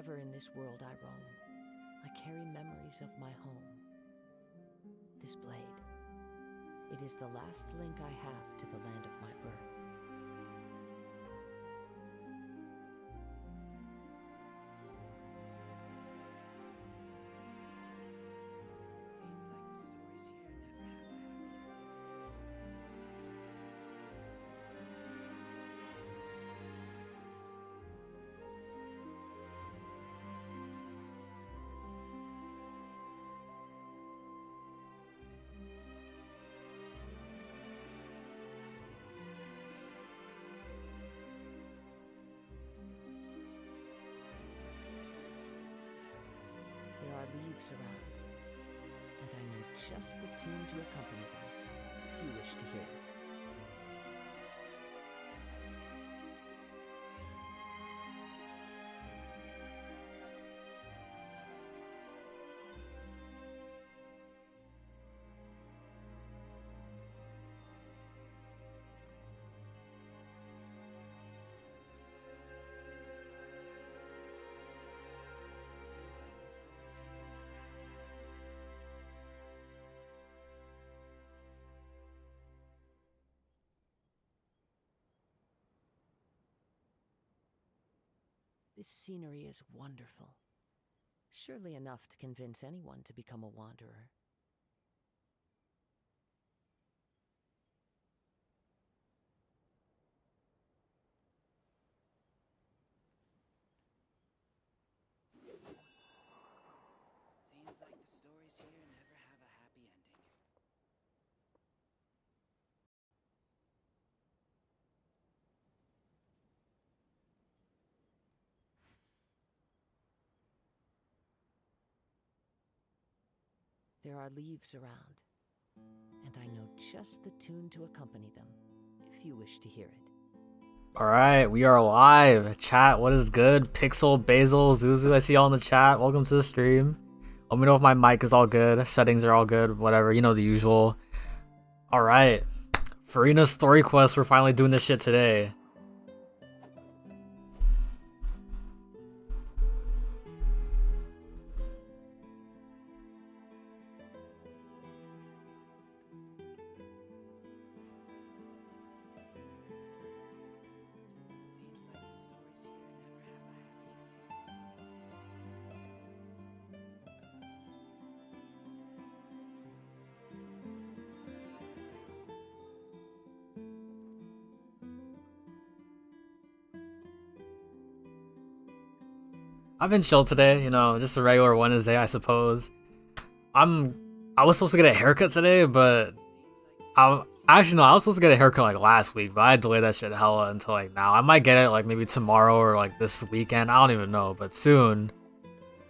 Wherever in this world I roam, I carry memories of my home. This blade, it is the last link I have to the land of my birth. There are leaves around, and I know just the tune to accompany them, if you wish to hear it. This scenery is wonderful. Surely enough to convince anyone to become a wanderer. Seems like the stories here never have a happy ending. There are leaves around, and I know just the tune to accompany them, if you wish to hear it. Alright, we are live. Chat, what is good? Pixel, Basil, Zuzu, I see y'all in the chat. Welcome to the stream. Let me know if my mic is all good, settings are all good, whatever, you know the usual. Alright, FURINA'S story quest, we're finally doing this shit today. I've been chill today, you know, just a regular Wednesday, I suppose. I was supposed to get a haircut today, but actually no, I was supposed to get a haircut like last week, but I delayed that shit hella until like now. I might get it like maybe tomorrow or like this weekend. I don't even know, but soon.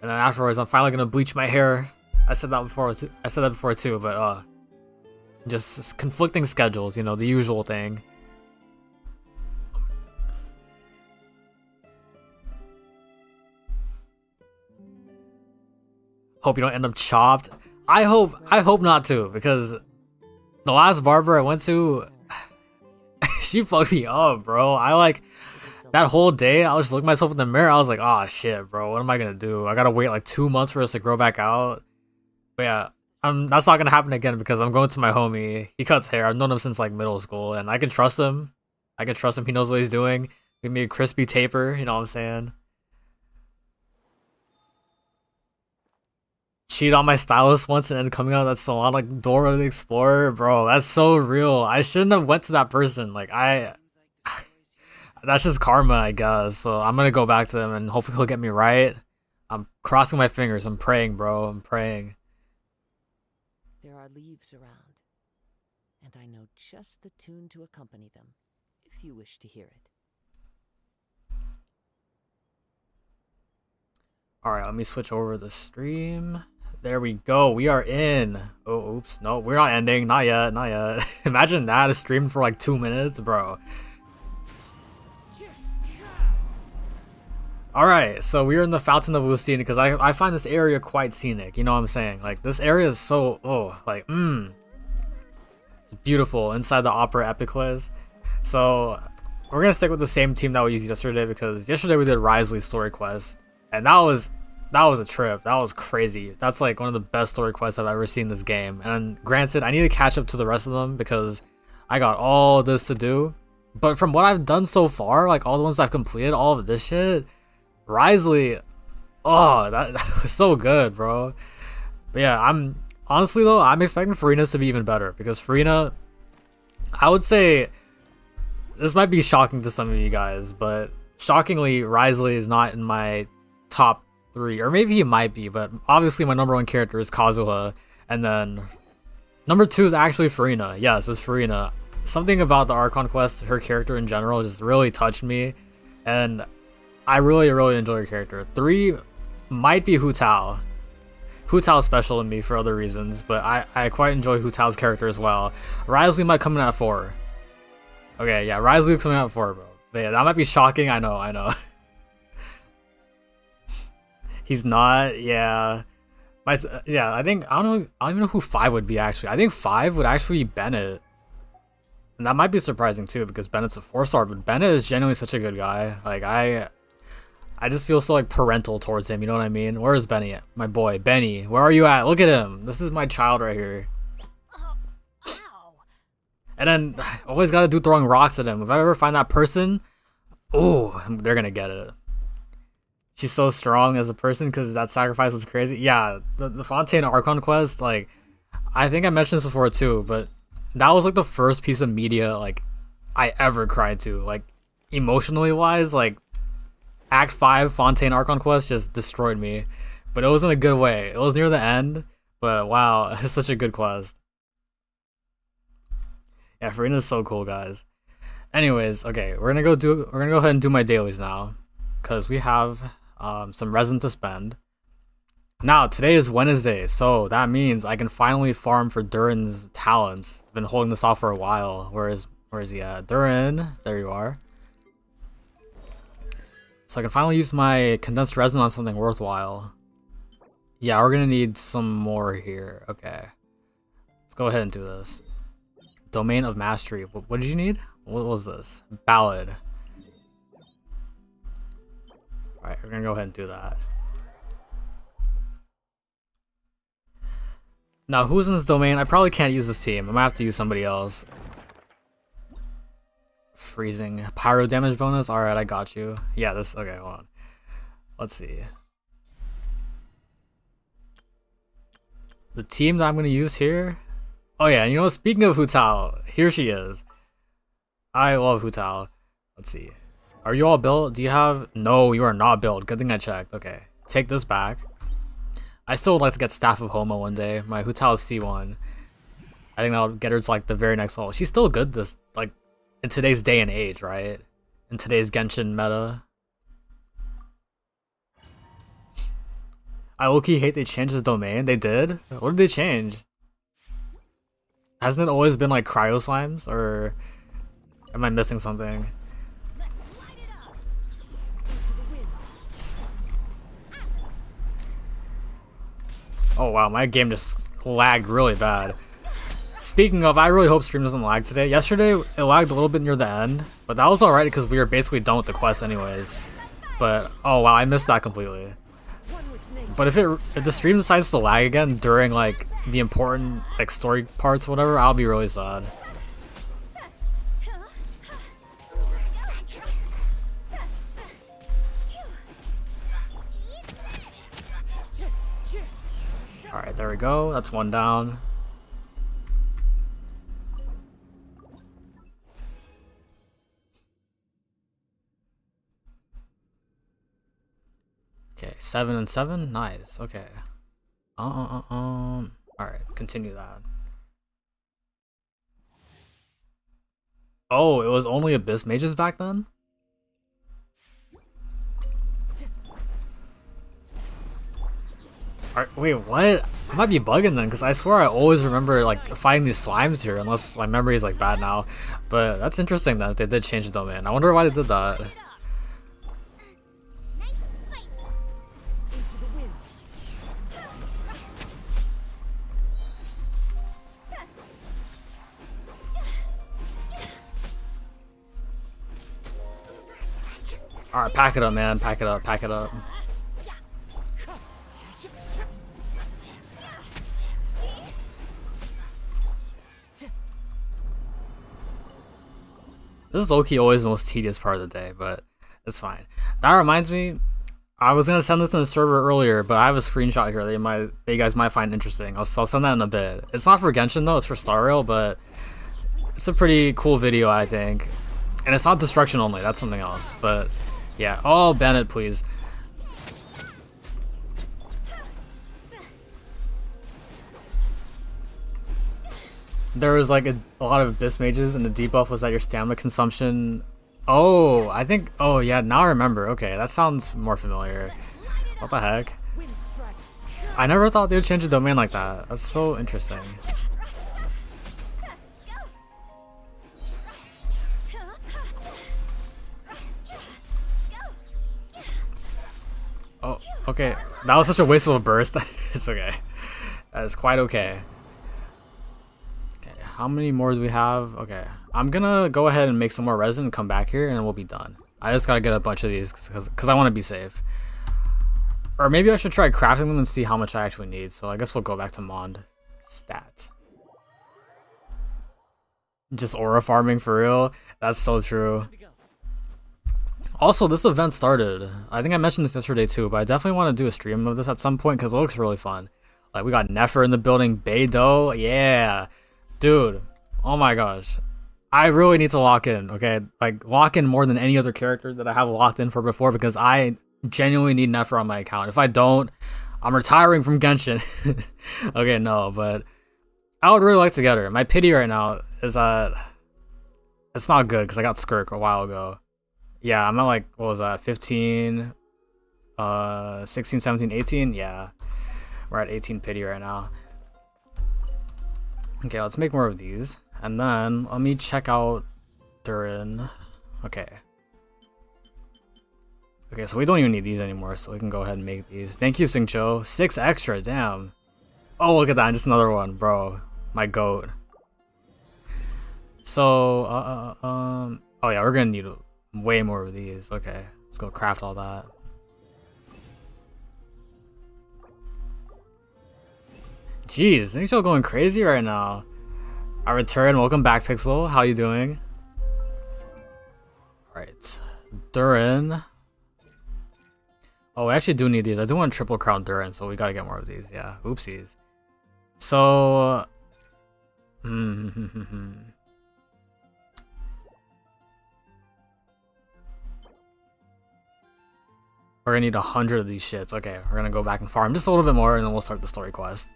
And then afterwards, I'm finally gonna bleach my hair. I said that before too, but just conflicting schedules, you know, the usual thing. Hope you don't end up chopped. I hope not to, because the last barber I went to, she fucked me up, bro. I like that whole day I was just looking at myself in the mirror. I was like, oh shit, bro, what am I gonna do? I gotta wait like 2 months for us to grow back out. But yeah, that's not gonna happen again because I'm going to my homie. He cuts hair. I've known him since like middle school, and I can trust him. He knows what he's doing. Give me a crispy taper, you know what I'm saying? Cheat on my stylist once and then coming out of that salon like Dora the Explorer, bro. That's so real. I shouldn't have went to that person. Like that's just karma, I guess. So I'm gonna go back to him and hopefully he'll get me right. I'm crossing my fingers. I'm praying, bro. I'm praying. There are leaves around, and I know just the tune to accompany them, if you wish to hear it. Alright, let me switch over the stream. There we go. We are in. Oh, oops. No, we're not ending. Not yet. Not yet. Imagine that. A stream for like 2 minutes, bro. Alright, so we are in the Fountain of Lucine because I find this area quite scenic. You know what I'm saying? Like, this area is so... It's beautiful inside the Opera Epicles. So, we're going to stick with the same team that we used yesterday because yesterday we did Risley's story quest. And that was a trip. That was crazy. That's like one of the best story quests I've ever seen in this game. And granted, I need to catch up to the rest of them because I got all this to do. But from what I've done so far, like all the ones I've completed, all of this shit, Risley, oh, that was so good, bro. But yeah, I'm honestly though, I'm expecting FURINA'S to be even better because FURINA, I would say, this might be shocking to some of you guys, but shockingly, Risley is not in my top 3, or maybe he might be, but obviously my number 1 character is Kazuha, and then number 2 is actually FURINA. Yes, it's FURINA. Something about the Archon quest, her character in general, just really touched me, and I really enjoy her character. 3 might be Hu Tao. Hu Tao's special to me for other reasons, but I quite enjoy Hu Tao's character as well. Risley might come in at 4. Okay, yeah, Risley coming out at 4, bro. But yeah, that might be shocking. I know. He's not. Yeah, yeah. I think I don't even know who 5 would be actually. I think 5 would actually be Bennett. And that might be surprising too because Bennett's a 4-star, but Bennett is genuinely such a good guy. Like I just feel so like parental towards him, you know what I mean? Where is Benny at? My boy, Benny, where are you at? Look at him. This is my child right here. And then I always gotta do throwing rocks at him. If I ever find that person, oh, they're gonna get it. She's so strong as a person because that sacrifice was crazy. Yeah, the Fontaine Archon quest, like, I think I mentioned this before too, but that was like the first piece of media like I ever cried to, like emotionally wise. Like Act 5 Fontaine Archon quest just destroyed me, but it was in a good way. It was near the end, but wow, it's such a good quest. Yeah, FURINA'S so cool, guys. Anyways, okay, we're gonna go ahead and do my dailies now, cause we have some resin to spend. Now, today is Wednesday, so that means I can finally farm for Durin's talents. I've been holding this off for a while. Where is he at? Durin, there you are. So I can finally use my condensed resin on something worthwhile. Yeah, we're gonna need some more here. Okay, let's go ahead and do this. Domain of Mastery. What did you need? What was this? Ballad. Alright, we're gonna go ahead and do that. Now, who's in this domain? I probably can't use this team. I might have to use somebody else. Freezing. Pyro damage bonus? Alright, I got you. Yeah, this... Okay, hold on. Let's see. The team that I'm going to use here... Oh yeah, you know, speaking of Hu Tao, here she is. I love Hu Tao. Let's see. Are you all built? Do you have... No, you are not built. Good thing I checked. Okay. Take this back. I still would like to get Staff of Homo one day. My Hu Tao is C1. I think that'll get her to like the very next level. She's still good this like in today's day and age, right? In today's Genshin meta. I low-key hate they changed his domain. They did? What did they change? Hasn't it always been like cryo slimes, or am I missing something? Oh wow, my game just lagged really bad. Speaking of, I really hope stream doesn't lag today. Yesterday, it lagged a little bit near the end, but that was alright because we were basically done with the quest anyways. But, oh wow, I missed that completely. But if the stream decides to lag again during like the important like story parts, whatever, I'll be really sad. Alright, there we go. That's one down. Okay, 7 and 7. Nice. Okay. Alright, continue that. Oh, it was only Abyss Mages back then? Wait, what? I might be bugging then, because I swear I always remember like fighting these slimes here, unless my memory is like bad now. But that's interesting that they did change the domain. I wonder why they did that. Alright, pack it up, man. Pack it up, pack it up. This is low-key always the most tedious part of the day, but it's fine. That reminds me, I was gonna send this in the server earlier, but I have a screenshot here that you guys might find interesting. I'll send that in a bit. It's not for Genshin though, it's for Star Rail, but it's a pretty cool video, I think. And it's not destruction only, that's something else. But yeah, oh, Bennett, please. There was like a lot of Abyss mages, and the debuff was that your stamina consumption. Oh, I think. Oh yeah, now I remember. Okay, that sounds more familiar. What the heck? I never thought they would change the domain like that. That's so interesting. Oh, okay. That was such a waste of a burst. It's okay. That is quite okay. How many more do we have? Okay, I'm gonna go ahead and make some more resin and come back here and we'll be done. I just gotta get a bunch of these because I want to be safe. Or maybe I should try crafting them and see how much I actually need. So I guess we'll go back to Mond. Stats. Just aura farming for real? That's so true. Also, this event started. I think I mentioned this yesterday too, but I definitely want to do a stream of this at some point because it looks really fun. Like we got Nefer in the building, Beidou, yeah. Dude, oh my gosh. I really need to lock in, okay? Like, lock in more than any other character that I have locked in for before because I genuinely need Nefer on my account. If I don't, I'm retiring from Genshin. Okay, no, but I would really like to get her. My pity right now is that it's not good because I got Skirk a while ago. Yeah, I'm at like, what was that, 15, 16, 17, 18? Yeah, we're at 18 pity right now. Okay, let's make more of these. And then let me check out Durin. Okay. Okay, so we don't even need these anymore, so we can go ahead and make these. Thank you, Singcho. 6 extra, damn. Oh, look at that, just another one, bro. My goat. So, oh yeah, we're gonna need way more of these. Okay, let's go craft all that. Jeez, Singcho going crazy right now. I return. Welcome back, Pixel. How you doing? Alright. Durin. Oh, we actually do need these. I do want triple crown Durin, so we gotta get more of these. Yeah. Oopsies. So... We're gonna need 100 of these shits. Okay, we're gonna go back and farm just a little bit more, and then we'll start the story quest.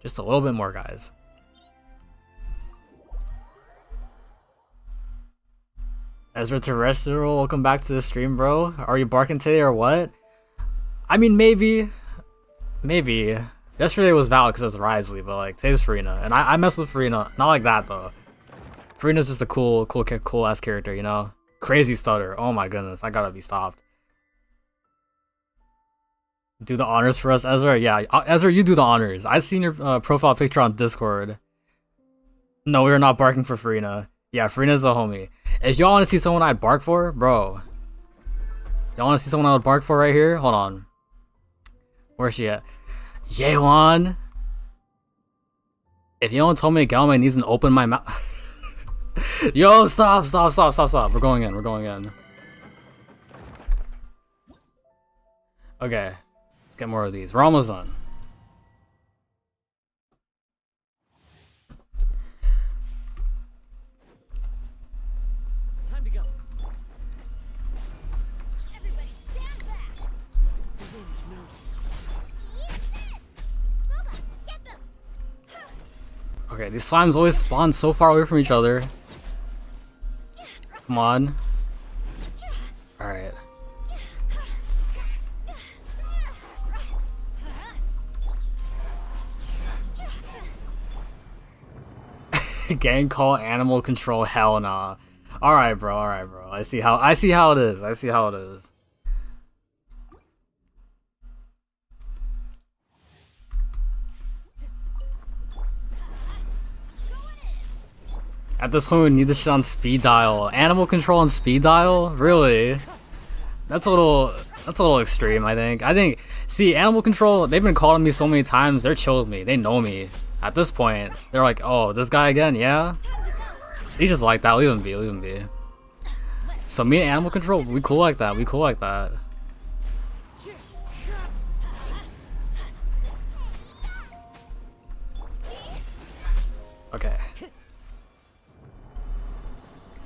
Just a little bit more, guys. Ezra Terrestrial, welcome back to the stream, bro. Are you barking today or what? I mean, maybe. Maybe. Yesterday was valid because it was Risley, but like, today's Furina. And I mess with Furina. Not like that, though. Furina's just a cool ass character, you know? Crazy stutter. Oh my goodness, I gotta be stopped. Do the honors for us, Ezra? Yeah, Ezra, you do the honors. I seen your profile picture on Discord. No, we are not barking for Furina. Yeah, Furina's a homie. If y'all want to see someone I'd bark for, bro. Y'all want to see someone I would bark for right here? Hold on. Where's she at? Yelan. If you don't tell me to get on my knees and open my mouth. Yo, stop. We're going in. Okay. Get more of these. We're almost done. Time to go. Everybody stand back. The wind knows Eat this. Bubba, get them. Okay, these slimes always spawn so far away from each other. Come on. Alright. Gang call animal control, hell nah. Alright bro. I see how it is. At this point we need this shit on speed dial. Animal control on speed dial? Really? That's a little extreme, I think. See, animal control, they've been calling me so many times, they're chill with me. They know me. At this point, they're like, oh, this guy again, yeah? He's just like that, leave him be. So me and animal control, we cool like that. We cool like that. Okay.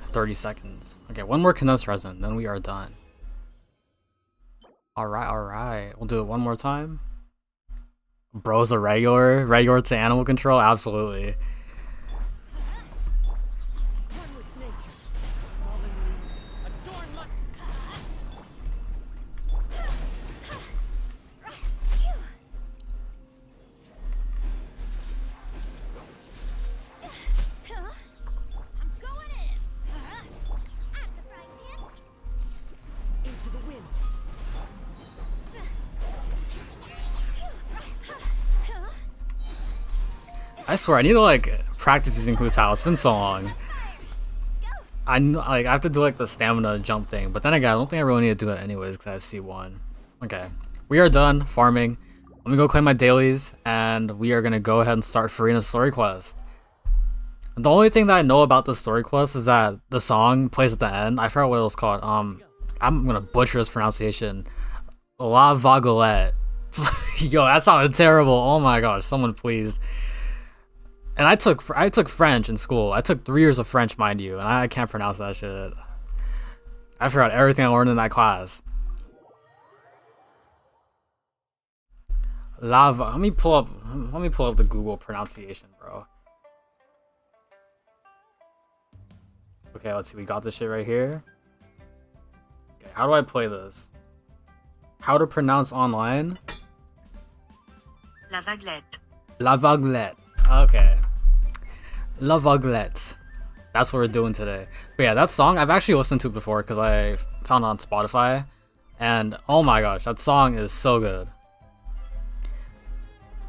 30 seconds. Okay, one more condensed resin, then we are done. Alright, alright. We'll do it one more time. Bro's a regular. Regular to animal control? Absolutely. I swear, I need to like practice using Hu Sao. It's been so long. I have to do like the stamina jump thing, but then again, I don't think I really need to do it anyways because I have C1. Okay, we are done farming. Let me go claim my dailies, and we are gonna go ahead and start FURINA'S story quest. The only thing that I know about the story quest is that the song plays at the end. I forgot what it was called. I'm gonna butcher this pronunciation. La Vaguelette. Yo, that sounded terrible. Oh my gosh, someone please. And I took French in school. I took 3 years of French, mind you, and I can't pronounce that shit. I forgot everything I learned in that class. Lava. Let me pull up the Google pronunciation, bro. Okay, let's see. We got this shit right here. Okay, how do I play this? How to pronounce online? La Vaguelette. La Vaguelette. Okay. La Vaguelette. That's what we're doing today. But yeah, that song I've actually listened to before because I found it on Spotify. And oh my gosh, that song is so good.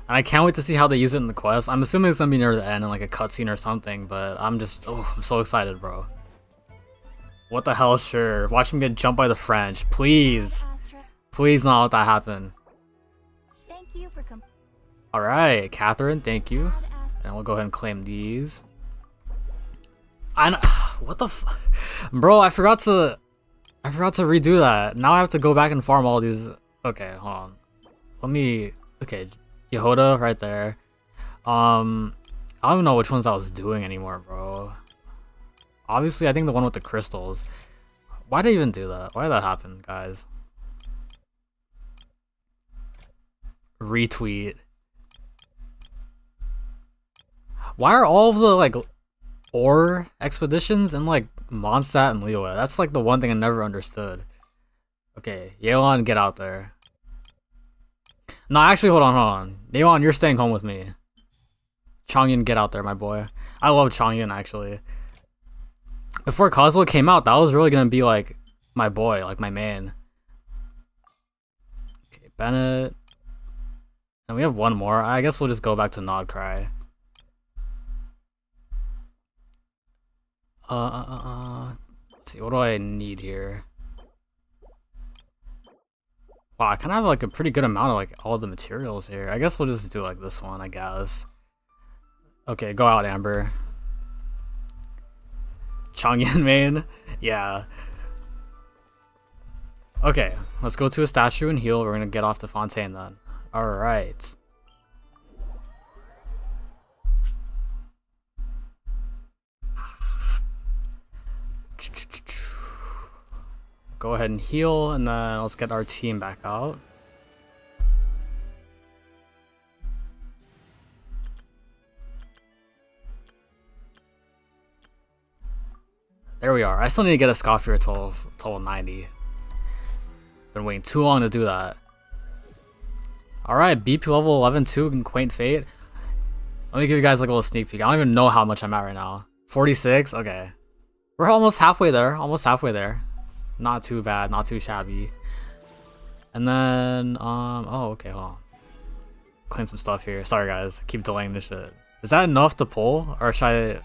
And I can't wait to see how they use it in the quest. I'm assuming it's gonna be near the end in like a cutscene or something, but I'm so excited, bro. What the hell, sure. Watch him get jumped by the French. Please. Please not let that happen. Thank you for Alright, Catherine, thank you. And we'll go ahead and claim these. What the f- Bro, I forgot to redo that. Now I have to go back and farm all these. Okay, hold on. Okay, Yehoda right there. I don't even know which ones I was doing anymore, bro. Obviously, I think the one with the crystals. Why did I even do that? Why did that happen, guys? Retweet. Why are all of the like ore expeditions in like Mondstadt and Liyue? That's like the one thing I never understood. Okay, Yeon, get out there. No, actually, hold on. Yeon, you're staying home with me. Chongyun, get out there, my boy. I love Chongyun, actually. Before Cosmo came out, that was really gonna be like my boy, like my man. Okay, Bennett. And we have one more. I guess we'll just go back to Nodcry. Let's see, what do I need here? Wow, I kind of have like a pretty good amount of like all the materials here. I guess we'll just do like this one, I guess. Okay, go out, Amber. Changyan main? Yeah. Okay, let's go to a statue and heal. We're gonna get off to Fontaine then. Alright. Go ahead and heal, and then let's get our team back out. There we are. I still need to get a Scoffier till 90. Been waiting too long to do that. Alright, BP level 11-2 in Quaint Fate. Let me give you guys like a little sneak peek. I don't even know how much I'm at right now. 46? Okay. We're almost halfway there. Almost halfway there. Not too bad. Not too shabby. And then, oh, okay, hold on. Claim some stuff here. Sorry, guys. Keep delaying this shit. Is that enough to pull? Or should I...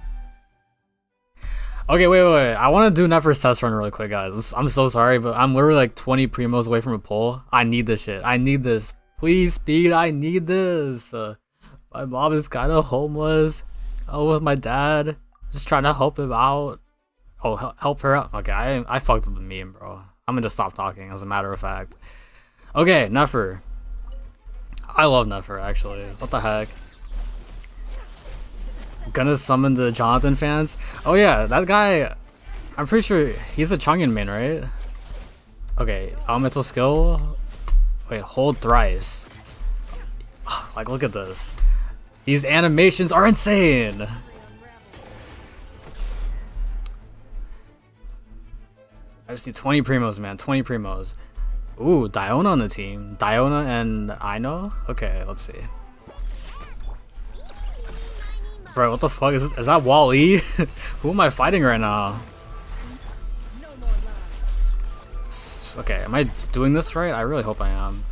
Okay, wait. I want to do Nefer's test run really quick, guys. I'm so sorry, but I'm literally like 20 primos away from a pull. I need this shit. I need this. Please, speed. I need this. My mom is kind of homeless. Oh, with my dad. Just trying to help him out. Oh, help her out. Okay, I fucked with the meme, bro. I'm gonna just stop talking, as a matter of fact. Okay, Nefer. I love Nefer, actually. What the heck? Gonna summon the Jonathan fans? Oh yeah, that guy... I'm pretty sure he's a Chang'an main, right? Okay, elemental skill... Wait, hold thrice. Like, look at this. These animations are insane! I just need 20 primos, man. 20 primos. Ooh, Diona on the team. Diona and Ino? Okay, let's see. Bro, what the fuck? Is that Wall-E? Who am I fighting right now? Okay, am I doing this right? I really hope I am.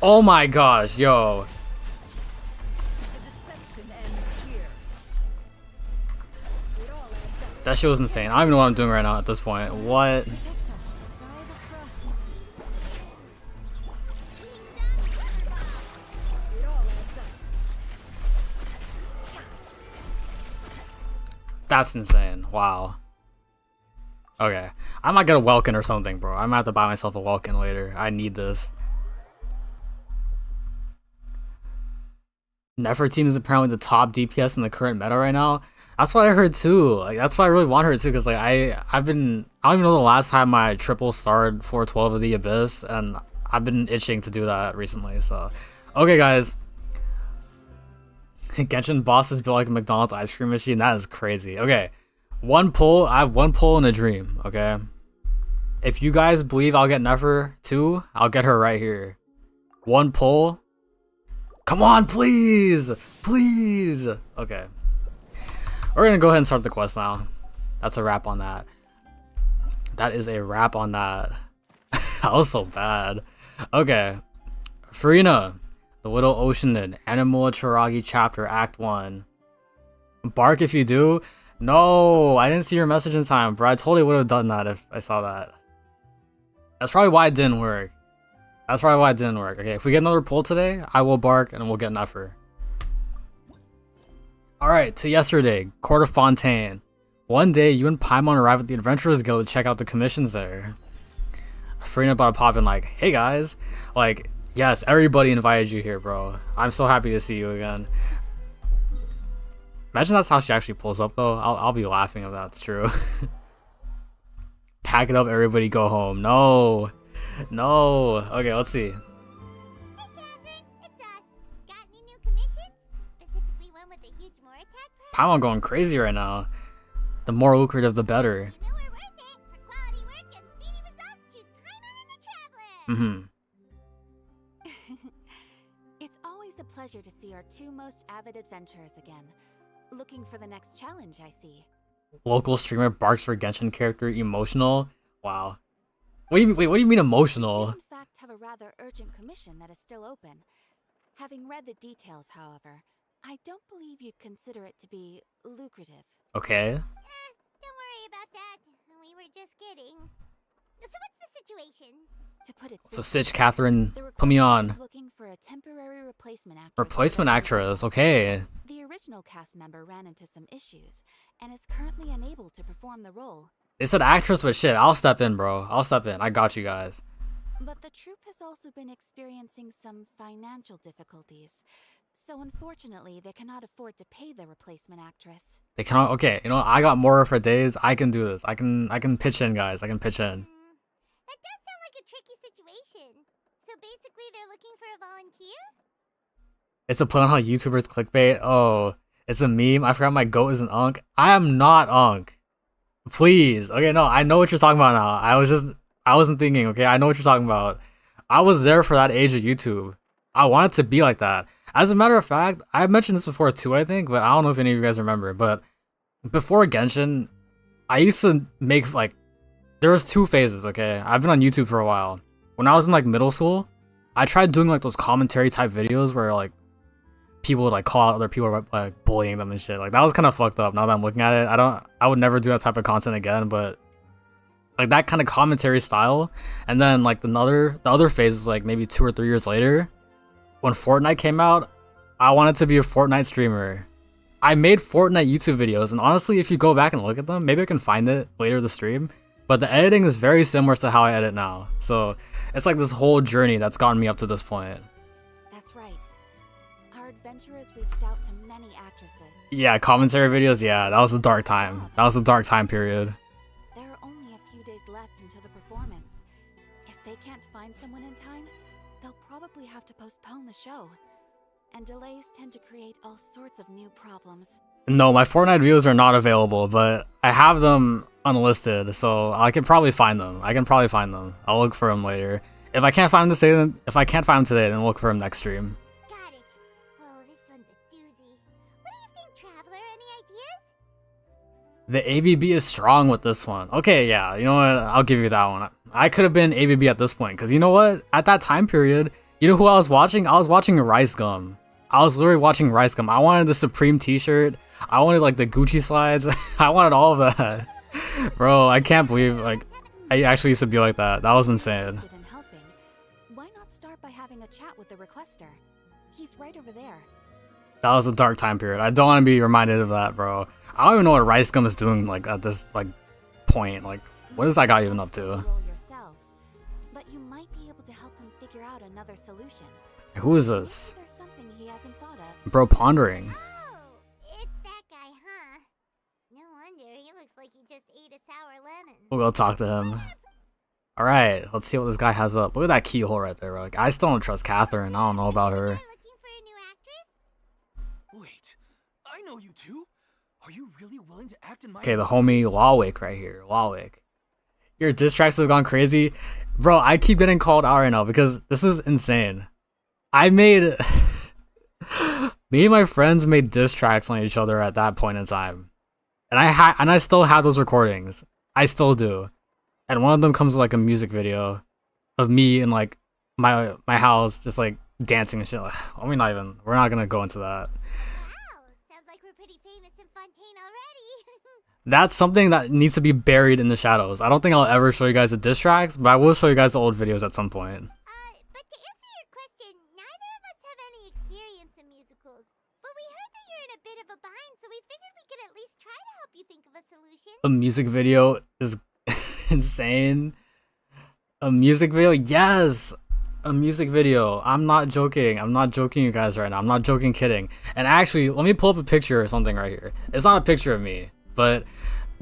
Oh my gosh, yo. That shit was insane. I don't even know what I'm doing right now at this point. What? That's insane. Wow. Okay. I might get a Welkin or something, bro. I might have to buy myself a Welkin later. I need this. Nefer team is apparently the top DPS in the current meta right now. That's what I heard too. Like, that's why I really want her too, because like I don't even know the last time I triple starred 412 of the Abyss, and I've been itching to do that recently. So, okay, guys. Genshin bosses built like a McDonald's ice cream machine. That is crazy. Okay, one pull. I have one pull in a dream. Okay, if you guys believe I'll get Nefer too, I'll get her right here. One pull. Come on, please, please. Okay. We're gonna go ahead and start the quest now. That's a wrap on that. That is a wrap on that. That was so bad. Okay. Furina, the Little Oceanid, Animal Chiragi Chapter, Act 1. Bark if you do. No, I didn't see your message in time, bro. I totally would have done that if I saw that. That's probably why it didn't work. That's probably why it didn't work. Okay, if we get another pull today, I will bark and we'll get Nefer. Alright, to yesterday, Court of Fontaine. One day, you and Paimon arrive at the Adventurers Guild to check out the commissions there. Furina about to pop in like, hey guys. Like, yes, everybody invited you here, bro. I'm so happy to see you again. Imagine that's how she actually pulls up though. I'll be laughing if that's true. Pack it up, everybody go home. No. No. Okay, let's see. Paimon going crazy right now. The more lucrative, the better. You know we're worth it. For quality work and speedy results, choose Paimon and the Traveler. It's always a pleasure to see our two most avid adventurers again. Looking for the next challenge, I see. Local streamer barks for Genshin character emotional. Wow. What do you mean? Wait, what do you mean emotional? We do in fact have a rather urgent commission that is still open. Having read the details, however, I don't believe you'd consider it to be lucrative. Okay. Don't worry about that. We were just kidding. So what's the situation? To put it So simply, Sitch, Catherine, the put me request is on. looking for a temporary replacement actress. Replacement actress, okay. The original cast member ran into some issues and is currently unable to perform the role. They said actress, but shit, I'll step in, bro. I'll step in. I got you guys. But the troupe has also been experiencing some financial difficulties. So unfortunately, they cannot afford to pay the replacement actress. They cannot. Okay, you know what? I got more for days. I can do this. I can pitch in, guys. I can pitch in. That does sound like a tricky situation. So basically, they're looking for a volunteer? It's a play on how YouTubers clickbait. Oh, it's a meme. I forgot my goat is an unk. I am not unk. Please. Okay, no, I know what you're talking about now. I wasn't thinking. Okay, I know what you're talking about. I was there for that age of YouTube. I wanted to be like that. As a matter of fact, I've mentioned this before too, I think, but I don't know if any of you guys remember, but before Genshin, I used to make, like, there was two phases, okay? I've been on YouTube for a while. When I was in, like, middle school, I tried doing, like, those commentary type videos where, like, people would, like, call out other people, like, bullying them and shit. Like, that was kind of fucked up now that I'm looking at it. I would never do that type of content again, but, like, that kind of commentary style. And then, like, the other phase is, like, maybe 2 or 3 years later, when Fortnite came out, I wanted to be a Fortnite streamer. I made Fortnite YouTube videos, and honestly, if you go back and look at them, maybe I can find it later in the stream. But the editing is very similar to how I edit now. So it's like this whole journey that's gotten me up to this point. That's right. Our adventurers reached out to many actresses. Yeah, commentary videos. Yeah, that was a dark time. That was a dark time period. There are only a few days left until the performance. If they can't find someone in time, they'll probably have to postpone the show. And delays tend to create all sorts of new problems. No, my Fortnite videos are not available, but I have them unlisted, so I can probably find them. I'll look for them later. If I can't find them today, then we'll look for them next stream. Got it. Oh, this one's a doozy. What do you think, Traveler? Any ideas? The ABB is strong with this one. Okay, yeah, you know what? I'll give you that one. I could have been ABB at this point, because you know what? At that time period, you know who I was watching? I was watching Rice Gum. I was literally watching Rice Gum. I wanted the Supreme t-shirt. I wanted like the Gucci slides. I wanted all of that. Bro, I can't believe like I actually used to be like that. That was insane. Interested in helping, why not start by having a chat with the requester? He's right over there. That was a dark time period. I don't want to be reminded of that, bro. I don't even know what Rice Gum is doing like at this like point. Like, what is that guy even up to? Roll yourselves, but you might be able to help him figure out another solution. Who is this? Maybe there's something he hasn't thought of. Bro, pondering. Oh, it's that guy, huh? No wonder. He looks like he just ate a sour lemon. We'll go talk to him. Alright, let's see what this guy has up. Look at that keyhole right there, bro. Like, I still don't trust Catherine. I don't know about her. Looking for a new actress? Wait, I know you two. Are you really willing to act in my Okay, the homie Lawwick right here. Lawwick. Your diss tracks have gone crazy. Bro, I keep getting called out right now because this is insane. I made... Me and my friends made diss tracks on each other at that point in time. And I still have those recordings. I still do. And one of them comes with like a music video of me in like my house just like dancing and shit. Like, we're not gonna go into that. Wow, sounds like we're pretty famous in Fontaine already. That's something that needs to be buried in the shadows. I don't think I'll ever show you guys the diss tracks, but I will show you guys the old videos at some point. But to answer your question, neither of us have any experience in musicals. But we heard that you're in a bit of a bind, so we figured we could at least try to help you think of a solution. A music video is insane. A music video? Yes! A music video. I'm not joking. I'm not joking, you guys, right now. I'm not joking, kidding. And actually, let me pull up a picture or something right here. It's not a picture of me, but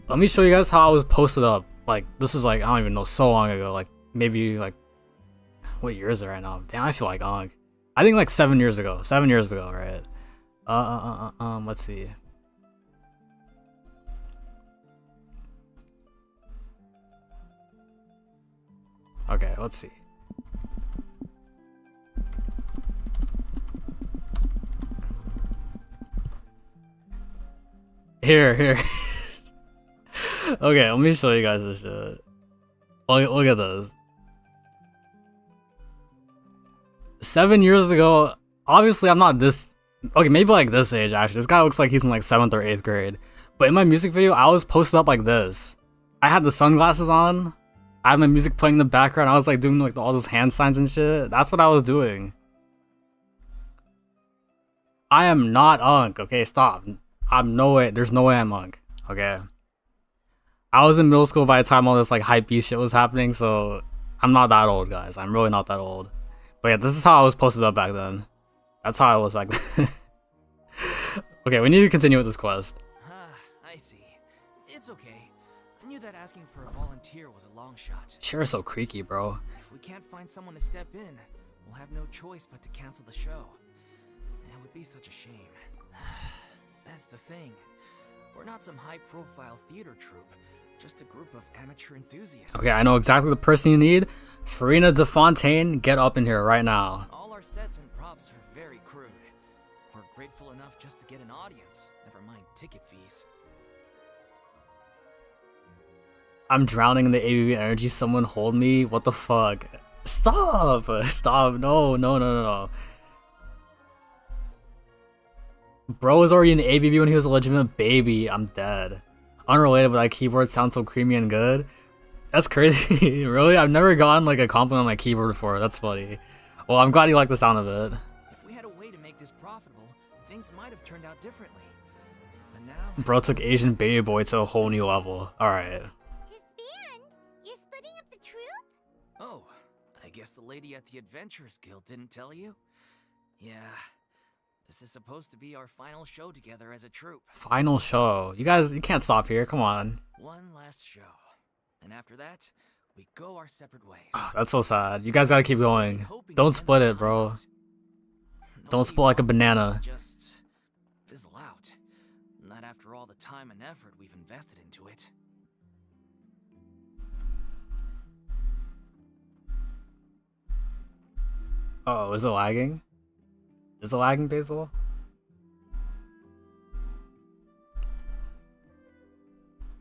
let me show you guys how I was posted up. Like, this is like, I don't even know, so long ago. Like, maybe like, what year is it right now? Damn, I feel like, I think like 7 years ago. 7 years ago, right? Let's see. Okay, let's see. Here. Okay, let me show you guys this shit. Look at this. 7 years ago, obviously I'm not this... Okay, maybe like this age, actually. This guy looks like he's in like 7th or 8th grade. But in my music video, I was posted up like this. I had the sunglasses on. I had my music playing in the background. I was like doing like all those hand signs and shit. That's what I was doing. I am not Unk. Okay, stop. I'm no way. There's no way I'm Unk. Okay. I was in middle school by the time all this like hype beast shit was happening, so I'm not that old, guys. I'm really not that old. But yeah, this is how I was posted up back then. That's how I was back then. Okay, we need to continue with this quest. I see. It's okay. I knew that asking for a volunteer was a long shot. Chair's so creaky, bro. If we can't find someone to step in, we'll have no choice but to cancel the show. It would be such a shame. That's the thing. We're not some high-profile theater troupe, just a group of amateur enthusiasts. Okay, I know exactly the person you need. FURINA'S Fontaine, get up in here right now. All our sets and props are very crude. We're grateful enough just to get an audience, never mind ticket fees. I'm drowning in the ABB energy. Someone hold me. What the fuck? Stop! Stop. No. Bro was already in the ABB when he was a legitimate baby. I'm dead. Unrelated, but that keyboard sounds so creamy and good. That's crazy. Really? I've never gotten like a compliment on my keyboard before. That's funny. Well, I'm glad you like the sound of it. If we had a way to make this profitable, things might have turned out differently. now. Bro took Asian baby boy to a whole new level. Alright. Disband? You're splitting up the troupe? Oh, I guess the lady at the Adventurers Guild didn't tell you? Yeah. This is supposed to be our final show together as a troupe. Final show. You guys, you can't stop here. Come on. One last show. And after that, we go our separate ways. That's so sad. You guys gotta keep going. Don't split it, bro. Don't split like a banana. Just fizzle out. Not after all the time and effort we've invested into it. Oh, is it lagging? Is it lagging, Basil?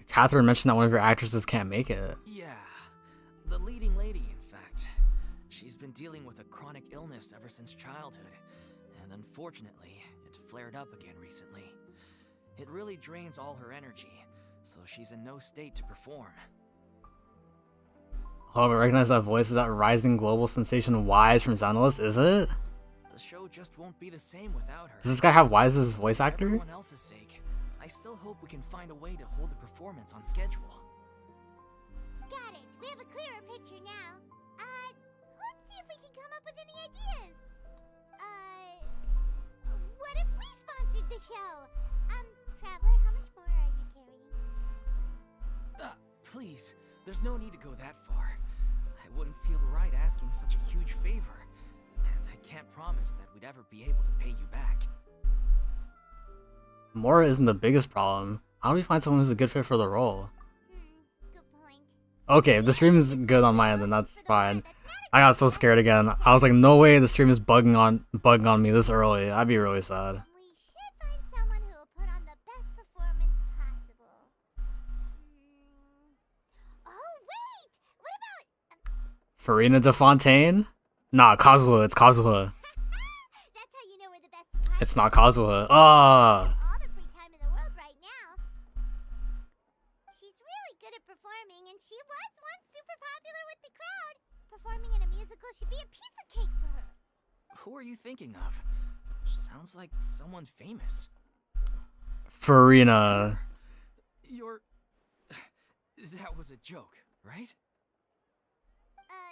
Catherine mentioned that one of your actresses can't make it. Yeah, the leading lady, in fact. She's been dealing with a chronic illness ever since childhood, and unfortunately, it flared up again recently. It really drains all her energy, so she's in no state to perform. Oh, I recognize that voice. Is that rising global sensation Wise from Xanalyst? Is it? The show just won't be the same without her. Does this guy have Wise as his voice For actor? everyone else's sake, I still hope we can find a way to hold the performance on schedule. Got it. We have a clearer picture now. Let's see if we can come up with any ideas. What if we sponsored the show? Traveler, how much more are you carrying? Please, there's no need to go that far. I wouldn't feel right asking such a huge favor, and I can't promise that we'd ever be able to pay you back. Mora isn't the biggest problem. How do we find someone who's a good fit for the role? Good point. Okay, if the stream is good on my end, then that's fine. I got so scared again. I was like, no way the stream is bugging on me this early. I'd be really sad. We should find someone who will put on the best performance possible. Oh, wait! What about... Farina de Fontaine? Nah, Kazuha. It's Kazuha. That's how you know we're the best. It's not Kazuha. Ah. All the free time in the world right now. She's really good at performing, and she was once super popular with the crowd. Performing in a musical should be a piece of cake for her. Who are you thinking of? Sounds like someone famous. Farina. You're... That was a joke, right?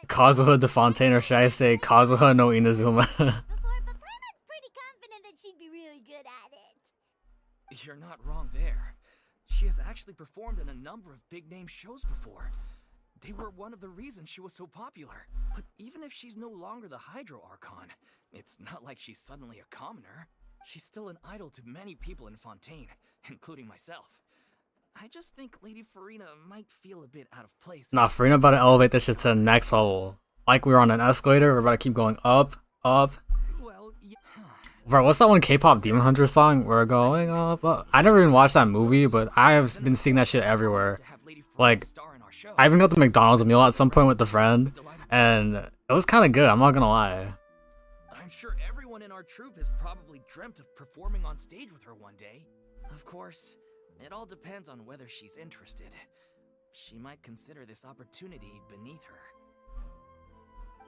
Kazuha de Fontaine, or should I say Kazuha no Inazuma? Before, but Paimon's pretty confident that she'd be really good at it. You're not wrong there. She has actually performed in a number of big-name shows before. They were one of the reasons she was so popular. But even if she's no longer the Hydro Archon, it's not like she's suddenly a commoner. She's still an idol to many people in Fontaine, including myself. I just think Lady Furina might feel a bit out of place. Nah, Farina about to elevate this shit to the next level. Like we were on an escalator, we're about to keep going up, up. Well, yeah. Bro, what's that one K-pop Demon Hunter song? We're going up, up. I never even watched that movie, but I have been seeing that shit everywhere. Like, I even got the McDonald's meal at some point with a friend, and it was kind of good, I'm not gonna lie. I'm sure everyone in our troupe has probably dreamt of performing on stage with her one day. Of course, it all depends on whether she's interested. She might consider this opportunity beneath her.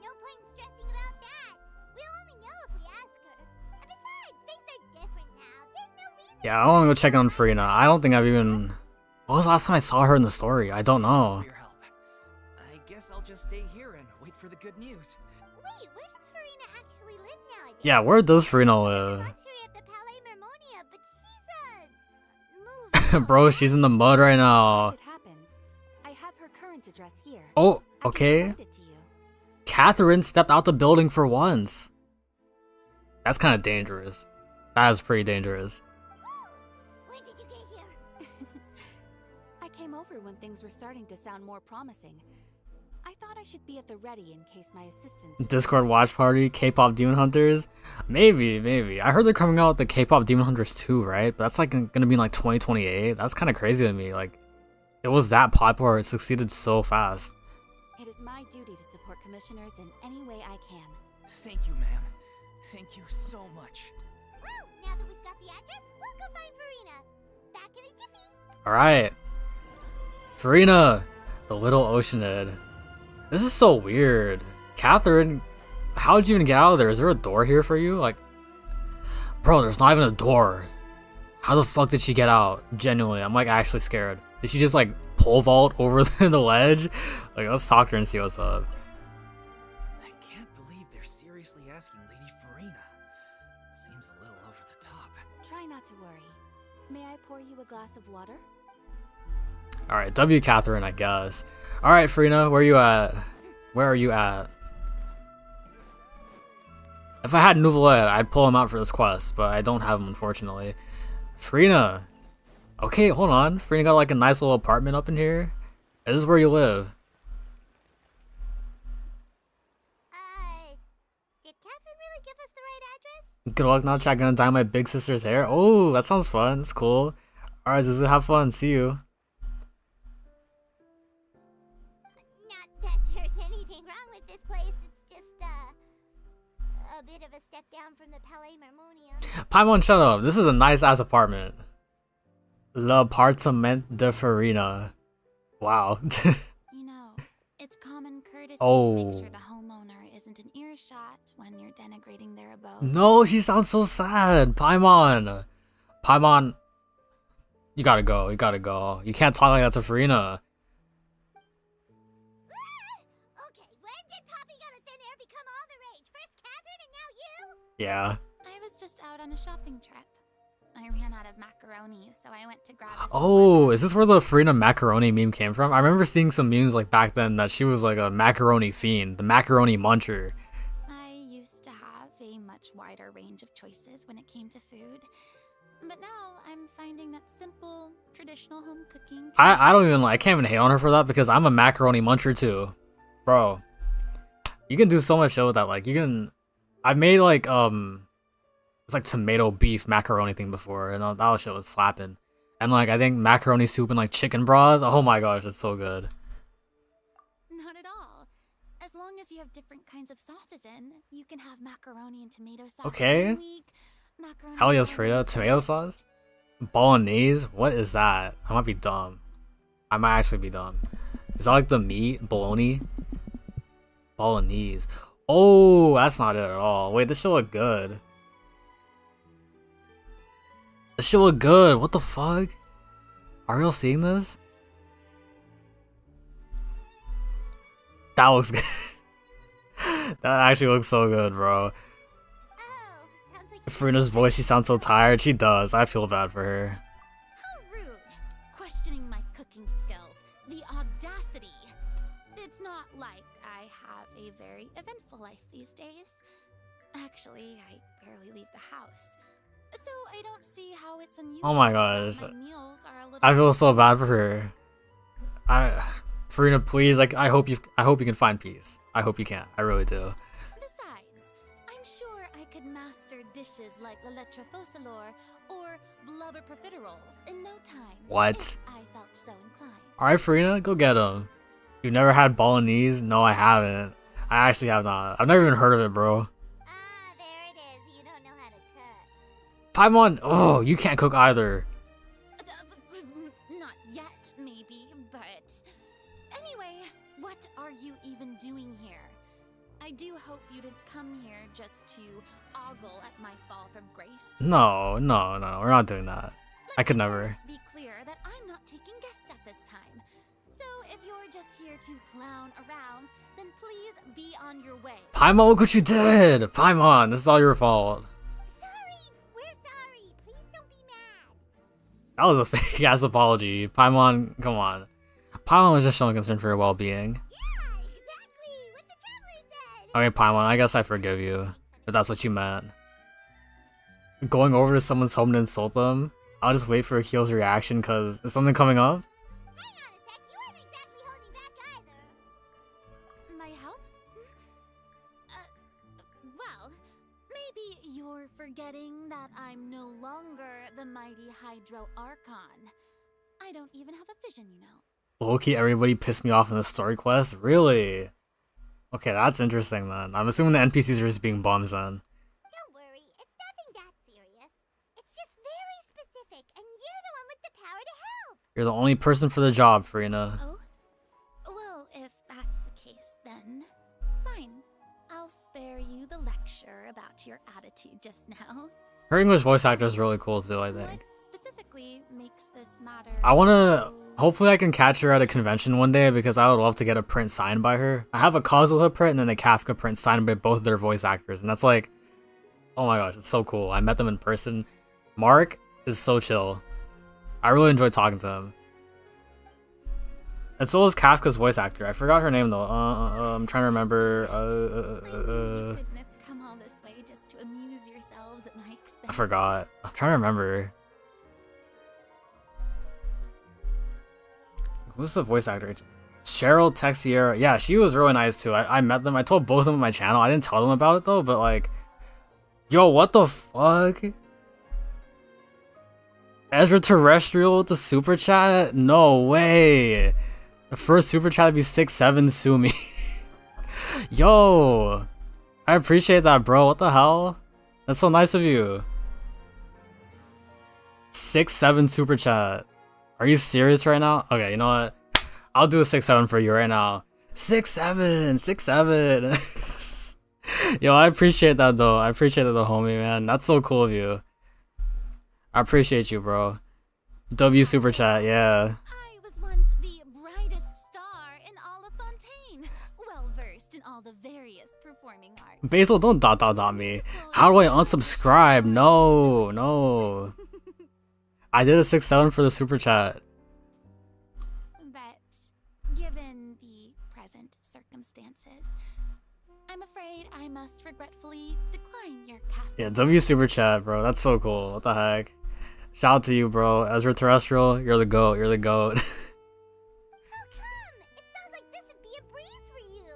No point in stressing about that. We'll only know if we ask her. And besides, things are different now. There's no reason. Yeah, I want to go check on Farina. I don't think I've even... What was the last time I saw her in the story? I don't know. For your help. I guess I'll just stay here and wait for the good news. Wait, where does Farina actually live nowadays? Yeah, where does Farina live? Luxury of the Palais Mermonia, but she's moved. Bro, she's in the mud right now. As it happens, I have her current address here. Oh, I can okay. send it to you. Catherine stepped out the building for once. That's kind of dangerous. That is pretty dangerous. When did you get here? I came over when things were starting to sound more promising. I thought I should be at the ready in case my assistants... Discord watch party, K-pop Demon Hunters? Maybe. I heard they're coming out with the K-pop Demon Hunters 2, right? But that's like gonna be in like 2028. That's kind of crazy to me. Like, it was that popular. It succeeded so fast. It is my duty to support commissioners in any way I can. Thank you, ma'am. Thank you so much. Well, now that we've got the address, we'll go find Farina. Back in a jiffy. Alright. Farina, the little Oceanid. This is so weird. Catherine, how'd you even get out of there? Is there a door here for you? Like, bro, there's not even a door. How the fuck did she get out? Genuinely, I'm like actually scared. Did she just like pole vault over the ledge? Like, let's talk to her and see what's up. I can't believe they're seriously asking Lady Furina. Seems a little over the top. Try not to worry. May I pour you a glass of water? Alright, W. Catherine, I guess. Alright, Furina, where you at? Where are you at? If I had Nouvelet, I'd pull him out for this quest, but I don't have him, unfortunately. Furina! Okay, hold on. Furina got like a nice little apartment up in here. Is this where you live? Did Catherine really give us the right address? Good luck not trying to dye my big sister's hair. Oh, that sounds fun. It's cool. Alright, Zuzu, have fun. See you. Not that there's anything wrong with this place. It's just, a bit of a step down from the Palais Marmonia. Paimon, shut up. This is a nice ass apartment. L'appartement de Furina. Wow. You know, it's common courtesy Oh. to make sure the homeowner isn't an earshot when you're denigrating their abode. No, she sounds so sad. Paimon. Paimon. You gotta go. You gotta go. You can't talk like that to Furina. Okay, when did Poppy Got a Thin Air become all the rage? First Catherine and now you? Yeah. I was just out on a shopping trip. I ran out of macaroni, so I went to grab it. Oh, is this where the Furina macaroni meme came from? I remember seeing some memes like back then that she was like a macaroni fiend, the macaroni muncher. I used to have a much wider range of choices when it came to food. But now I'm finding that simple, traditional home cooking. I don't even like, I can't even hate on her for that because I'm a macaroni muncher too. Bro, you can do so much shit with that. Like, you can, I've made like, it's like tomato beef macaroni thing before, and that shit was slapping. And like, I think macaroni soup and like chicken broth, oh my gosh, it's so good. Not at all. As long as you have different kinds of sauces in, you can have macaroni and tomato sauce. Okay. every week, macaroni Hell yes, and Frida. Tomato sauce? Bolognese? What is that? I might be dumb. I might actually be dumb. Is that like the meat? Bologna? Bolognese. Oh, that's not it at all. Wait, this should look good. This should look good. What the fuck? Are y'all seeing this? That looks good. That actually looks so good, bro. Oh, sounds like Furina's voice, she sounds so tired. She does. I feel bad for her. How rude! Questioning my cooking skills. The audacity! It's not like I have a very eventful life these days. Actually, I barely leave the house. So I don't see how it's unusual. Oh my that gosh. my meals are a little I feel so bad for her. Furina, please, like, I hope you can find peace. I hope you can. I really do. Besides, I'm sure I could master dishes like la lettre faucilor or blubber profiteroles in no time. What? If I felt so inclined. Alright, Furina, go get him. You never had bolognese? No, I haven't. I actually have not. I've never even heard of it, bro. Ah, there it is. You don't know how to cook. Paimon, oh, you can't cook either. Not yet, maybe, but... Anyway, what are you even doing here? I do hope you didn't come here just to ogle at my fall from grace. No, we're not doing that. I could Let me never. first be clear that I'm not taking guests at this time. So if you're just here to clown around, then please be on your way. Paimon, look what you did! Paimon, this is all your fault. Sorry, we're sorry. Please don't be mad. That was a fake ass apology. Paimon, come on. Paimon was just showing concern for your well-being. Yeah, exactly. What the traveler said. Okay, Paimon, I guess I forgive you, if that's what you meant. Going over to someone's home to insult them? I'll just wait for a heel's reaction, cause is something coming up? Hang on a sec. You weren't exactly holding back either. My help? Well, maybe you're forgetting that I'm no longer the mighty Hydro Archon. I don't even have a vision, you know. Low-key, everybody pissed me off in the story quest? Really? Okay, that's interesting then. I'm assuming the NPCs are just being bums then. Don't worry. It's nothing that serious. It's just very specific, and you're the one with the power to help. You're the only person for the job, Furina. Oh? Well, if that's the case, then fine. I'll spare you the lecture about your attitude just now. Her English voice actor is really cool too, I think. What I wanna. Hopefully, I can catch her at a convention one day because I would love to get a print signed by her. I have a Kazuha print and then a Kafka print signed by both their voice actors, and that's like, oh my gosh, it's so cool. I met them in person. Mark is so chill. I really enjoyed talking to him. And so was Kafka's voice actor. I forgot her name though. I'm trying to remember. I forgot. I'm trying to remember. Who's the voice actor? Cheryl Texiera. Yeah, she was really nice too. I met them. I told both of them on my channel. I didn't tell them about it though, but like, yo, what the fuck? Ezra Terrestrial with the super chat? No way. The first super chat would be 6'7" Sumi. Yo, I appreciate that, bro. What the hell? That's so nice of you. 6'7" super chat. Are you serious right now? Okay, you know what? I'll do a 6'7" for you right now. 6'7", 6'7". Yo, I appreciate that though. I appreciate it, the homie, man. That's so cool of you. I appreciate you, bro. W super chat, yeah. I was once the brightest star in all of Fontaine, well versed in all the various performing arts. Basil, don't dot me. How do I unsubscribe? No, no. I did a 6'7" for the super chat. But given the present circumstances, I'm afraid I must regretfully decline your cast. Yeah, W super chat, bro. That's so cool. What the heck? Shout out to you, bro. Ezra Terrestrial, you're the GOAT. You're the GOAT. How come? It sounds like this would be a breeze for you.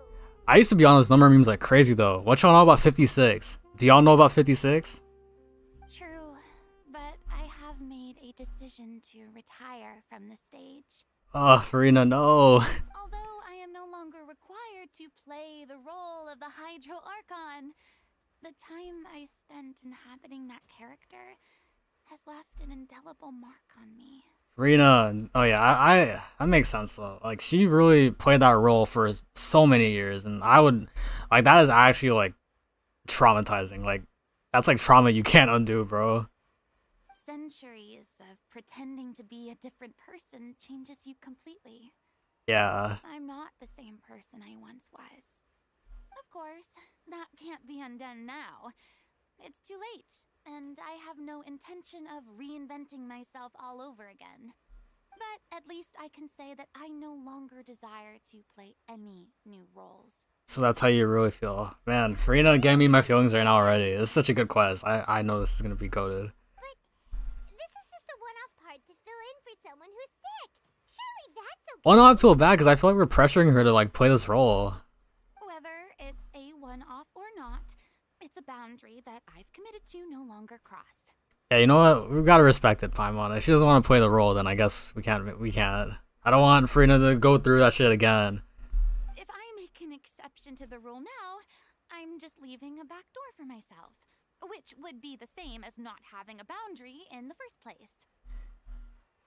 I used to be on those number memes like crazy though. What y'all know about 56? Do y'all know about 56? True, but I have made a decision to retire from the stage. Oh, Furina, no. Although I am no longer required to play the role of the Hydro Archon, the time I spent inhabiting that character has left an indelible mark on me. Furina, oh yeah, I that makes sense though. Like she really played that role for so many years, and I would like that is actually like traumatizing. Like that's like trauma you can't undo, bro. Centuries of pretending to be a different person changes you completely. Yeah. I'm not the same person I once was. Of course, that can't be undone now. It's too late, and I have no intention of reinventing myself all over again. But at least I can say that I no longer desire to play any new roles. So that's how you really feel. Man, Furina getting me my feelings right now already. This is such a good quest. I know this is gonna be goated. But this is just a one-off part to fill in for someone who's sick. Surely that's okay. Well, no, I feel bad because I feel like we're pressuring her to like play this role. Whether it's a one-off or not, it's a boundary that I've committed to no longer cross. Yeah, you know what? We've got to respect it, Paimon. If she doesn't want to play the role, then I guess we can't. I don't want Furina to go through that shit again. If I make an exception to the rule now, I'm just leaving a back door for myself, which would be the same as not having a boundary in the first place.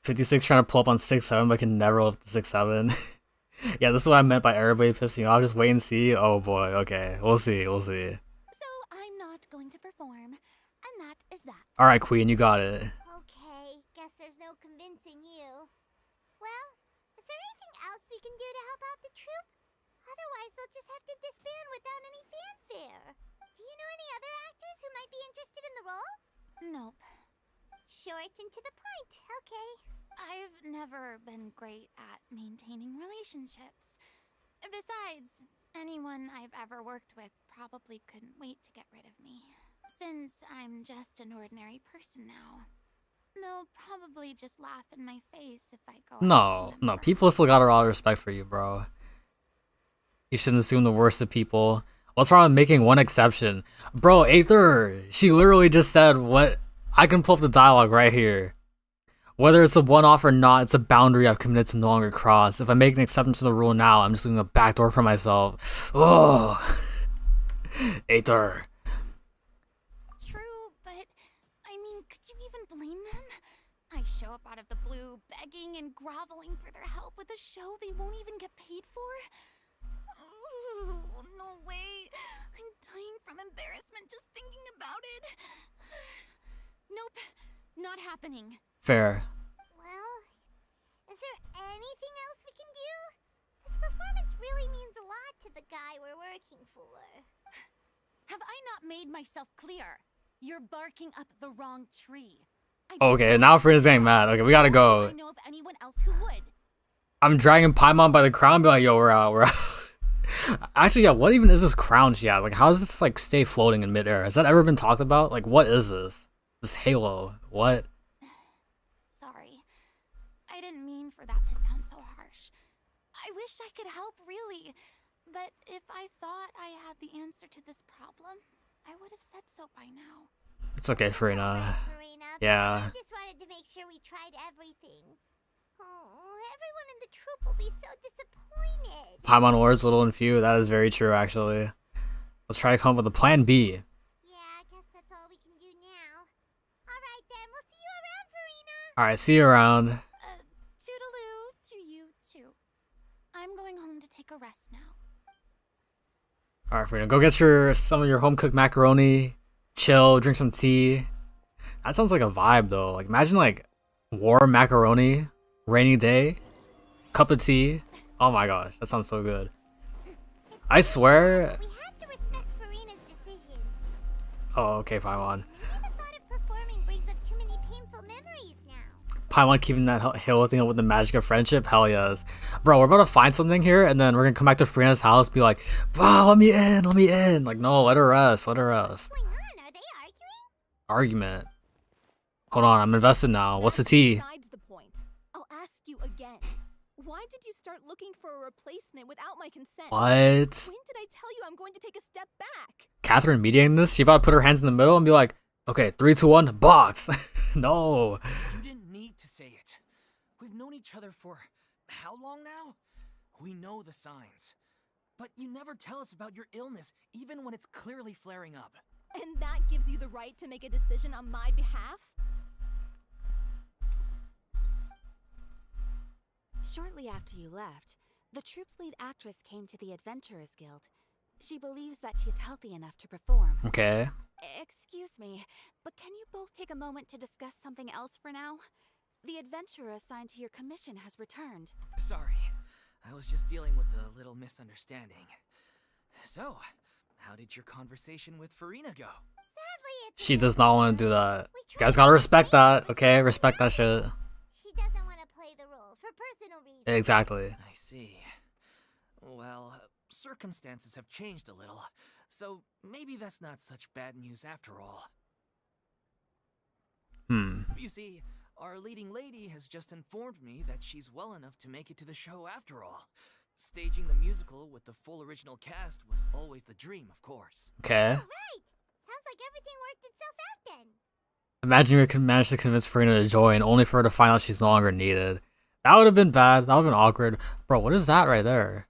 56 trying to pull up on 6'7", but can never lift the 6'7". Yeah, this is what I meant by everybody pissing you off. Just wait and see. Oh boy, okay. We'll see, we'll see. So I'm not going to perform, and that is that. Alright, Queen, you got it. Okay, guess there's no convincing you. Well, is there anything else we can do to help out the troupe? Otherwise, they'll just have to disband without any fanfare. Do you know any other actors who might be interested in the role? Nope. Short and to the point, okay. I've never been great at maintaining relationships. Besides, anyone I've ever worked with probably couldn't wait to get rid of me. Since I'm just an ordinary person now, they'll probably just laugh in my face if I go. No, people still got a lot of respect for you, bro. You shouldn't assume the worst of people. What's wrong with making one exception? Bro, Aether, she literally just said what... I can pull up the dialogue right here. Whether it's a one-off or not, it's a boundary I've committed to no longer cross. If I make an exception to the rule now, I'm just leaving a backdoor for myself. Oh, Aether. True, but I mean, could you even blame them? I show up out of the blue, begging and groveling for their help with a show they won't even get paid for. Ooh, no way. I'm dying from embarrassment just thinking about it. Nope, not happening. Fair. Well, anything else we can do? This performance really means a lot to the guy we're working for. Have I not made myself clear? You're barking up the wrong tree. Okay, now Furina's getting mad. Okay, we gotta go. I know of anyone else who would. I'm dragging Paimon by the crown and be like, yo, we're out, we're out. Actually, yeah, what even is this crown she has? Like, how does this, like, stay floating in midair? Has that ever been talked about? Like, what is this? This halo? What? Sorry. I didn't mean for that to sound so harsh. I wish I could help, really. But if I thought I had the answer to this problem, I would have said so by now. It's okay, Furina. Furina, Yeah. I just wanted to make sure we tried everything. Oh, everyone in the troop will be so disappointed. Paimon words little and few. That is very true, actually. Let's try to come up with a plan B. Yeah, I guess that's all we can do now. Alright then, we'll see you around, Furina. Alright, see you around. Toodaloo to you too. I'm going home to take a rest now. Alright, Furina, go get some of your home-cooked macaroni. Chill, drink some tea. That sounds like a vibe, though. Like, imagine, like, warm macaroni, rainy day, cup of tea. Oh my gosh, that sounds so good. I swear. We have to respect Furina's decision. Oh, okay, Paimon. Maybe the thought of performing brings up too many painful memories now. Paimon keeping that halo thing up with the magic of friendship? Hell yes. Bro, we're about to find something here, and then we're gonna come back to Furina's house, be like, wow, let me in, let me in. Like, no, let her rest, let her rest. What's going on? Are they arguing? Argument. Hold on, I'm invested now. What's the tea? Besides the point. I'll ask you again. Why did you start looking for a replacement without my consent? What? When did I tell you I'm going to take a step back? Catherine mediating this? She about to put her hands in the middle and be like, okay, 3, 2, 1, box. No. You didn't need to say it. We've known each other for how long now? We know the signs. But you never tell us about your illness, even when it's clearly flaring up. And that gives you the right to make a decision on my behalf? Shortly after you left, the troop's lead actress came to the Adventurers Guild. She believes that she's healthy enough to perform. Okay. Excuse me, but can you both take a moment to discuss something else for now? The adventurer assigned to your commission has returned. Sorry, I was just dealing with a little misunderstanding. So, how did your conversation with Furina go? Sadly, it's She does not want to do that. You guys gotta respect that, okay? Respect that shit. She doesn't want to play the role for personal reasons. Exactly. I see. Well, circumstances have changed a little, so maybe that's not such bad news after all. You see, our leading lady has just informed me that she's well enough to make it to the show after all. Staging the musical with the full original cast was always the dream, of course. Okay. Right. Sounds like everything worked itself out then. Imagine we could manage to convince Furina to join, only for her to find out she's no longer needed. That would have been bad. That would have been awkward. Bro, what is that right there?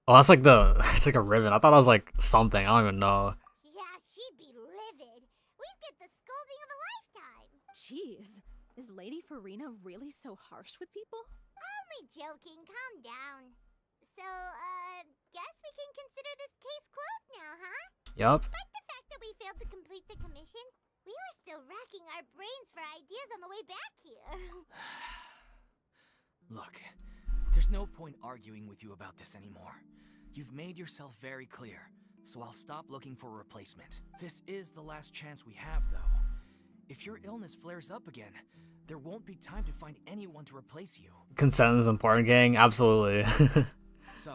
Oh, that's like it's like a ribbon. I thought that was like something. I don't even know. Yeah, she'd be livid. We'd get the scolding of a lifetime. Jeez, is Lady Furina really so harsh with people? Only joking. Calm down. So, guess we can consider this case closed now, huh? Yup. Despite the fact that we failed to complete the commission, we were still racking our brains for ideas on the way back here. Look, there's no point arguing with you about this anymore. You've made yourself very clear, so I'll stop looking for a replacement. This is the last chance we have, though. If your illness flares up again, there won't be time to find anyone to replace you. Consent is important, gang. Absolutely. So,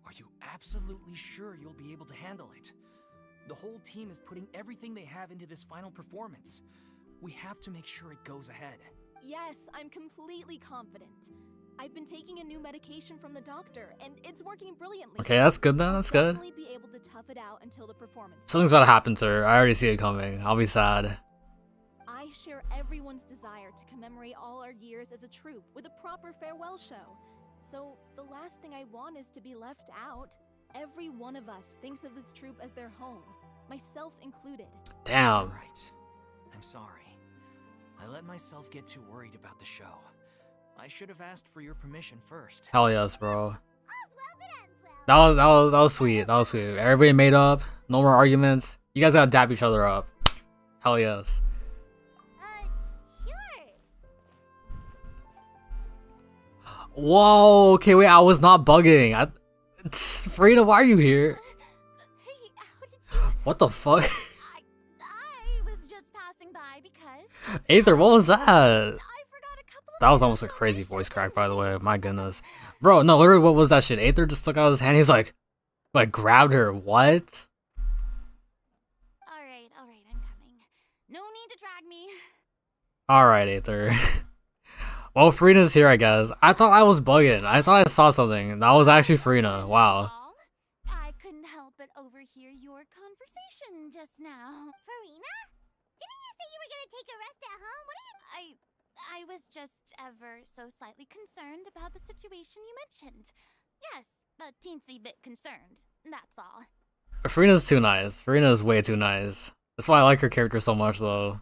are you absolutely sure you'll be able to handle it? The whole team is putting everything they have into this final performance. We have to make sure it goes ahead. Yes, I'm completely confident. I've been taking a new medication from the doctor, and it's working brilliantly. Okay, that's good then. That's I'll good. definitely be able to tough it out until the performance. Something's about to happen to her. I already see it coming. I'll be sad. I share everyone's desire to commemorate all our years as a troupe with a proper farewell show. So, the last thing I want is to be left out. Every one of us thinks of this troupe as their home, myself included. Damn. Right. I'm sorry. I let myself get too worried about the show. I should have asked for your permission first. Hell yes, bro. All's well that ends well. That was sweet. That was sweet. Everybody made up. No more arguments. You guys gotta dap each other up. Hell yes. Sure. Whoa, okay, wait, I was not bugging. Furina, why are you here? Hey, how did you... What the fuck? I was just passing by because... Aether, what was that? I forgot a couple of That was almost a things, so crazy I voice should crack, go by the way. fix My them. goodness. Bro, no, literally, what was that shit? Aether just took out his hand. He's like grabbed her. What? Alright, I'm coming. No need to drag me. Alright, Aether. Well, Furina's here, I guess. I thought I was bugging. I thought I saw something. That was actually Furina. Wow. I couldn't help but overhear your conversation just now. Farina? Didn't you say you were gonna take a rest at home? What are you... I was just ever so slightly concerned about the situation you mentioned. Yes, a teensy bit concerned. That's all. Furina's too nice. Furina's way too nice. That's why I like her character so much, though.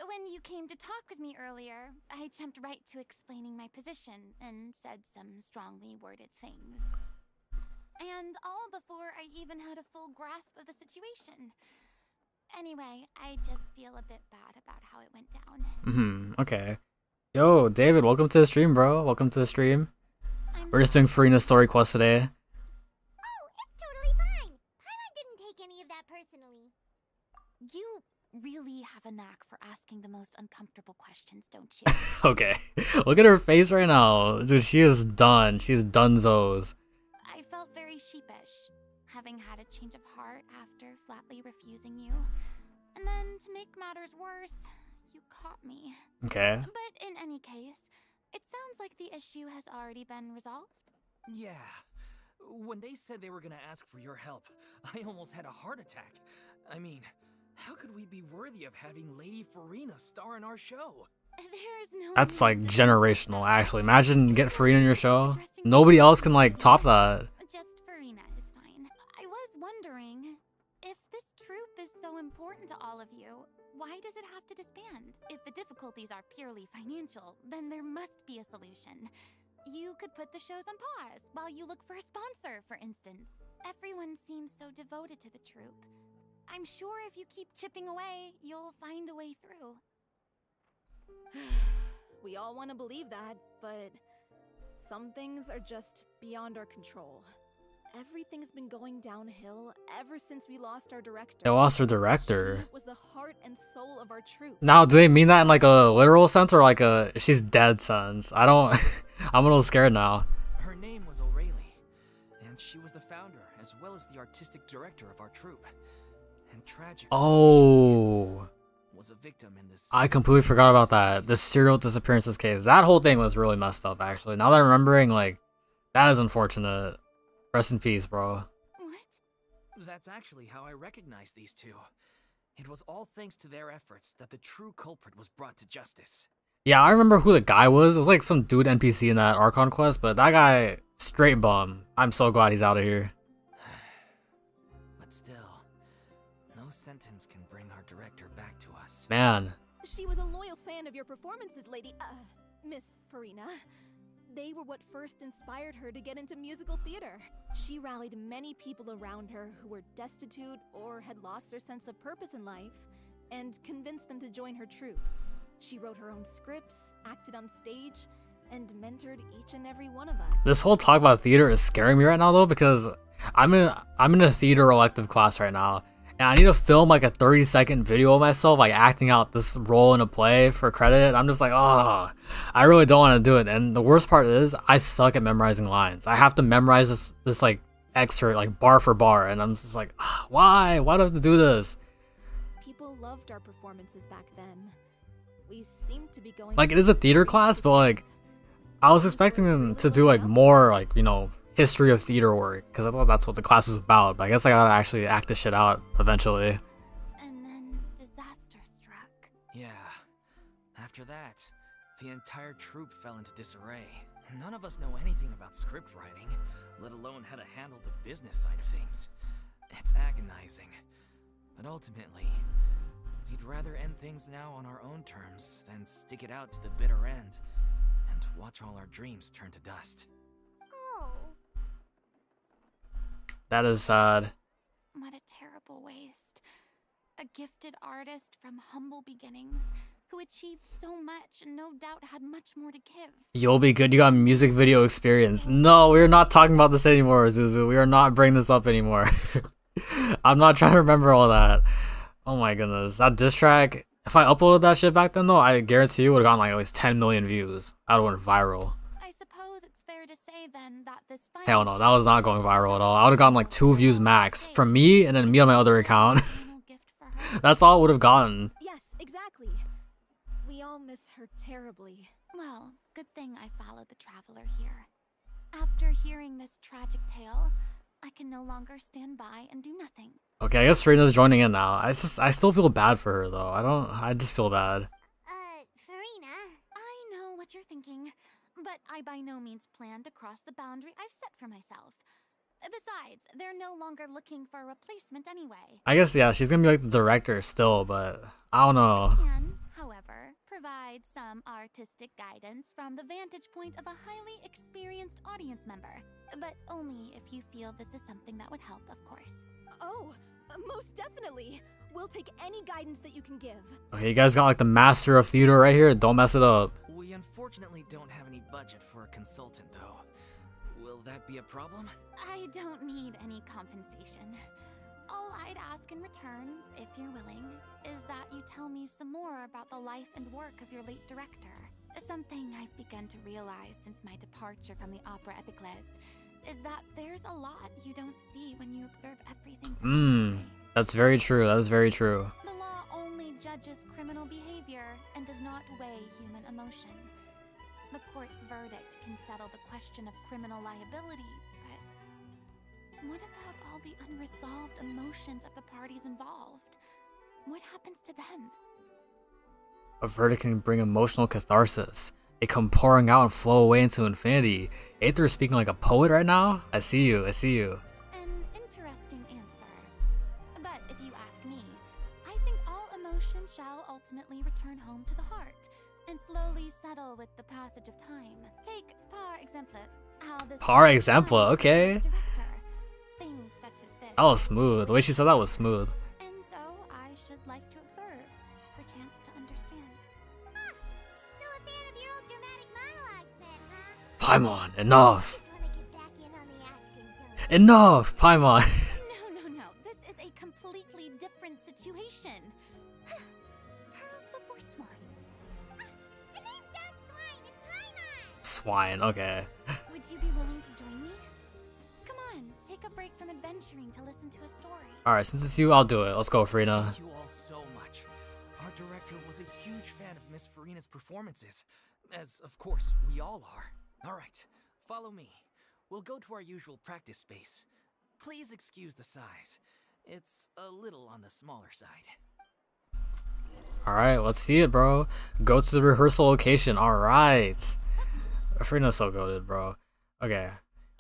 When you came to talk with me earlier, I jumped right to explaining my position and said some strongly worded things. And all before I even had a full grasp of the situation. Anyway, I just feel a bit bad about how it went down. Okay. Yo, David, welcome to the stream, bro. Welcome to the stream. I'm We're just doing Furina's story quest today. Oh, it's totally fine. Paimon didn't take any of that personally. You really have a knack for asking the most uncomfortable questions, don't you? Okay. Look at her face right now. Dude, she is done. She's donezo's. I felt very sheepish, having had a change of heart after flatly refusing you. And then, to make matters worse, you caught me. Okay. But in any case, it sounds like the issue has already been resolved. Yeah. When they said they were gonna ask for your help, I almost had a heart attack. I mean, how could we be worthy of having Lady Furina star in our show? There's no That's like need to generational, apologize. actually. Imagine get Furina in your show. Addressing Nobody the else can like issue top that. Just Furina is fine. I was wondering, if this troop is so important to all of you, why does it have to disband? If the difficulties are purely financial, then there must be a solution. You could put the shows on pause while you look for a sponsor, for instance. Everyone seems so devoted to the troop. I'm sure if you keep chipping away, you'll find a way through. We all want to believe that, but some things are just beyond our control. Everything's been going downhill ever since we lost our director. They lost their director. She was the heart and soul of our troop. Now, do they mean that in like a literal sense or like a she's dead sense? I don't. I'm a little scared now. Her name was O'Reilly, and she was the founder as well as the artistic director of our troupe. And tragically, Oh, was a victim in this. I completely forgot about that. The serial disappearances case. That whole thing was really messed up, actually. Now that I'm remembering, like, that is unfortunate. Rest in peace, bro. What? That's actually how I recognized these two. It was all thanks to their efforts that the true culprit was brought to justice. Yeah, I remember who the guy was. It was like some dude NPC in that Archon quest, but that guy, straight bum. I'm so glad he's out of here. But still, no sentence can bring our director back to us. Man. She was a loyal fan of your performances, Miss Furina. They were what first inspired her to get into musical theater. She rallied many people around her who were destitute or had lost their sense of purpose in life, and convinced them to join her troupe. She wrote her own scripts, acted on stage, and mentored each and every one of us. This whole talk about theater is scaring me right now, though, because I'm in a theater elective class right now, and I need to film like a 30-second video of myself like acting out this role in a play for credit. I'm just like, oh, I really don't want to do it. And the worst part is I suck at memorizing lines. I have to memorize this like excerpt like bar for bar, and I'm just like, why do I have to do this? People loved our performances back then. We seemed to be going Like, it is a theater class, but like I was expecting them to do like more like, you know, history of theater work, because I thought that's what the class was about. But I guess I gotta actually act this shit out eventually. And then disaster struck. Yeah. After that, the entire troupe fell into disarray. None of us know anything about script writing, let alone how to handle the business side of things. It's agonizing. But ultimately, we'd rather end things now on our own terms than stick it out to the bitter end and watch all our dreams turn to dust. Oh. That is sad. What a terrible waste. A gifted artist from humble beginnings, who achieved so much and no doubt had much more to give. You'll be good. You got music video experience. No, we're not talking about this anymore, Zuzu. We are not bringing this up anymore. I'm not trying to remember all that. Oh my goodness. That diss track, if I uploaded that shit back then though, I guarantee you would have gotten like at least 10 million views. That would have went viral. I suppose it's fair to say then that this final Hell no, that show was not going viral at all. I would have gotten like 2 views max from me and then me on my other account. final gift for her. That's all it would have gotten. Yes, exactly. We all miss her terribly. Well, good thing I followed the traveler here. After hearing this tragic tale, I can no longer stand by and do nothing. Okay, I guess Furina's joining in now. I still feel bad for her though. I just feel bad. Furina. I know what you're thinking, but I by no means plan to cross the boundary I've set for myself. Besides, they're no longer looking for a replacement anyway. I guess, yeah, she's gonna be like the director still, but I don't know. I can, however, provide some artistic guidance from the vantage point of a highly experienced audience member. But only if you feel this is something that would help, of course. Oh, most definitely. We'll take any guidance that you can give. Okay, you guys got like the master of theater right here. Don't mess it up. We unfortunately don't have any budget for a consultant, though. Will that be a problem? I don't need any compensation. All I'd ask in return, if you're willing, is that you tell me some more about the life and work of your late director. Something I've begun to realize since my departure from the Opera Epiclese is that there's a lot you don't see when you observe everything from far away. That's very true. That is very true. The law only judges criminal behavior and does not weigh human emotion. The court's verdict can settle the question of criminal liability, but what about all the unresolved emotions of the parties involved? What happens to them? A verdict can bring emotional catharsis. It come pouring out and flow away into infinity. Aether is speaking like a poet right now? I see you, I see you. An interesting answer. But if you ask me, I think all emotion shall ultimately return home to the heart and slowly settle with the passage of time. Take, par exemple, how this... Par exemple, okay. Director. Things such as this. That was smooth. The way she said that was smooth. And so I should like to observe, perchance to understand. Still a fan of your old dramatic monologues then, huh? Paimon, enough. Just wanna get back in on the action, don't you? Enough, Paimon. No. This is a completely different situation. Pearls before swine. The name's not Swine, it's Paimon! Swine, okay. Would you be willing to join me? Come on, take a break from adventuring to listen to a story. Alright, since it's you, I'll do it. Let's go, Furina. Thank you all so much. Our director was a huge fan of Miss Furina's performances, as of course we all are. Alright, follow me. We'll go to our usual practice space. Please excuse the size. It's a little on the smaller side. Alright, let's see it, bro. Go to the rehearsal location. Alright. Furina's so goated, bro. Okay.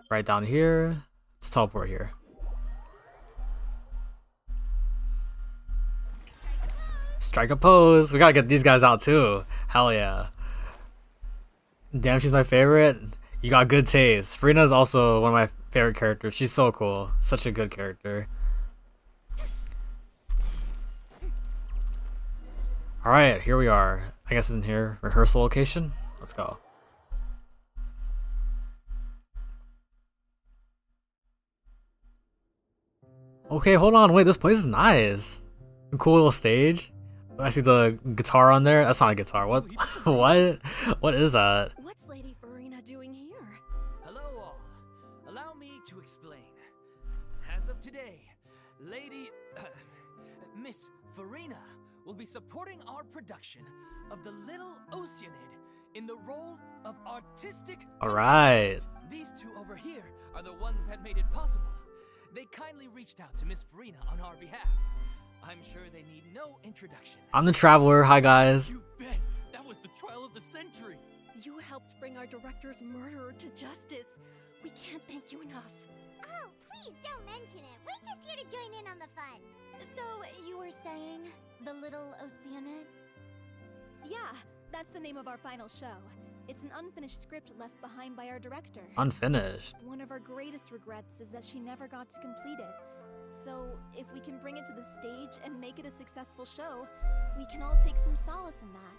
Right down here. Let's teleport here. Strike a pose. We gotta get these guys out too. Hell yeah. Damn, she's my favorite. You got good taste. Furina's also one of my favorite characters. She's so cool. Such a good character. Alright, here we are. I guess in here. Rehearsal location. Let's go. Okay, hold on. Wait, this place is nice. Cool little stage. I see the guitar on there. That's not a guitar. What? What? What is that? What's Lady Furina doing here? Hello all. Allow me to explain. As of today, Miss Furina will be supporting our production of The Little Oceanid in the role of artistic Alright. consultant. These two over here are the ones that made it possible. They kindly reached out to Miss Furina on our behalf. I'm sure they need no introduction. I'm the Traveler. Hi, guys. You bet. That was the trial of the century. You helped bring our director's murderer to justice. We can't thank you enough. Oh, please don't mention it. We're just here to join in on the fun. So, you were saying The Little Oceanid? Yeah, that's the name of our final show. It's an unfinished script left behind by our director. Unfinished. One of our greatest regrets is that she never got to complete it. So, if we can bring it to the stage and make it a successful show, we can all take some solace in that.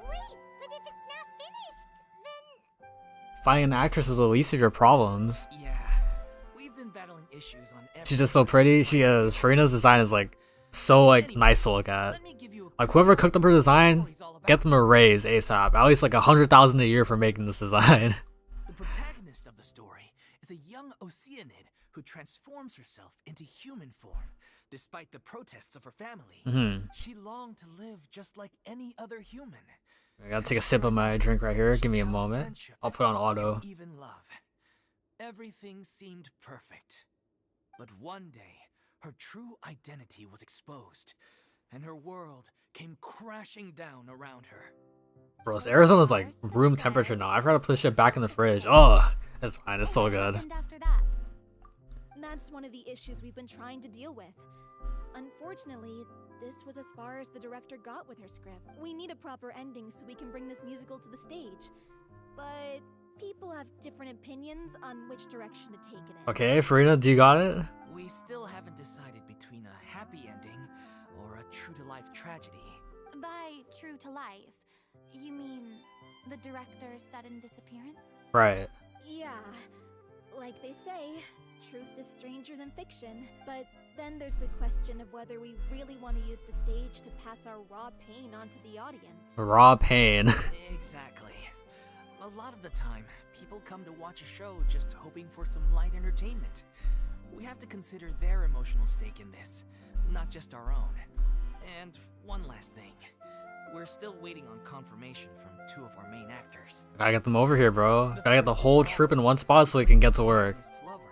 Wait, but if it's not finished, then... Finding an actress was the least of your problems. Yeah, we've been battling issues on every... She's just so pretty. She is. Furina's design is like so like nice to look at. Let me give you a Like whoever cooked up her design, get them a raise ASAP. At least like 100,000 a year for making this design. The protagonist of the story is a young Oceanid who transforms herself into human form. Despite the protests of her family, she longed to live just like any other human. I gotta take a sip of my drink right here. Give me a moment. I'll put on auto. Even love. Everything seemed perfect. But one day, her true identity was exposed, and her world came crashing down around her. Bro, Arizona's like room temperature now. I forgot to put this shit back in the fridge. Oh, it's fine. It's so good. After that. That's one of the issues we've been trying to deal with. Unfortunately, this was as far as the director got with her script. We need a proper ending so we can bring this musical to the stage. But people have different opinions on which direction to take it in. Okay, Furina, do you got it? We still haven't decided between a happy ending or a true-to-life tragedy. By true to life, you mean the director's sudden disappearance? Right. Yeah, like they say, truth is stranger than fiction. But then there's the question of whether we really want to use the stage to pass our raw pain onto the audience. Raw pain. Exactly. A lot of the time, people come to watch a show just hoping for some light entertainment. We have to consider their emotional stake in this, not just our own. And one last thing. We're still waiting on confirmation from 2 of our main actors. Gotta get them over here, bro. Gotta get the whole troop in one spot so we can get to work. Lover.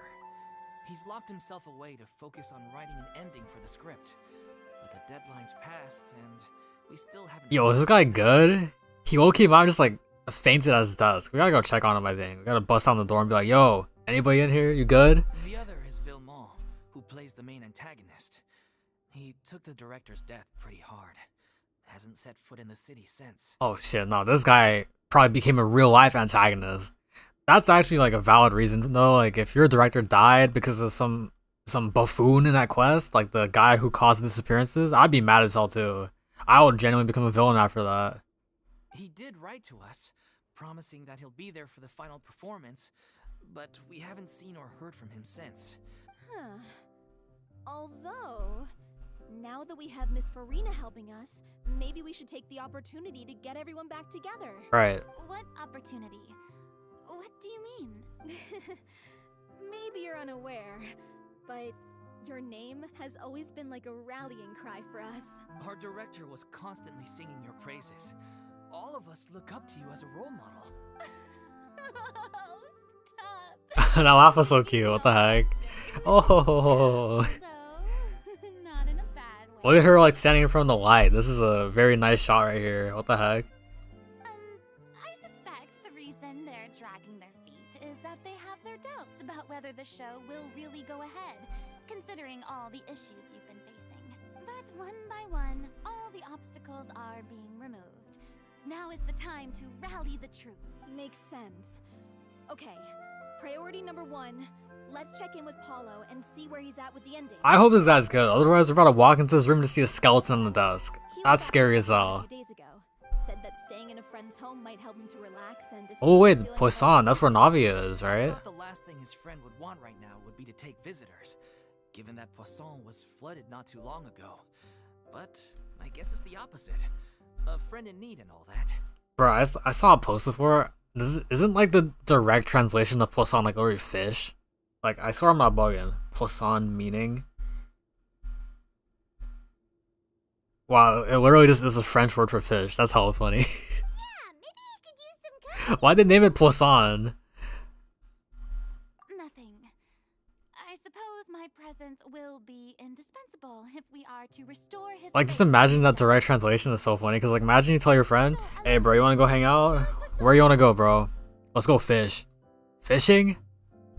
He's locked himself away to focus on writing an ending for the script. But the deadline's passed, and we still haven't... Yo, is this guy good? He woke him up just like fainted at his desk. We gotta go check on him, I think. We gotta bust down the door and be like, yo, anybody in here? You good? The other is Villemont, who plays the main antagonist. He took the director's death pretty hard. Hasn't set foot in the city since. Oh shit, no, this guy probably became a real life antagonist. That's actually like a valid reason though. Like if your director died because of some buffoon in that quest, like the guy who caused the disappearances, I'd be mad as hell too. I would genuinely become a villain after that. He did write to us, promising that he'll be there for the final performance, but we haven't seen or heard from him since. Huh. Although, now that we have Miss Furina helping us, maybe we should take the opportunity to get everyone back together. Right. What opportunity? What do you mean? Maybe you're unaware, but your name has always been like a rallying cry for us. Our director was constantly singing your praises. All of us look up to you as a role model. Oh, stop. That laugh was so cute. What the heck? Oh. No, not in a bad way. Look at her like standing in front of the light. This is a very nice shot right here. What the heck? I suspect the reason they're dragging their feet is that they have their doubts about whether the show will really go ahead, considering all the issues you've been facing. But one by one, all the obstacles are being removed. Now is the time to rally the troops. Makes sense. Okay, priority number 1. Let's check in with Paulo and see where he's at with the ending. I hope this guy's good. Otherwise, we're about to walk into this room to see a skeleton on the desk. That's scary as hell. A few days ago, said that staying in a friend's home might help him to relax and. Oh wait, Poisson. That's where Navia is, right? I thought the last thing his friend would want right now would be to take visitors, given that Poisson was flooded not too long ago. But I guess it's the opposite. A friend in need and all that. Bro, I saw a post before. This isn't like the direct translation of Poisson like already fish. Like, I swear I'm not bugging. Poisson meaning. Wow, it literally just is a French word for fish. That's hella funny. Yeah, maybe he could use some Why'd they name it Poisson? Nothing. I suppose my presence will be indispensable if we are to restore his. Like, just faith in imagine the that show. direct translation is so funny. Because, like, imagine you tell your friend, hey, bro, you want to go hang out? Where you want to go, bro? Let's go fish. Fishing?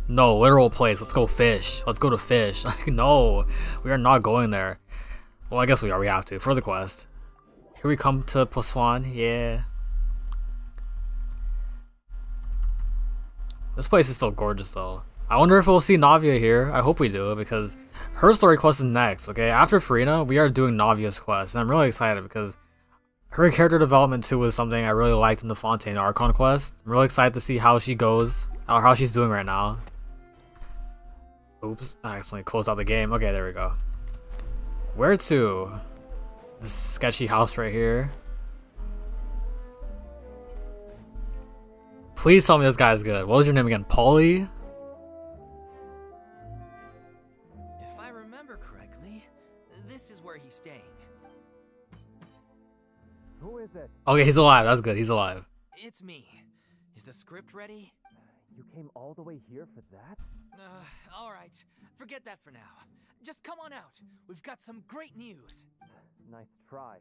No, literal place. Let's go fish. Let's go to fish. Like, no, we are not going there. Well, I guess we are. We have to for the quest. Here we come to Poisson. Yeah. This place is still gorgeous, though. I wonder if we'll see Navia here. I hope we do, because her story quest is next, okay? After Furina, we are doing Navia's quest, and I'm really excited because her character development too was something I really liked in the Fontaine Archon quest. I'm really excited to see how she goes, or how she's doing right now. Oops, I accidentally closed out the game. Okay, there we go. Where to? This sketchy house right here. Please tell me this guy's good. What was your name again? Paulie? If I remember correctly, this is where he's staying. Who is it? Okay, he's alive. That's good. He's alive. It's me. Is the script ready? You came all the way here for that? Alright. Forget that for now. Just come on out. We've got some great news. Nice try.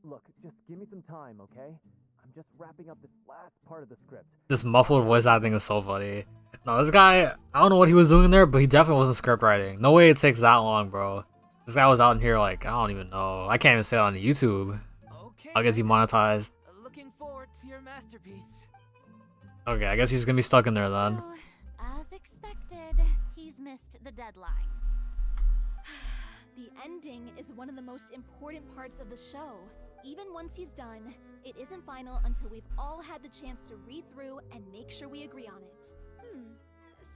Look, just give me some time, okay? I'm just wrapping up this last part of the script. This muffled voice acting is so funny. No, this guy, I don't know what he was doing there, but he definitely wasn't script writing. No way it takes that long, bro. This guy was out in here like, I don't even know. I can't even say it on YouTube. Okay. I guess he monetized. Looking forward to your masterpiece. Okay, I guess he's gonna be stuck in there then. So, as expected, he's missed the deadline. The ending is one of the most important parts of the show. Even once he's done, it isn't final until we've all had the chance to read through and make sure we agree on it.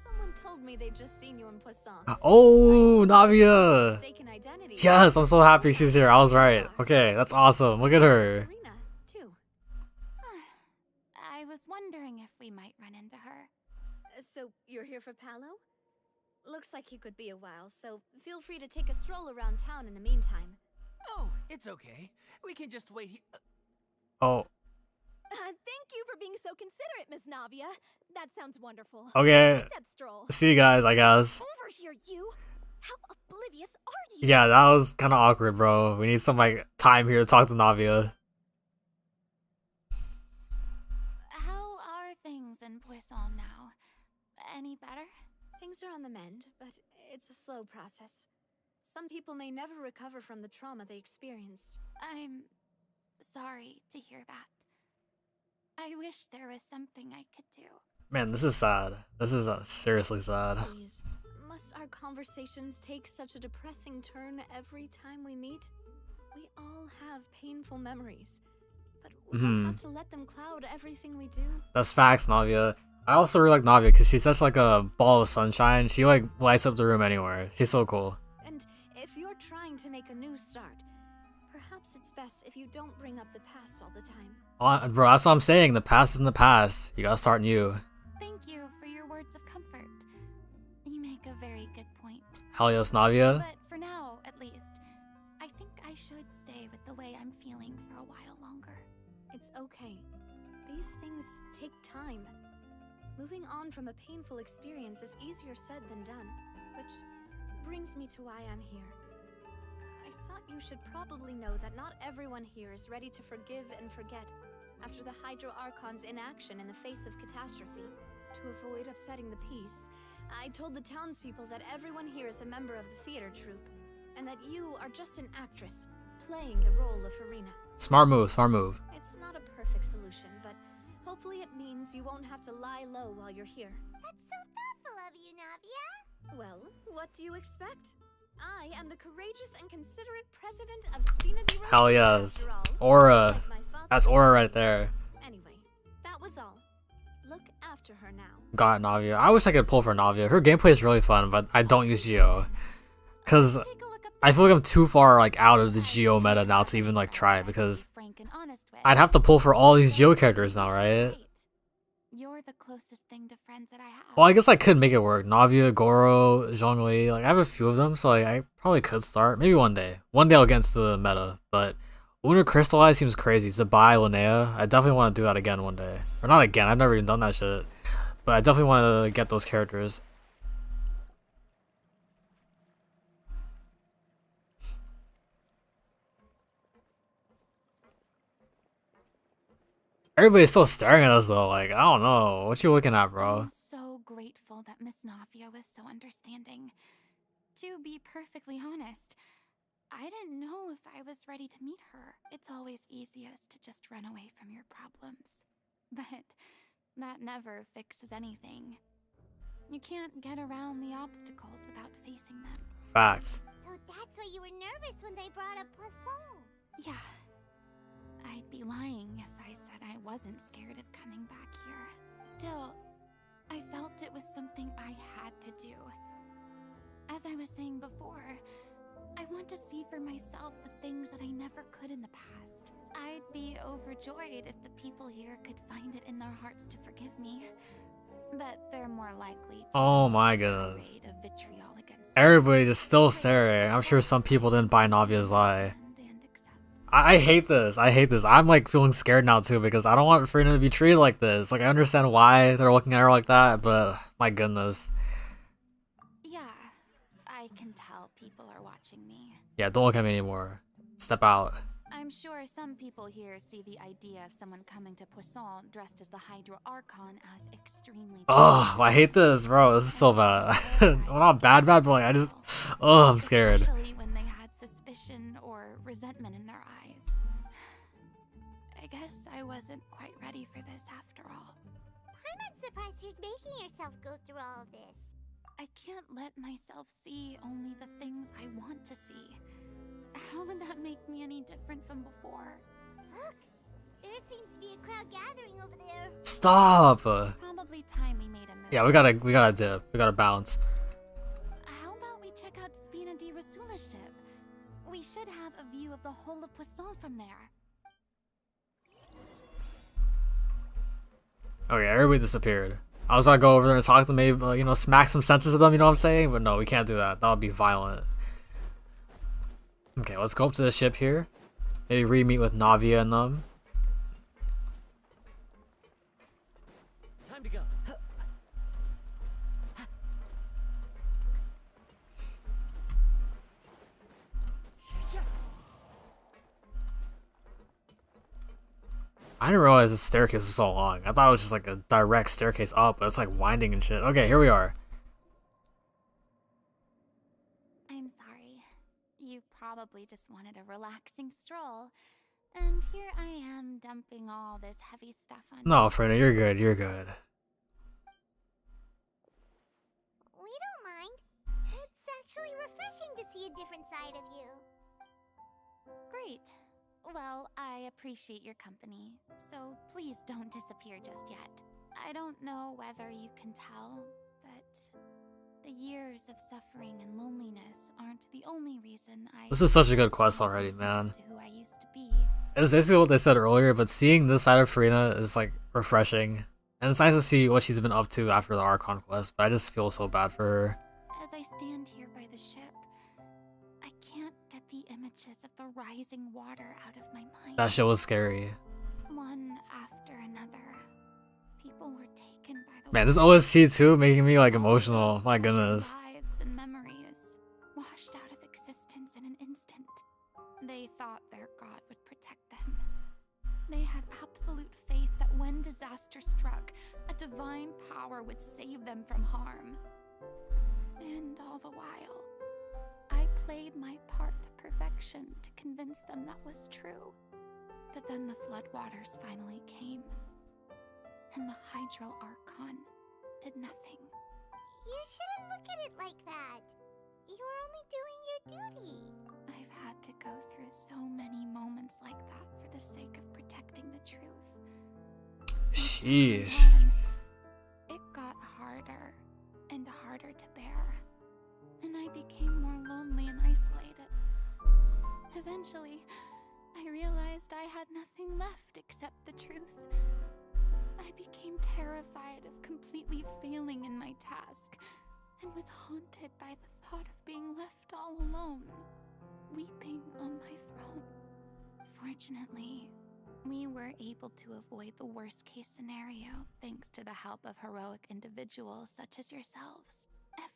Someone told me they'd just seen you in Poisson. Oh, Navia! Mistaken identity. Yes, I'm so happy she's here. I was right. Okay, that's awesome. Look at her. Furina, too. I was wondering if we might run into her. So you're here for Palo? Looks like he could be a while, so feel free to take a stroll around town in the meantime. Oh, it's okay. We can just wait here. Oh, Thank you for being so considerate, Miss Navia. That sounds wonderful. okay. Take that stroll. See you guys, I guess. Over here, you! How oblivious are you? Yeah, that was kind of awkward, bro. We need some like time here to talk to Navia. How are things in Poisson now? Any better? Things are on the mend, but it's a slow process. Some people may never recover from the trauma they experienced. I'm sorry to hear that. I wish there was something I could do. Man, this is sad. This is seriously sad. Please, must our conversations take such a depressing turn every time we meet? We all have painful memories, but we don't have to let them cloud everything we do. That's facts, Navia. I also really like Navia because she's such like a ball of sunshine. She like lights up the room anywhere. She's so cool. And if you're trying to make a new start, perhaps it's best if you don't bring up the past all the time. Bro, that's what I'm saying. The past is in the past. You gotta start new. Thank you for your words of comfort. You make a very good point. Hell yes, Navia. But for now, at least, I think I should stay with the way I'm feeling for a while longer. It's okay. These things take time. Moving on from a painful experience is easier said than done, which brings me to why I'm here. I thought you should probably know that not everyone here is ready to forgive and forget after the Hydro Archon's inaction in the face of catastrophe. To avoid upsetting the peace, I told the townspeople that everyone here is a member of the theater troupe, and that you are just an actress playing the role of Furina. Smart move, smart move. It's not a perfect solution, but hopefully it means you won't have to lie low while you're here. That's so thoughtful of you, Navia. Well, what do you expect? I am the courageous and considerate president of Spina di Rossi, Hell yes. after all. Aura. Like my father. That's Aura right there. Anyway, that was all. Look after her now. Got Navia. I wish I could pull for Navia. Her gameplay is really fun, but I don't use Geo. Cause Take a look up I feel like I'm too far like out of the Geo meta now to even like try it, because frank and honest with. I'd have to pull for all these Geo characters now, right? You're the closest thing to friends that I have. Well, I guess I could make it work. Navia, Goro, Zhongli, like I have a few of them, so like I probably could start. Maybe one day. One day I'll get into the meta, but Lunar Crystallize seems crazy. Zabai, Linnea, I definitely want to do that again one day. Or not again, I've never even done that shit. But I definitely want to get those characters. Everybody's still staring at us though, like, I don't know. What you looking at, bro? I'm so grateful that Miss Navia was so understanding. To be perfectly honest, I didn't know if I was ready to meet her. It's always easiest to just run away from your problems. But that never fixes anything. You can't get around the obstacles without facing them. Facts. So that's why you were nervous when they brought up Poisson. Yeah. I'd be lying if I said I wasn't scared of coming back here. Still, I felt it was something I had to do. As I was saying before, I want to see for myself the things that I never could in the past. I'd be overjoyed if the people here could find it in their hearts to forgive me. But they're more likely to Oh my goodness. Everybody just still staring. I'm sure some people didn't buy Navia's lie. I hate this. I hate this. I'm like feeling scared now too because I don't want Furina to be treated like this. Like I understand why they're looking at her like that, but my goodness. Yeah, I can tell people are watching me. Yeah, don't look at me anymore. Step out. I'm sure some people here see the idea of someone coming to Poisson dressed as the Hydro Archon as extremely... Oh, I hate this, bro. This is so bad. Well, not bad, but like I just... Oh, I'm scared. Especially when they had suspicion or resentment in their eyes. I guess I wasn't quite ready for this after all. I'm not surprised you're making yourself go through all of this. I can't let myself see only the things I want to see. How would that make me any different from before? Look! There seems to be a crowd gathering over there. Stop! Probably time we made a move. Yeah, we gotta dip. We gotta bounce. How about we check out Spina di Rosula's ship? We should have a view of the whole of Poisson from there. Okay, everybody disappeared. I was about to go over there and talk to them, maybe, you know, smack some senses to them, you know what I'm saying? But no, we can't do that. That would be violent. Okay, let's go up to the ship here. Maybe re-meet with Navia and them. Time to go. I didn't realize the staircase was so long. I thought it was just like a direct staircase up, but it's like winding and shit. Okay, here we are. I'm sorry. You probably just wanted a relaxing stroll. And here I am dumping all this heavy stuff on you. No, Furina, you're good. You're good. We don't mind. It's actually refreshing to see a different side of you. Great. Well, I appreciate your company, so please don't disappear just yet. I don't know whether you can tell, but the years of suffering and loneliness aren't the only reason I... This is such a good quest already, man. ...to who I used to be. It's basically what they said earlier, but seeing this side of Furina is like refreshing. And it's nice to see what she's been up to after the Archon quest, but I just feel so bad for her. As I stand here by the ship, I can't get the images of the rising water out of my mind. That shit was scary. One after another, people were taken by the... Man, this OST too making me like emotional. My goodness. Lives and memories washed out of existence in an instant. They thought their god would protect them. They had absolute faith that when disaster struck, a divine power would save them from harm. And all the while, I played my part to perfection to convince them that was true. But then the floodwaters finally came, and the Hydro Archon did nothing. You shouldn't look at it like that. You're only doing your duty. I've had to go through so many moments like that for the sake of protecting the truth. Sheesh. It got harder and harder to bear, and I became more lonely and isolated. Eventually, I realized I had nothing left except the truth. I became terrified of completely failing in my task, and was haunted by the thought of being left all alone, weeping on my throne. Fortunately, we were able to avoid the worst-case scenario thanks to the help of heroic individuals such as yourselves.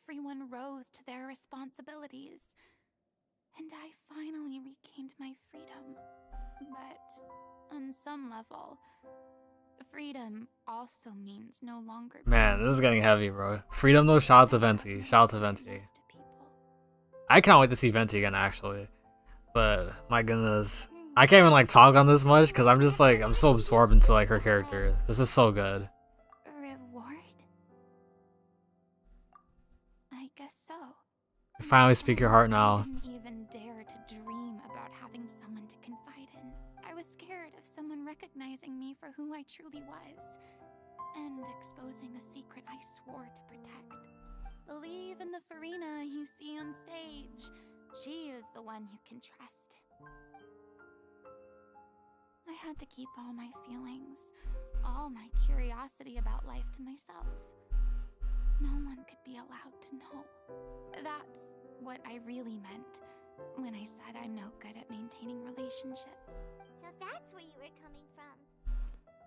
Everyone rose to their responsibilities, and I finally regained my freedom. But on some level, freedom also means no longer... Man, this is getting heavy, bro. Freedom though, shout out to Venti. Shout out to Venti. I can't wait to see Venti again, actually. But, my goodness. I can't even, like, talk on this much, because I'm just, like, I'm so absorbed into, like, her character. This is so good. Reward? I guess so. Finally speak your heart I now. didn't even dare to dream about having someone to confide in. I was scared of someone recognizing me for who I truly was and exposing the secret I swore to protect. Believe in the Furina you see on stage. She is the one you can trust. I had to keep all my feelings, all my curiosity about life to myself. No one could be allowed to know. That's what I really meant when I said I'm no good at maintaining relationships. So that's where you were coming from.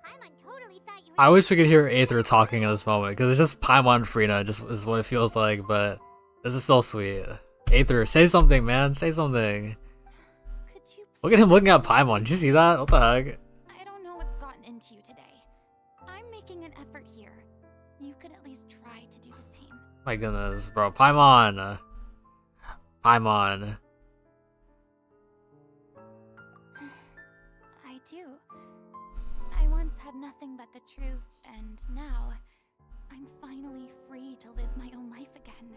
Paimon totally thought you were. I wish we could hear Aether talking in this moment, because it's just Paimon and Furina, just is what it feels like, but this is so sweet. Aether, say something, man, say something. Could you Look at him looking at Paimon, did you see that? What the heck? I don't know what's gotten into you today. I'm making an effort here. You could at least try to do the same. My goodness, bro. Paimon. Paimon. I do. I once had nothing but the truth, and now I'm finally free to live my own life again.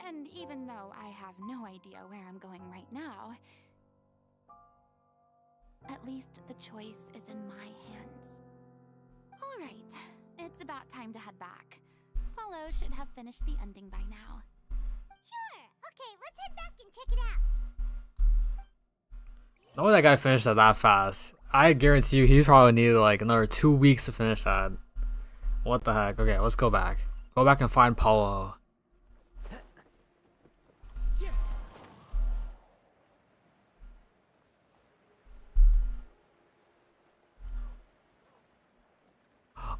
And even though I have no idea where I'm going right now, at least the choice is in my hands. All right, it's about time to head back. Paulo should have finished the ending by now. Sure. Okay, let's head back and check it out. No way that guy finished that fast. I guarantee you he probably needed like another 2 weeks to finish that. What the heck? Okay, let's go back. Go back and find Paulo.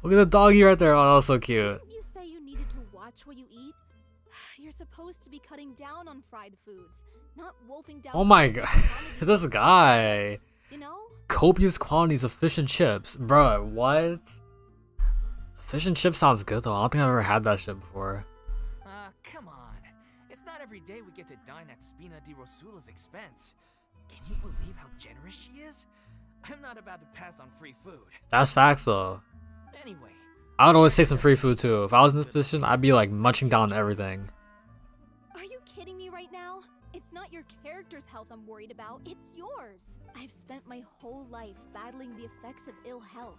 Look at the doggy right there. Oh, that was so cute. Didn't you say you needed to watch what you eat? You're supposed to be cutting down on fried foods, not wolfing down. Oh my god. This guy. You know? Copious quantities of fish and chips. Bruh, what? Fish and chips sounds good though. I don't think I've ever had that shit before. Come on. It's not every day we get to dine at Spina di Rosula's expense. Can you believe how generous she is? I'm not about to pass on free food. That's facts though. Anyway. I would always take some free food too. If I was in this position, I'd be like munching down everything. Are you kidding me right now? It's not your character's health I'm worried about, it's yours. I've spent my whole life battling the effects of ill health,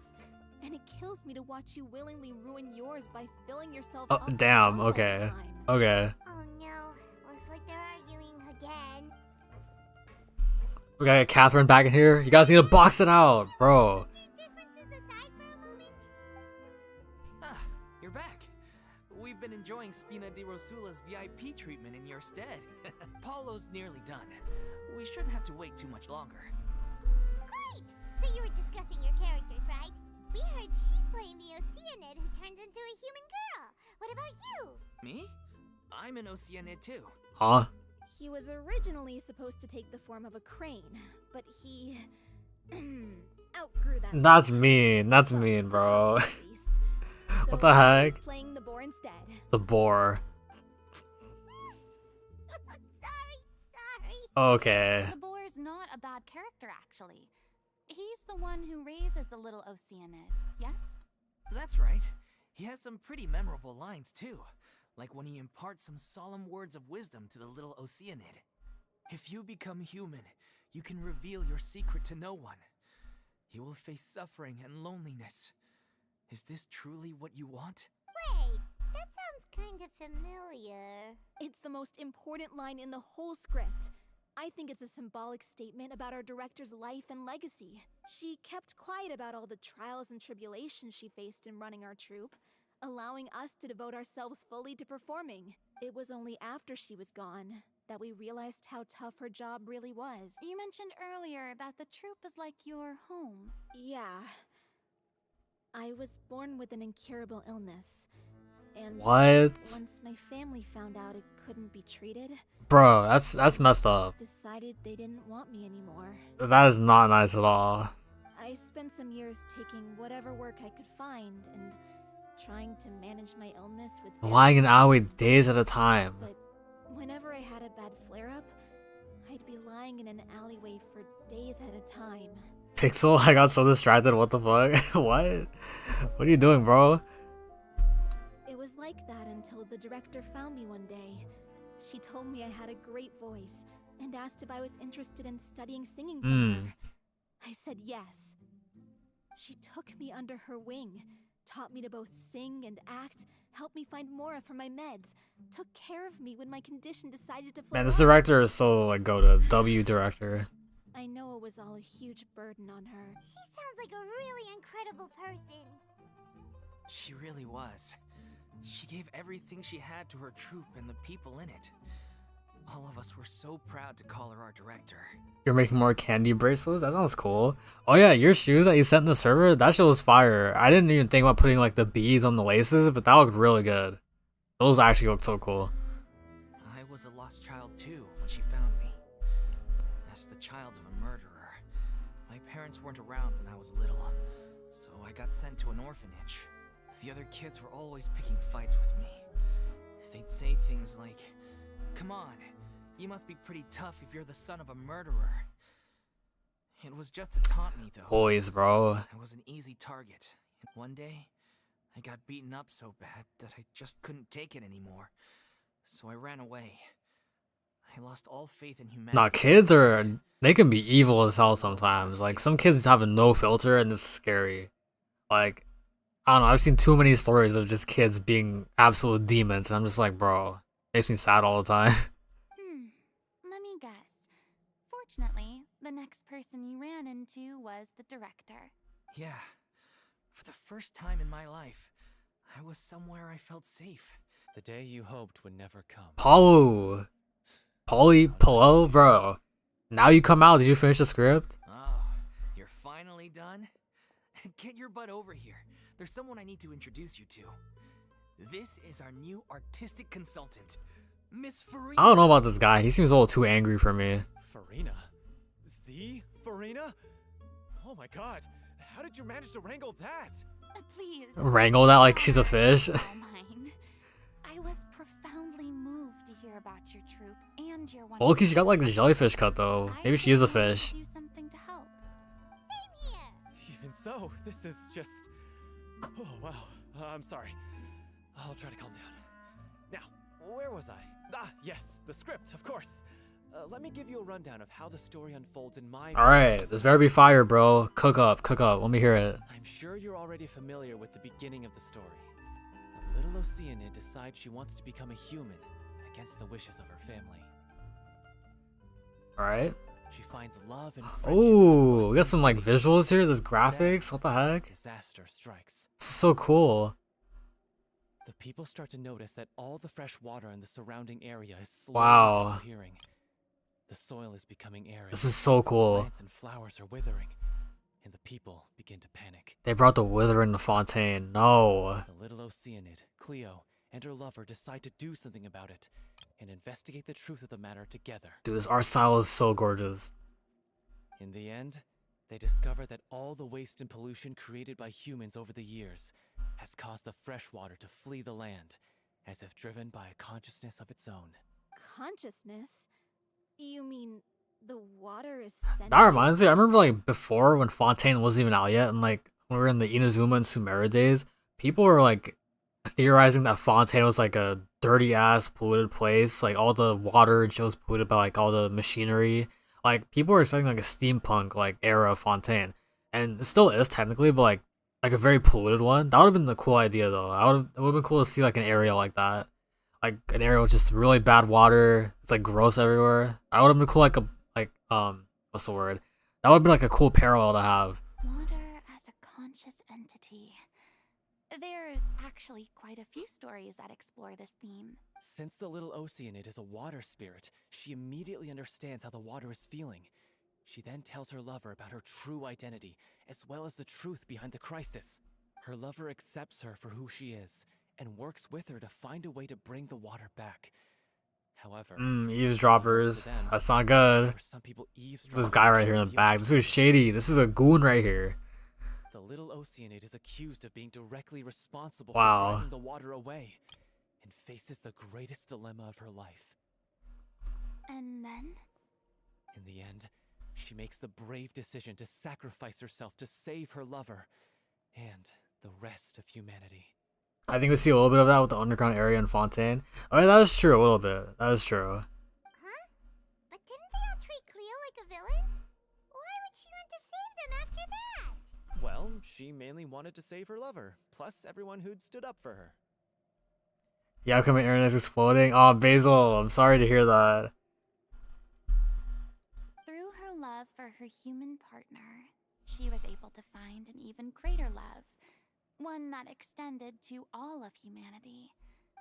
and it kills me to watch you willingly ruin yours by filling yourself Oh, up with damn. junk all the Okay. time. Okay. Oh no, looks like they're arguing again. We gotta get Catherine back in here. You guys need to box it out, bro. Differences aside for a moment. Ah, you're back. We've been enjoying Spina di Rosula's VIP treatment in your stead. Paulo's nearly done. We shouldn't have to wait too much longer. Great! So you were discussing your characters, right? We heard she's playing the Oceanid who turns into a human girl. What about you? Me? I'm an Oceanid too. Huh? He was originally supposed to take the form of a crane, but he outgrew that. That's mean. That's mean, bro. at least. What So the he's heck? playing the boar instead. The boar. sorry. Okay. The boar's not a bad character, actually. He's the one who raises the little Oceanid, yes? That's right. He has some pretty memorable lines too. Like when he imparts some solemn words of wisdom to the little Oceanid. If you become human, you can reveal your secret to no one. You will face suffering and loneliness. Is this truly what you want? Wait, that sounds kind of familiar. It's the most important line in the whole script. I think it's a symbolic statement about our director's life and legacy. She kept quiet about all the trials and tribulations she faced in running our troupe, allowing us to devote ourselves fully to performing. It was only after she was gone that we realized how tough her job really was. You mentioned earlier that the troupe is like your home. Yeah. I was born with an incurable illness. And What? once my family found out it couldn't be treated, Bro, that's messed up. decided they didn't want me anymore. That is not nice at all. I spent some years taking whatever work I could find and trying to manage my illness with Lying in alleyway days at a time. But whenever I had a bad flare-up, I'd be lying in an alleyway for days at a time. Pixel, I got so distracted. What the fuck? What? What are you doing, bro? It was like that until the director found me one day. She told me I had a great voice and asked if I was interested in studying singing from her. I said yes. She took me under her wing, taught me to both sing and act, helped me find Mora for my meds, took care of me when my condition decided to flare Man, this up. director is so like go to W director. I know it was all a huge burden on her. She sounds like a really incredible person. She really was. She gave everything she had to her troupe and the people in it. All of us were so proud to call her our director. You're making more candy bracelets? That sounds cool. Oh yeah, your shoes that you sent in the server, that shit was fire. I didn't even think about putting like the beads on the laces, but that looked really good. Those actually look so cool. I was a lost child too when she found me. As the child of a murderer, my parents weren't around when I was little, so I got sent to an orphanage. The other kids were always picking fights with me. They'd say things like, "Come on, you must be pretty tough if you're the son of a murderer." It was just to taunt me though. Boys, bro. I was an easy target. And one day, I got beaten up so bad that I just couldn't take it anymore. So I ran away. I lost all faith in humanity. Nah, kids they can be evil as hell sometimes. Like some kids have a no filter and it's scary. Like, I don't know, I've seen too many stories of just kids being absolute demons and I'm just like, bro, makes me sad all the time. Let me guess. Fortunately, the next person you ran into was the director. Yeah. For the first time in my life, I was somewhere I felt safe. The day you hoped would never come. Polo, bro. Now you come out. Did you finish the script? Oh, you're finally done? Get your butt over here. There's someone I need to introduce you to. This is our new artistic consultant, Miss Furina. I don't know about this guy. He seems a little too angry for me. Furina? The Furina? Oh my god. How did you manage to wrangle that? Please. Wrangle that like she's a fish? All mine. I was profoundly moved to hear about your troupe and your Well, look, she got like the jellyfish cut though. Maybe she is a fish. Do something to help. Same here. Even so, this is just... Oh, wow. I'm sorry. I'll try to calm down. Now, where was I? Ah, yes, the script, of course. Let me give you a rundown of how the story unfolds in my... Alright, this better be fire, bro. Cook up. Let me hear it. I'm sure you're already familiar with the beginning of the story. A little Oceanid decides she wants to become a human against the wishes of her family. Alright. She finds love and friendship. Oh, we got some like visuals here. There's graphics. What the heck? Disaster strikes. This is so cool. The people start to notice that all the fresh water in the surrounding area is slowly disappearing. The soil is becoming arid. This is so cool. Plants and flowers are withering, and the people begin to panic. They brought the withering to Fontaine. No. The little Oceanid, Cleo, and her lover decide to do something about it and investigate the truth of the matter together. Dude, this art style is so gorgeous. In the end, they discover that all the waste and pollution created by humans over the years has caused the fresh water to flee the land, as if driven by a consciousness of its own. Consciousness? You mean the water is sentient? That reminds me, I remember like before when Fontaine wasn't even out yet, and like when we were in the Inazuma and Sumeru days, people were like theorizing that Fontaine was like a dirty ass polluted place, like all the water and shit was polluted by like all the machinery. Like people were expecting like a steampunk like era of Fontaine, and it still is technically, but like a very polluted one. That would have been the cool idea though. It would have been cool to see like an area like that. Like an area with just really bad water. It's like gross everywhere. That would have been cool. What's the word? That would have been like a cool parallel to have. Water as a conscious entity. There's actually quite a few stories that explore this theme. Since the little Oceanid is a water spirit, she immediately understands how the water is feeling. She then tells her lover about her true identity, as well as the truth behind the crisis. Her lover accepts her for who she is, and works with her to find a way to bring the water back. However, Eavesdroppers. That's not good. Some people This guy right here in the back. This is shady. This is a goon right here. The little Oceanid is accused of being directly responsible Wow. for driving the water away, and faces the greatest dilemma of her life. And then? In the end, she makes the brave decision to sacrifice herself to save her lover and the rest of humanity. I think we see a little bit of that with the underground area in Fontaine. I mean, that is true a little bit. That is true. Huh? But didn't they all treat Cleo like a villain? Why would she want to save them after that? Well, she mainly wanted to save her lover, plus everyone who'd stood up for her. Yeah, come on, internet's exploding. Oh, Basil, I'm sorry to hear that. Through her love for her human partner, she was able to find an even greater love, one that extended to all of humanity.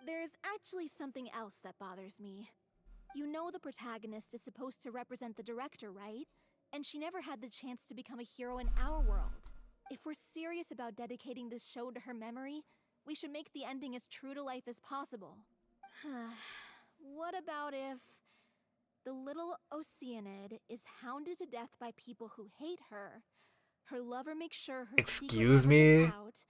There's actually something else that bothers me. You know the protagonist is supposed to represent the director, right? And she never had the chance to become a hero in our world. If we're serious about dedicating this show to her memory, we should make the ending as true to life as possible. What about if the little Oceanid is hounded to death by people who hate her, her lover makes sure her Excuse secret me? never gets out,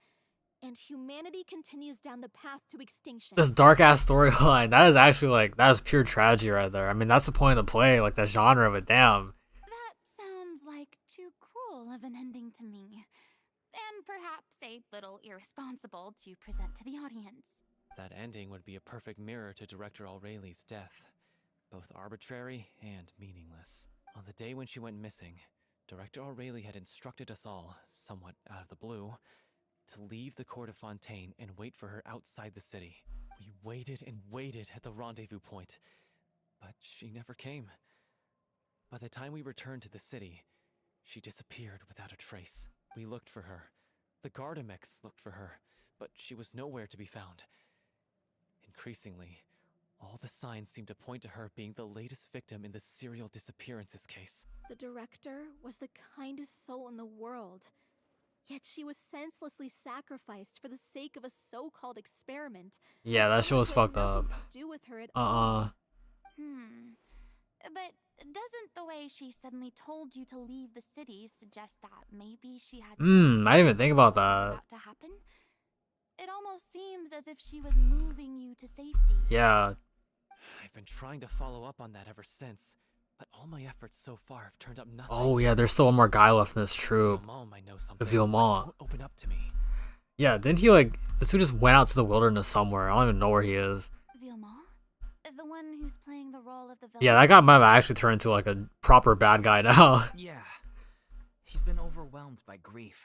and humanity continues down the path to extinction? This dark ass storyline, that is actually like, that is pure tragedy right there. I mean, that's the point of the play, like the genre of it, damn. That sounds like too cruel of an ending to me. And perhaps a little irresponsible to present to the audience. That ending would be a perfect mirror to Director Aureli's death. Both arbitrary and meaningless. On the day when she went missing, Director Aureli had instructed us all, somewhat out of the blue, to leave the court of Fontaine and wait for her outside the city. We waited and waited at the rendezvous point, but she never came. By the time we returned to the city, she disappeared without a trace. We looked for her. The Gardamex looked for her, but she was nowhere to be found. Increasingly, all the signs seemed to point to her being the latest victim in the serial disappearances case. The director was the kindest soul in the world, yet she was senselessly sacrificed for the sake of a so-called experiment. Yeah, that shit was fucked Nothing up. to do with her at all. But doesn't the way she suddenly told you to leave the city suggest that maybe she had I didn't even think about what was that. about to happen? It almost seems as if she was moving you to safety. Yeah. I've been trying to follow up on that ever since, but all my efforts so far have turned up nothing. Oh yeah, there's still one more guy left in this troop. Villemont might know something, but Villemont. he won't open up to me. Yeah, didn't he like, this dude just went out to the wilderness somewhere. I don't even know where he is. Villemont? The one who's playing the role of the villain? Yeah, that guy might have actually turned into like a proper bad guy now. Yeah. He's been overwhelmed by grief.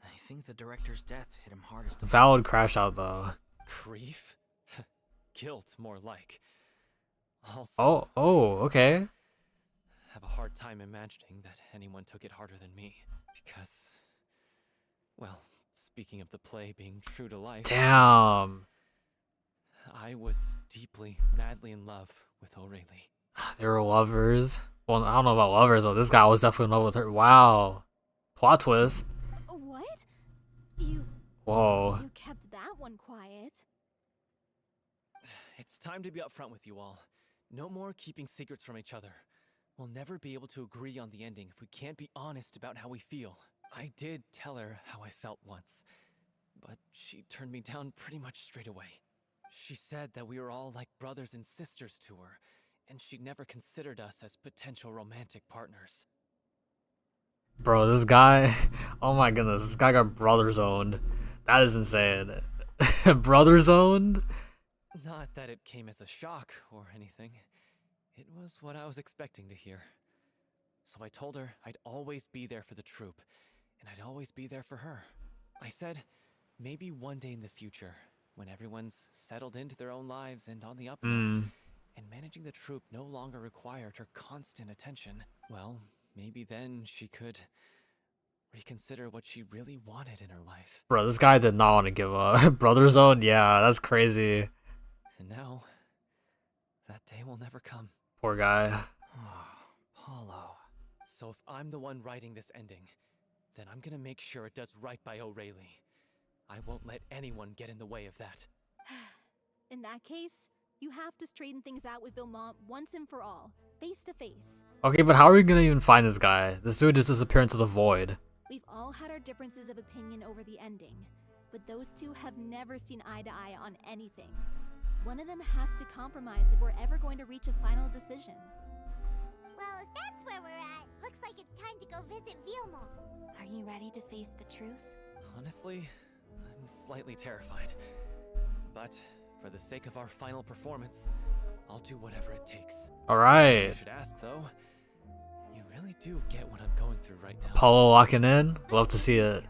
I think the director's death hit him hardest. Valid crash out though. Grief? Guilt, more like. Also, Okay. have a hard time imagining that anyone took it harder than me. Because, well, speaking of the play being true to life... Damn. I was deeply, madly in love with Aureli. They were lovers. Well, I don't know about lovers, but this guy was definitely in love with her. Wow. Plot twist. What? Whoa. You kept that one quiet. It's time to be upfront with you all. No more keeping secrets from each other. We'll never be able to agree on the ending if we can't be honest about how we feel. I did tell her how I felt once, but she turned me down pretty much straight away. She said that we were all like brothers and sisters to her, and she'd never considered us as potential romantic partners. Bro, this guy, oh my goodness, this guy got brother zoned. That is insane. Brother zoned? Not that it came as a shock or anything. It was what I was expecting to hear. So I told her I'd always be there for the troop, and I'd always be there for her. I said, maybe one day in the future, when everyone's settled into their own lives and on the up and up, and managing the troop no longer required her constant attention, well, maybe then she could reconsider what she really wanted in her life. Bro, this guy did not want to give up. Brother zone? Yeah, that's crazy. And now, that day will never come. Poor guy. Paulo. So if I'm the one writing this ending, then I'm gonna make sure it does right by Aureli. I won't let anyone get in the way of that. In that case, you have to straighten things out with Villemont once and for all, face to face. Okay, but how are we gonna even find this guy? This dude just disappeared into the void. We've all had our differences of opinion over the ending, but those two have never seen eye to eye on anything. One of them has to compromise if we're ever going to reach a final decision. Well, if that's where we're at, looks like it's time to go visit Villemont. Are you ready to face the truth? Honestly, I'm I'm slightly terrified. But for the sake of our final performance, I'll do whatever it takes. Alright. You should ask, though. You really do get what I'm going through right now. Apollo walking in. Love to see it.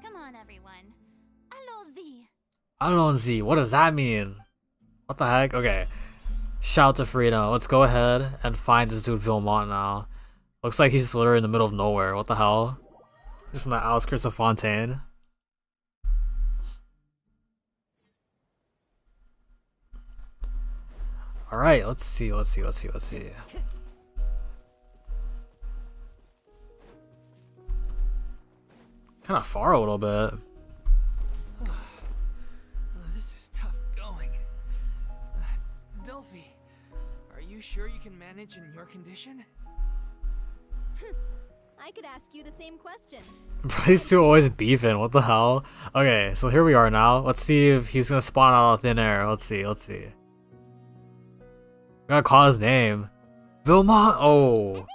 Come on, everyone. Allons-y. Allons-y. What does that mean? What the heck? Okay. Shout out to Furina. Let's go ahead and find this dude Vilmont now. Looks like he's just literally in the middle of nowhere. What the hell? Just in the outskirts of Fontaine. Alright, let's see. Kind of far a little bit. This is tough going. Delphi, are you sure you can manage in your condition? I could ask you the same question. These two always beefing. What the hell? Okay, so here we are now. Let's see if he's gonna spawn out of thin air. Let's see. We gotta call his name. Vilmont. Oh. Don't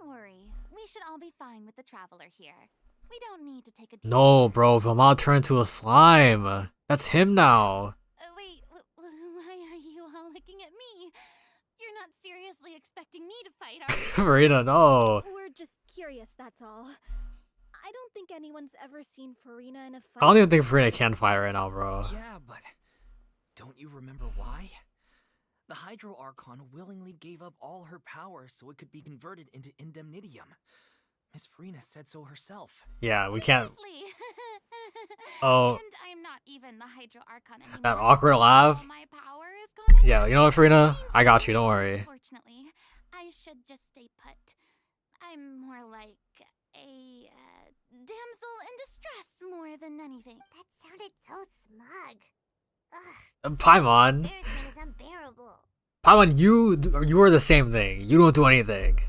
worry. We should all be fine with the traveler here. We don't need to take a No, bro. Vilmont turned into a slime. That's him now. Wait, why are you all looking at me? You're not seriously expecting me to fight, are you? Furina, no. We're just curious, that's all. I don't think anyone's ever seen Furina in a fight. I don't even think Furina can fight right now, bro. Yeah, but don't you remember why? The Hydro Archon willingly gave up all her power so it could be converted into indemnitium. Miss Furina said so herself. Yeah, we can't. Seriously? Oh. And I'm not even the Hydro Archon anymore. That awkward laugh. All my power is gone. Yeah, you know what, Furina? I got you. Don't worry. Unfortunately, I should just stay put. I'm more like a damsel in distress more than anything. That sounded so smug. Paimon. Embarrassment is unbearable. Paimon, you are the same thing. You don't do anything.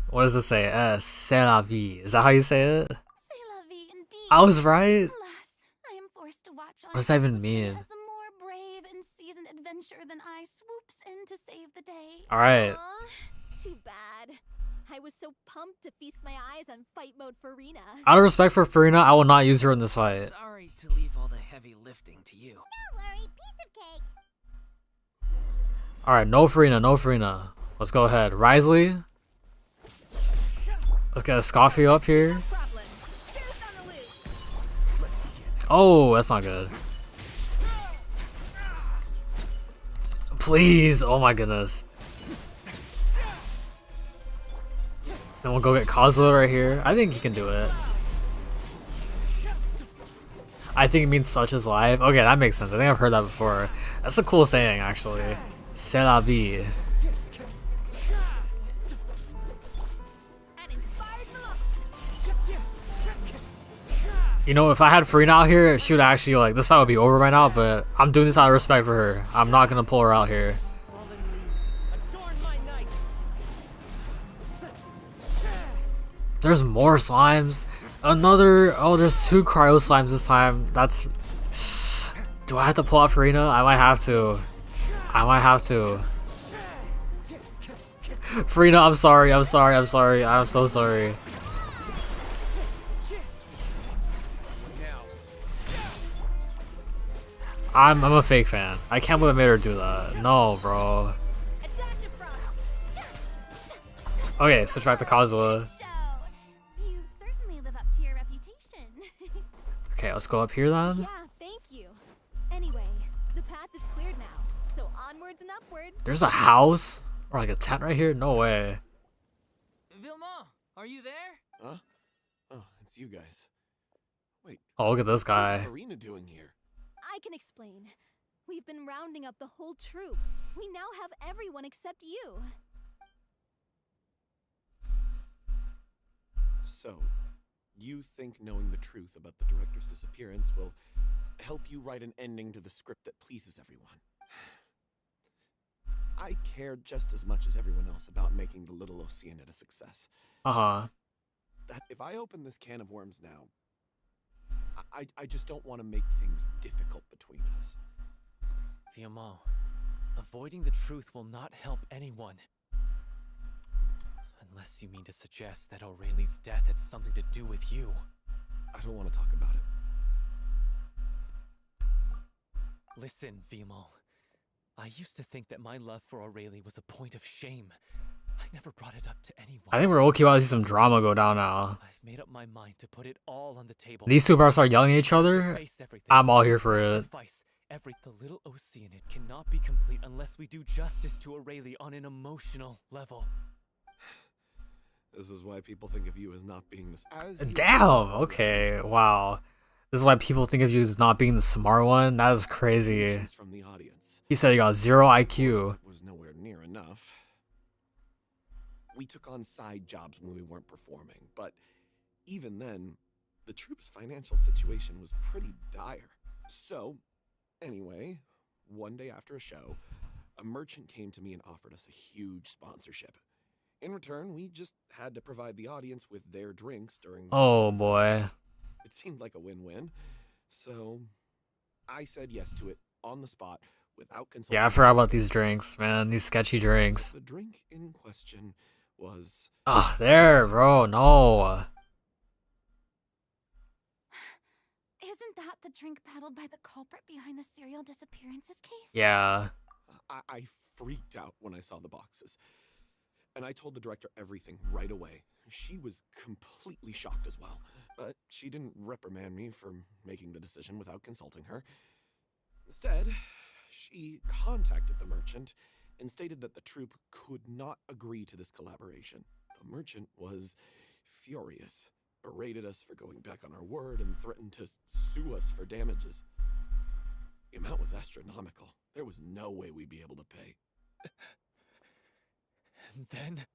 What does it say? C'est la vie. Is that how you say it? C'est la vie indeed. I was right. Alas, I am forced to watch on What does that even helplessly mean? as a more brave and seasoned adventurer than I swoops in to save the day. Alright. Aw, too bad. I was so pumped to feast my eyes on fight mode Furina. Out of respect for Furina, I will not use her in this fight. Sorry to leave all the heavy lifting to you. Don't worry, piece of cake. Alright, no Furina. Let's go ahead. Risley. Let's get a Scoffy up here. Oh, that's not good. Please. Oh my goodness. Then we'll go get Kozlo right here. I think he can do it. I think it means such is life. Okay, that makes sense. I think I've heard that before. That's a cool saying, actually. C'est la vie. You know, if I had Furina out here, she would actually, like, this fight would be over right now, but I'm doing this out of respect for her. I'm not gonna pull her out here. There's more slimes. Another, oh, there's 2 cryo slimes this time. That's, do I have to pull out Furina? I might have to. Furina, I'm sorry. I'm so sorry. I'm a fake fan. I can't believe I made her do that. No, bro. Okay, switch back to Kozlo. You certainly live up to your reputation. Okay, let's go up here then. Yeah, thank you. Anyway, the path is cleared now, so onwards and upwards. There's a house? Or like a tent right here? No way. Vilma, are you there? Huh? Oh, it's you guys. Wait. Oh, look at this guy. What's Furina doing here? I can explain. We've been rounding up the whole troop. We now have everyone except you. So, you think knowing the truth about the director's disappearance will help you write an ending to the script that pleases everyone? I care just as much as everyone else about making the Little Oceanid a success. Uh-huh. That if I open this can of worms now, I just don't want to make things difficult between us. Vilmont, avoiding the truth will not help anyone. Unless you mean to suggest that Aurelie's death had something to do with you. I don't want to talk about it. Listen, Vimo. I used to think that my love for Aurelie was a point of shame. I never brought it up to anyone. I think we're okay while I see some drama go down now. I've made up my mind to put it all on the table. These two bros are yelling at each other. I'm all here for it. The little Oceanid cannot be complete unless we do justice to Aurelie on an emotional level. This is why people think of you as not being the Damn. Okay. Wow. This is why people think of you as not being the smart one. That is crazy. From the audience. He said he got 0 IQ. Was nowhere near enough. We took on side jobs when we weren't performing, but even then, the troupe's financial situation was pretty dire. So, anyway, one day after a show, a merchant came to me and offered us a huge sponsorship. In return, we just had to provide the audience with their drinks during... Oh boy. It seemed like a win-win, so I said yes to it on the spot without consulting. Yeah, I forgot about these drinks, man. These sketchy drinks. The drink in question was... Oh, there, bro. No. Isn't that the drink peddled by the culprit behind the serial disappearances case? Yeah. I freaked out when I saw the boxes. And I told the director everything right away. She was completely shocked as well. But she didn't reprimand me for making the decision without consulting her. Instead, she contacted the merchant and stated that the troupe could not agree to this collaboration. The merchant was furious, berated us for going back on our word, and threatened to sue us for damages. The amount was astronomical. There was no way we'd be able to pay. And then...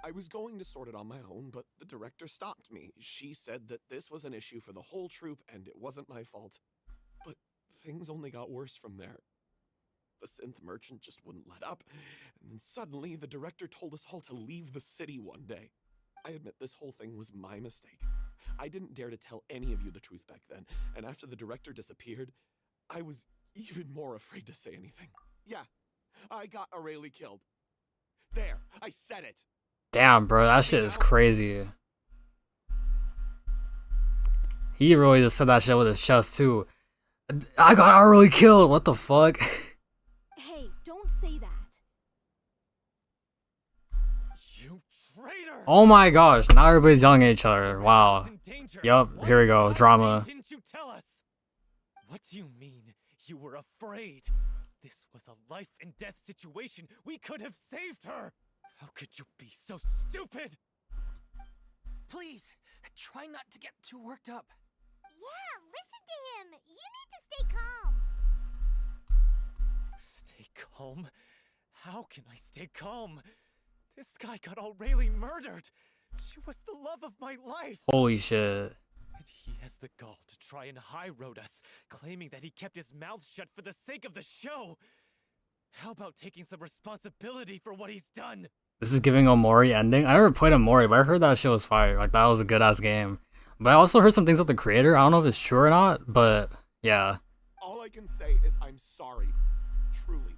I was going to sort it on my own, but the director stopped me. She said that this was an issue for the whole troupe and it wasn't my fault. But things only got worse from there. The synth merchant just wouldn't let up, and then suddenly the director told us all to leave the city one day. I admit this whole thing was my mistake. I didn't dare to tell any of you the truth back then, and after the director disappeared, I was even more afraid to say anything. Yeah, I got Aurelie killed. There, I said it. Damn, bro, that shit is crazy. He really just said that shit with his chest too. I got already killed. What the fuck? Hey, don't say that. You traitor! Oh my gosh! Now everybody's yelling at each other. Wow. Yup. Here we go. Drama. Didn't you tell us? What do you mean? You were afraid? This was a life and death situation. We could have saved her. How could you be so stupid? Please, try not to get too worked up. Yeah, listen to him. You need to stay calm. Stay calm? How can I stay calm? This guy got Aurelie murdered. She was the love of my life. Holy shit. And he has the gall to try and high-road us, claiming that he kept his mouth shut for the sake of the show. How about taking some responsibility for what he's done? This is giving Omori ending. I never played Omori, but I heard that shit was fire. Like, that was a good-ass game. But I also heard some things with the creator. I don't know if it's true or not, but yeah. All I can say is I'm sorry. Truly.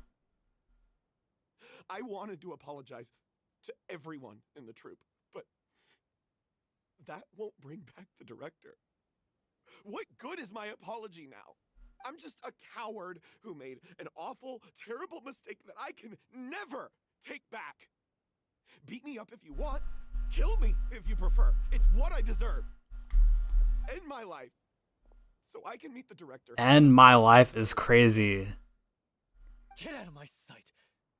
I wanted to apologize to everyone in the troupe, but that won't bring back the director. What good is my apology now? I'm just a coward who made an awful, terrible mistake that I can never take back. Beat me up if you want. Kill me if you prefer. It's what I deserve. End my life so I can meet the director. And my life is crazy. Get out of my sight.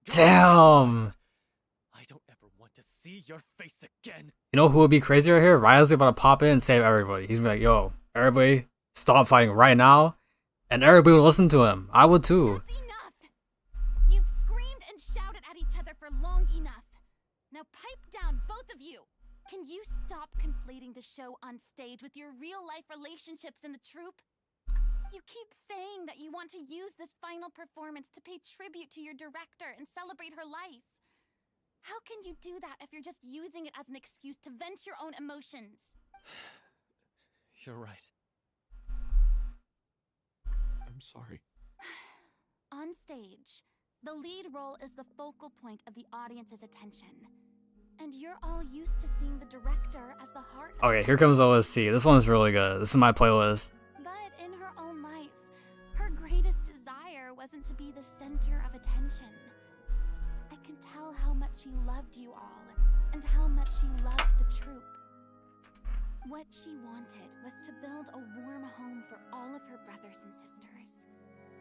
Damn. I don't ever want to see your face again. You know who would be crazy right here? Riley's about to pop in and save everybody. He's gonna be like, yo, everybody, stop fighting right now. And everybody would listen to him. I would too. That's enough. You've screamed and shouted at each other for long enough. Now pipe down, both of you. Can you stop conflating the show on stage with your real-life relationships in the troupe? You keep saying that you want to use this final performance to pay tribute to your director and celebrate her life. How can you do that if you're just using it as an excuse to vent your own emotions? You're right. I'm sorry. On stage, the lead role is the focal point of the audience's attention. And you're all used to seeing the director as the heart of Okay, here comes OST. This one's really good. This is my playlist. But in her own life, her greatest want to be the center of attention. I can tell how much she loved you all, and how much she loved the troop. What she wanted was to build a warm home for all of her brothers and sisters.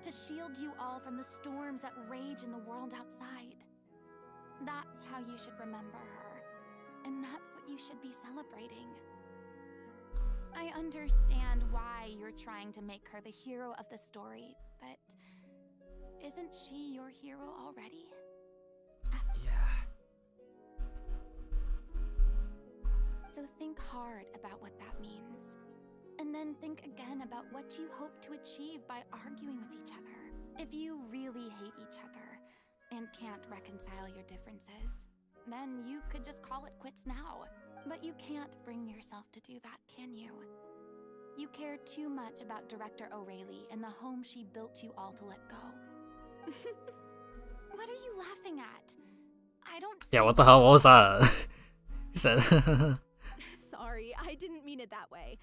To shield you all from the storms that rage in the world outside. That's how you should remember her. And that's what you should be celebrating. I understand why you're trying to make her the hero of the story, but isn't she your hero already? Yeah. So think hard about what that means. And then think again about what you hope to achieve by arguing with each other. If you really hate each other and can't reconcile your differences, then you could just call it quits now. But you can't bring yourself to do that, can you? You care too much about Director O'Reilly and the home she built you all to let go. What are you laughing at? I don't. Yeah, what the hell? What was that? You said. Sorry, I didn't mean it that way.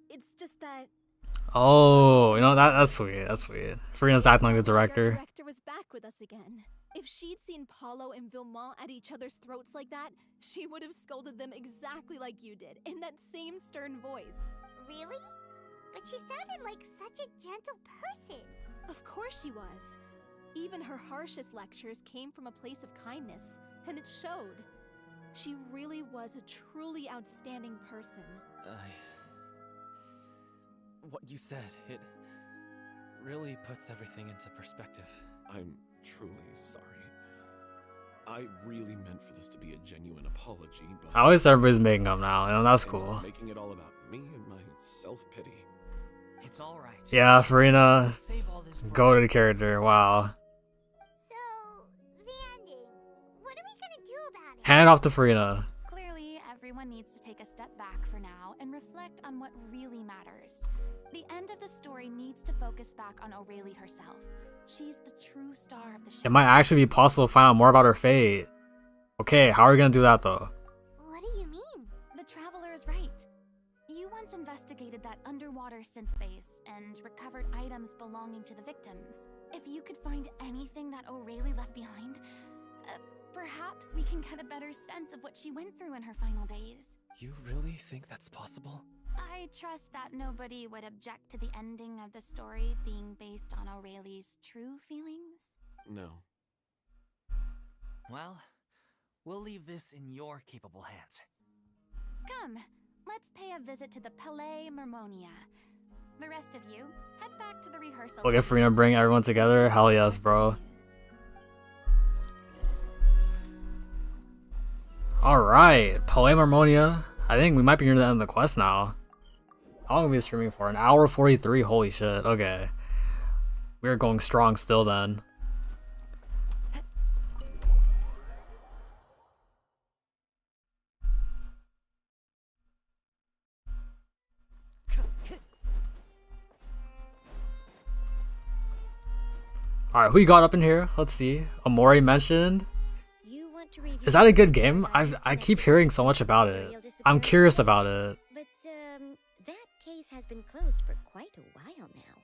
It's just that. Oh, you know that's sweet. That's sweet. Furina's acting like the director. Our director was back with us again. If she'd seen Paulo and Vilmont at each other's throats like that, she would have scolded them exactly like you did, in that same stern voice. Really? But she sounded like such a gentle person. Of course she was. Even her harshest lectures came from a place of kindness, and it showed. She really was a truly outstanding person. What you said, it really puts everything into perspective. I'm truly sorry. I really meant for this to be a genuine apology, but At least everybody's making up now. You know, that's cool. Making it all about me and my self-pity. It's all right. Yeah, Furina. Let's save all this for Go to the character. Wow. So, the ending. What are we gonna do about it? Hand it off to Furina. Clearly, everyone needs to take a step back for now and reflect on what really matters. The end of the story needs to focus back on O'Reilly herself. She's the true star of the show. It might actually be possible to find out more about her fate. Okay, how are we gonna do that though? What do you mean? The Traveler is right. You once investigated that underwater synth base and recovered items belonging to the victims. If you could find anything that O'Reilly left behind, perhaps we can get a better sense of what she went through in her final days. You really think that's possible? I trust that nobody would object to the ending of the story being based on O'Reilly's true feelings. No. Well, we'll leave this in your capable hands. Come, let's pay a visit to the Palais Mermonia. The rest of you, head back to the rehearsal. Look at Furina bring everyone together. Hell yes, bro. Alright, Palais Mermonia. I think we might be near the end of the quest now. How long are we streaming for? An hour 43? Holy shit. Okay. We're going strong still then. Alright, who you got up in here? Let's see. Amori mentioned. Is that a good game? I keep hearing so much about it. I'm curious about it. But that case has been closed for quite a while now.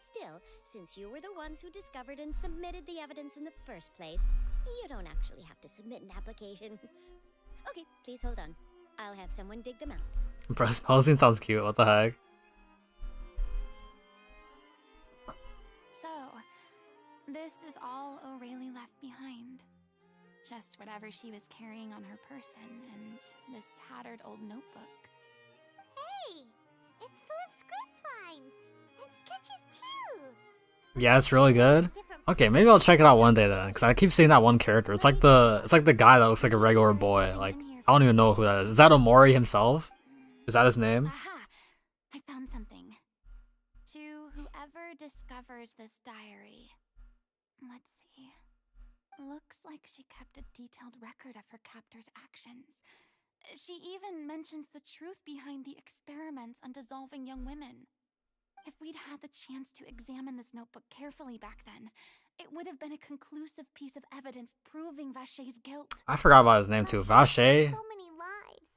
Still, since you were the ones who discovered and submitted the evidence in the first place, you don't actually have to submit an application. Okay, please hold on. I'll have someone dig them out. Press Palestine sounds cute. What the heck? So, this is all O'Reilly left behind. Just whatever she was carrying on her person and this tattered old notebook. Hey! It's full of script lines! And sketches too! Yeah, it's really good. Okay, maybe I'll check it out one day then, because I keep seeing that one character. It's like the guy that looks like a regular boy. Like, I don't even know who that is. Is that Omori himself? Is that his name? Aha! I found something. To whoever discovers this diary. Let's see. Looks like she kept a detailed record of her captor's actions. She even mentions the truth behind the experiments on dissolving young women. If we'd had the chance to examine this notebook carefully back then, it would have been a conclusive piece of evidence proving Vacher's guilt. I forgot about his name too. Vacher? So many lives.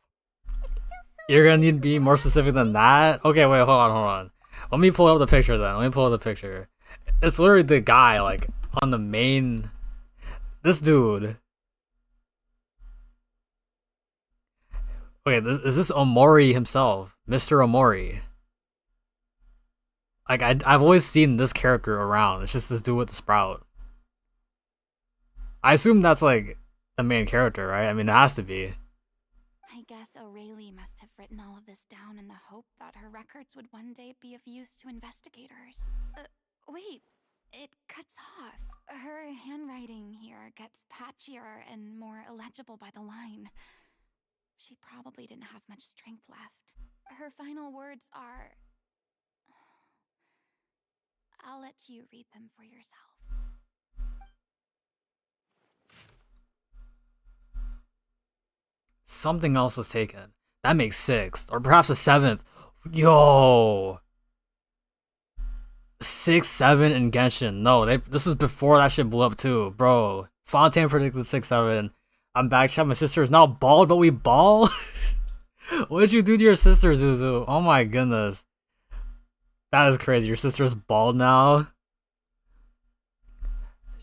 You're gonna need to be more specific than that? Okay, wait, hold on. Let me pull up the picture then. It's literally the guy like on the main. This dude. Okay, is this Omori himself, Mr. Omori? Like I've always seen this character around. It's just this dude with the sprout. I assume that's like the main character, right? I mean, it has to be. I guess O'Reilly must have written all of this down in the hope that her records would one day be of use to investigators. Wait, it cuts off. Her handwriting here gets patchier and more illegible by the line. She probably didn't have much strength left. Her final words are... I'll let you read them for yourselves. Something else was taken. That makes 6th, or perhaps a 7th. Yo, 6, 7 in Genshin. No, this is before that shit blew up too, bro. Fontaine predicted 6, 7. I'm back chat. My sister is now bald, but we ball. What did you do to your sister, Zuzu? Oh my goodness, that is crazy. Your sister's bald now.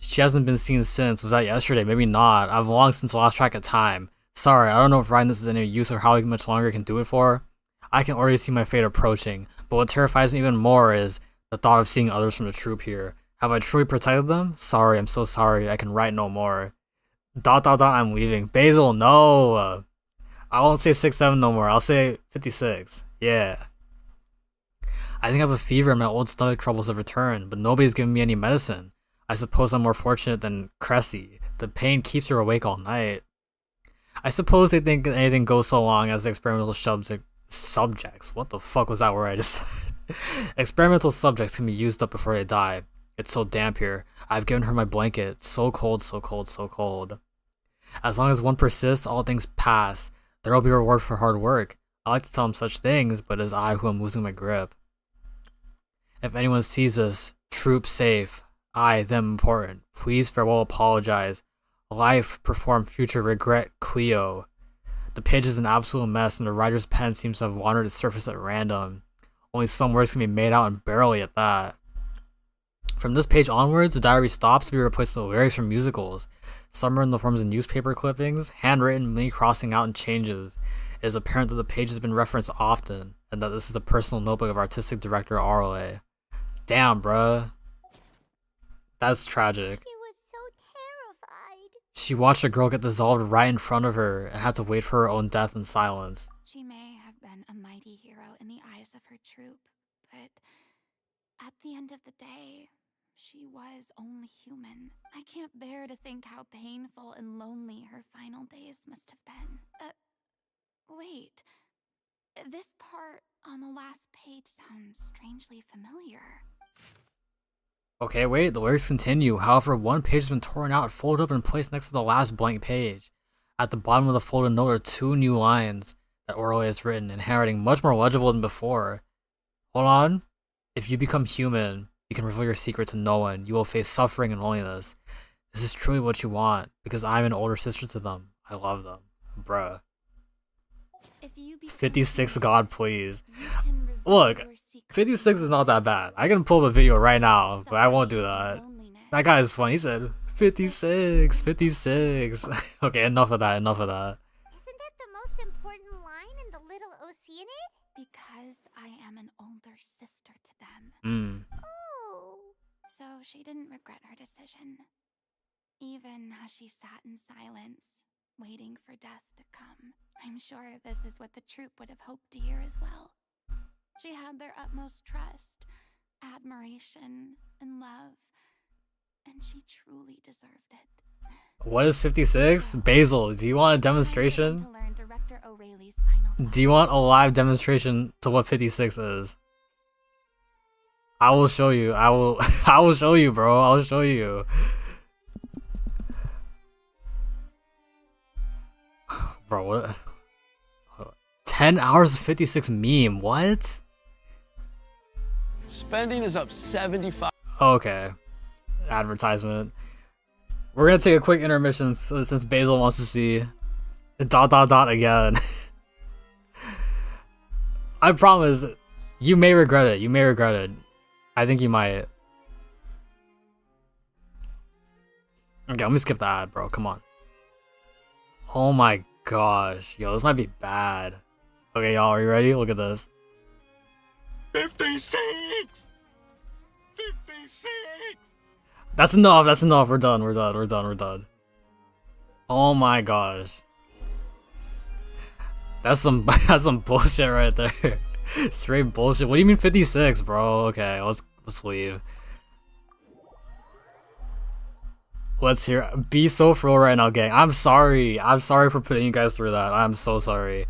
She hasn't been seen since. Was that yesterday? Maybe not. I've long since lost track of time. Sorry, I don't know if writing this is any use or how much longer I can do it for. I can already see my fate approaching, but what terrifies me even more is the thought of seeing others from the troop here. Have I truly protected them? Sorry, I'm so sorry. I can write no more. ... I'm leaving. Basil, no! I won't say 6, 7 no more. I'll say 56. Yeah. I think I have a fever and my old stomach troubles have returned, but nobody's giving me any medicine. I suppose I'm more fortunate than Cressy. The pain keeps her awake all night. I suppose they think anything goes so long as the experimental subjects. What the fuck was that word I just said? Experimental subjects can be used up before they die. It's so damp here. I've given her my blanket. So cold, so cold, so cold. As long as one persists, all things pass. There will be a reward for hard work. I like to tell him such things, but it is I who am losing my grip. If anyone sees us, troop safe. I, them important. Please farewell, apologize. Life, perform, future, regret, Cleo. The page is an absolute mess and the writer's pen seems to have wandered its surface at random. Only some words can be made out and barely at that. From this page onwards, the diary stops to be replaced with lyrics from musicals. Some are in the forms of newspaper clippings, handwritten, many crossing out and changes. It is apparent that the page has been referenced often, and that this is the personal notebook of artistic director RLA. Damn, bruh. That's tragic. She was so terrified. She watched a girl get dissolved right in front of her and had to wait for her own death in silence. She may have been a mighty hero in the eyes of her troop, but at the end of the day, she was only human. I can't bear to think how painful and lonely her final days must have been. Wait. This part on the last page sounds strangely familiar. Okay, wait, the lyrics continue. However, one page has been torn out, folded up, and placed next to the last blank page. At the bottom of the folded note are 2 new lines that Orale has written in handwriting much more legible than before. Hold on. If you become human, you can reveal your secret to no one. You will face suffering and loneliness. This is truly what you want, because I'm an older sister to them. I love them. Bruh. 56 God, please. Look, 56 is not that bad. I can pull up a video right now, but I won't do that. That guy is funny. He said 56, 56. Okay, enough of that, enough of that. Isn't that the most important line in the little Oceanid? Because I am an older sister to them. Oh. So she didn't regret her decision. Even as she sat in silence, waiting for death to come. I'm sure this is what the troop would have hoped to hear as well. She had their utmost trust, admiration, and love, and she truly deserved it. What is 56? Basil, do you want a demonstration? Do you want a live demonstration to what 56 is? I will show you. I will show you, bro. I'll show you. Bro, what? 10 hours of 56 meme. What? Spending is up 75. Okay. Advertisement. We're gonna take a quick intermission since Basil wants to see again. I promise, you may regret it. You may regret it. I think you might. Okay, let me skip the ad, bro. Come on. Oh my gosh. Yo, this might be bad. Okay, y'all, are you ready? Look at this. 56! 56! That's enough. That's enough. We're done. We're done. We're done. We're done. Oh my gosh. That's some that's some bullshit right there. Straight bullshit. What do you mean 56, bro? Okay, let's leave. Let's hear. Be so for real right now, gang. I'm sorry. I'm sorry for putting you guys through that. I'm so sorry.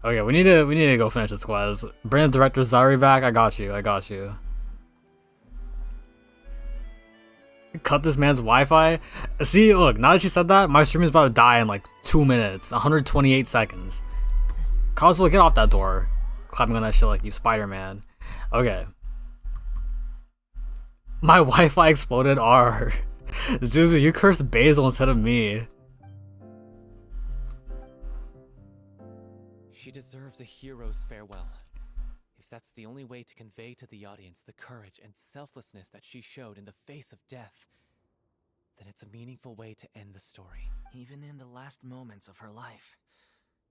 Okay, we need to go finish this quest. Bring the director Zari back. I got you. I got you. Cut this man's Wi-Fi. See, look. Now that you said that, my stream is about to die in like 2 minutes, 128 seconds. Cosmo, get off that door. Clapping on that shit like you Spider-Man. Okay. My Wi-Fi exploded. R. Zuzu, you cursed Basil instead of me. She deserves a hero's farewell. If that's the only way to convey to the audience the courage and selflessness that she showed in the face of death, then it's a meaningful way to end the story. Even in the last moments of her life,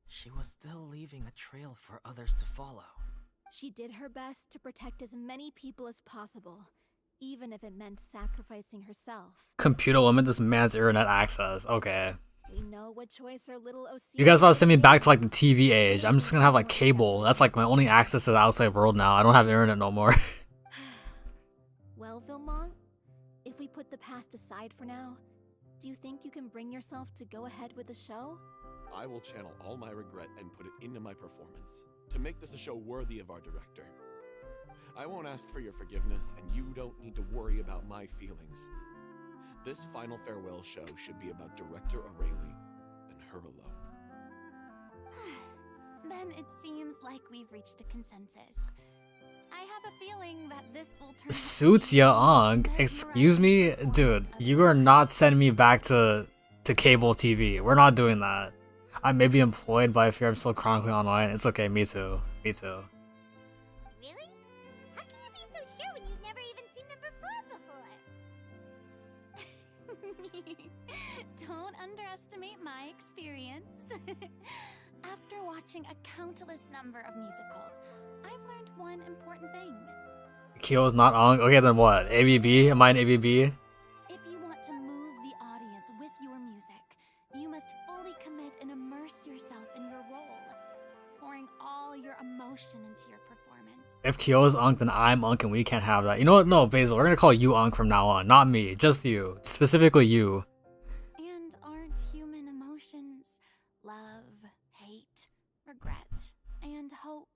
she was still leaving a trail for others to follow. She did her best to protect as many people as possible, even if it meant sacrificing herself. Computer limit this man's internet access. Okay. We know what choice our little OC. You guys about to send me back to like the TV age. I'm just gonna have like cable. That's like my only access to the outside world now. I don't have internet no more. Well, Vilmont, if we put the past aside for now, do you think you can bring yourself to go ahead with the show? I will channel all my regret and put it into my performance to make this a show worthy of our director. I won't ask for your forgiveness, and you don't need to worry about my feelings. This final farewell show should be about Director Aurelie and her alone. Then it seems like we've reached a consensus. I have a feeling that this will turn Suits Young. Excuse me? Dude, you are not sending me back to cable TV. We're not doing that. I may be employed, but I fear I'm still chronically online. It's okay, me too. Me too. Really? How can you be so sure when you've never even seen them perform before? Don't underestimate my experience. After watching a countless number of musicals, I've learned one important thing. Kyo's not on. Okay, then what? ABB? Am I an ABB? If you want to move the audience with your music, you must fully commit and immerse yourself in your role, pouring all your emotion into your performance. If Kyo's Unk, then I'm Unk, and we can't have that. You know what? No, Basil, we're gonna call you Unk from now on. Not me. Just you. Specifically you. And aren't human emotions love, hate, regret, and hope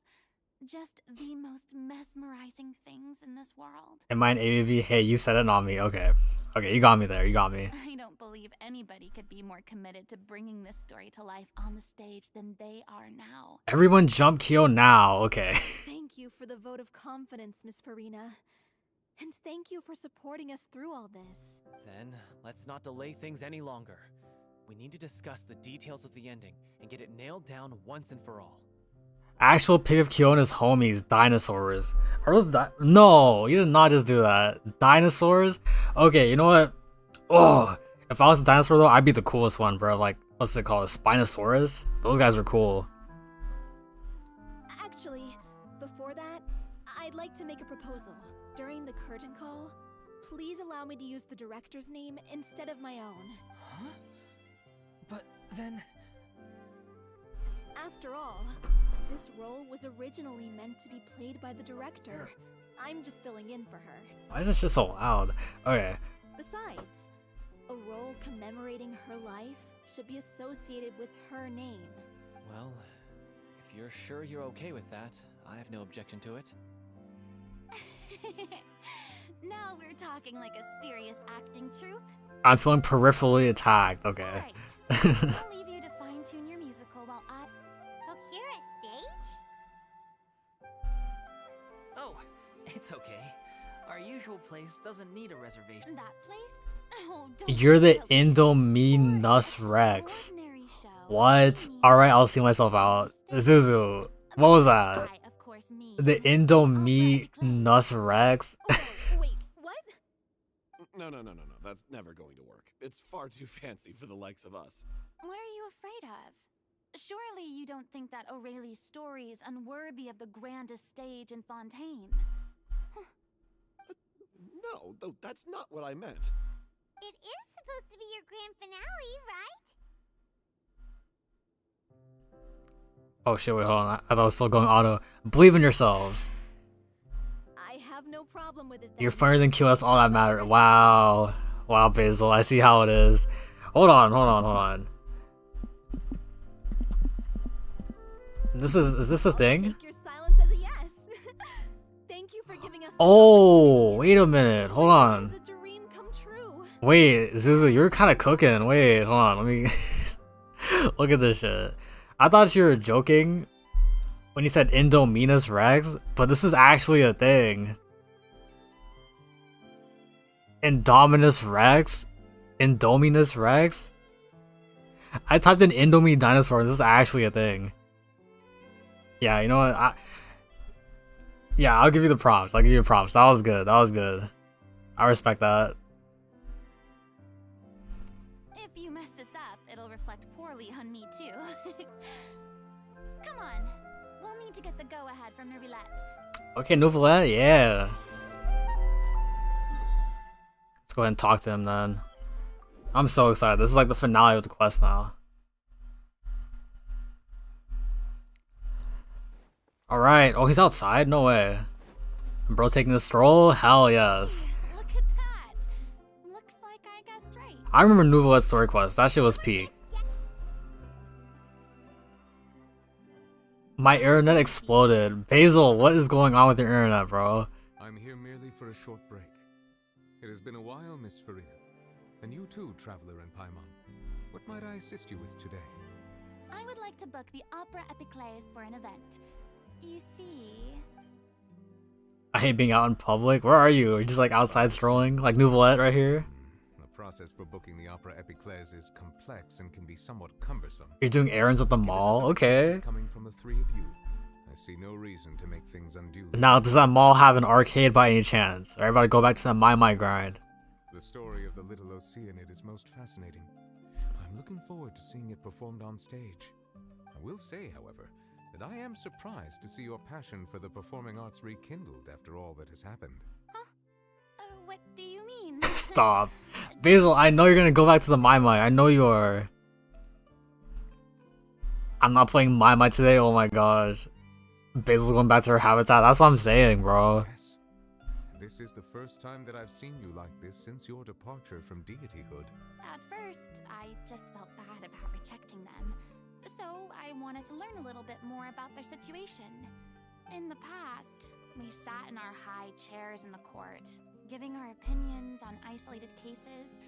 just the most mesmerizing things in this world? Am I an ABB? Hey, you said it, not me. Okay. Okay, you got me there. You got me. I don't believe anybody could be more committed to bringing this story to life on the stage than they are now. Everyone jump Kyo now. Okay. Thank you for the vote of confidence, Miss Furina. And thank you for supporting us through all this. Then, let's not delay things any longer. We need to discuss the details of the ending and get it nailed down once and for all. Actual pick of Kyo and his homies, dinosaurs. Are those No, you did not just do that. Dinosaurs? Okay, you know what? Oh, if I was a dinosaur though, I'd be the coolest one, bro. Like, what's it called? A Spinosaurus? Those guys are cool. Actually, before that, I'd like to make a proposal. During the curtain call, please allow me to use the director's name instead of my own. Huh? But then... After all, this role was originally meant to be played by the director. I'm just filling in for her. Why is this just so loud? Okay. Besides, a role commemorating her life should be associated with her name. Well, if you're sure you're okay with that, I have no objection to it. Now we're talking like a serious acting troupe. I'm feeling peripherally attacked. Okay. Right. I'll leave you to fine-tune your musical while I... Procure a stage? Oh, it's okay. Our usual place doesn't need a reservation. That place? Oh, don't You're the be so Indominus Rex. extraordinary show. What? Alright, I'll see myself out. Zuzu, what was that? I, of course, mean. The Indominus Rex? Wait, what? No. that's never going to work. It's far too fancy for the likes of us. What are you afraid of? Surely you don't think that Aurelie's story is unworthy of the grandest stage in Fontaine. No, though that's not what I meant. It is supposed to be your grand finale, right? Oh shit, wait, hold on. I thought it was still going auto. Believe in yourselves. I have no problem with it. You're funnier than Q, that's all that matters. Wow. Wow, Basil, I see how it is. Hold on. Is this a thing? Take your silence as a yes. Thank you for giving us. Oh, wait a minute. Hold on. It's a dream come true. Wait, Zuzu, you're kind of cooking. Wait, hold on. Let me look at this shit. I thought you were joking when you said Indominus Rex, but this is actually a thing. Indominus Rex? Indominus Rex? I typed in Indomie dinosaur. This is actually a thing. Yeah, you know what? Yeah, I'll give you the props. That was good. I respect that. If you mess this up, it'll reflect poorly on me too. Come on. We'll need to get the go-ahead from Nouvellette. Okay, Nouvellette, yeah. Let's go ahead and talk to him then. I'm so excited. This is like the finale of the quest now. Alright. Oh, he's outside? No way. Bro taking a stroll? Hell yes. Look at that. Looks like I guessed right. I remember Nouvellette's story quest. That shit was peak. My internet exploded. Basil, what is going on with your internet, bro? I'm here merely for a short break. It has been a while, Miss Furina. And you too, traveler in Paimon. What might I assist you with today? I would like to book the Opera Epiclese for an event. You see... I hate being out in public. Where are you? Are you just like outside strolling? Like Nouvellette right here? The process for booking the Opera Epiclese is complex and can be somewhat cumbersome. You're doing errands at the mall? Okay. Coming from the three of you, I see no reason to make things unduly. Now, does that mall have an arcade by any chance? Or everybody go back to that My grind? The story of the Little Oceanid is most fascinating. I'm looking forward to seeing it performed on stage. I will say, however, that I am surprised to see your passion for the performing arts rekindled after all that has happened. Huh? What do you mean? Stop. Basil, I know you're gonna go back to the My. I know you are. I'm not playing My today, oh my gosh. Basil's going back to her habitat, that's what I'm saying, bro. Yes. This is the first time that I've seen you like this since your departure from deityhood. At first, I just felt bad about rejecting them. So I wanted to learn a little bit more about their situation. In the past, we sat in our high chairs in the court, giving our opinions on isolated cases,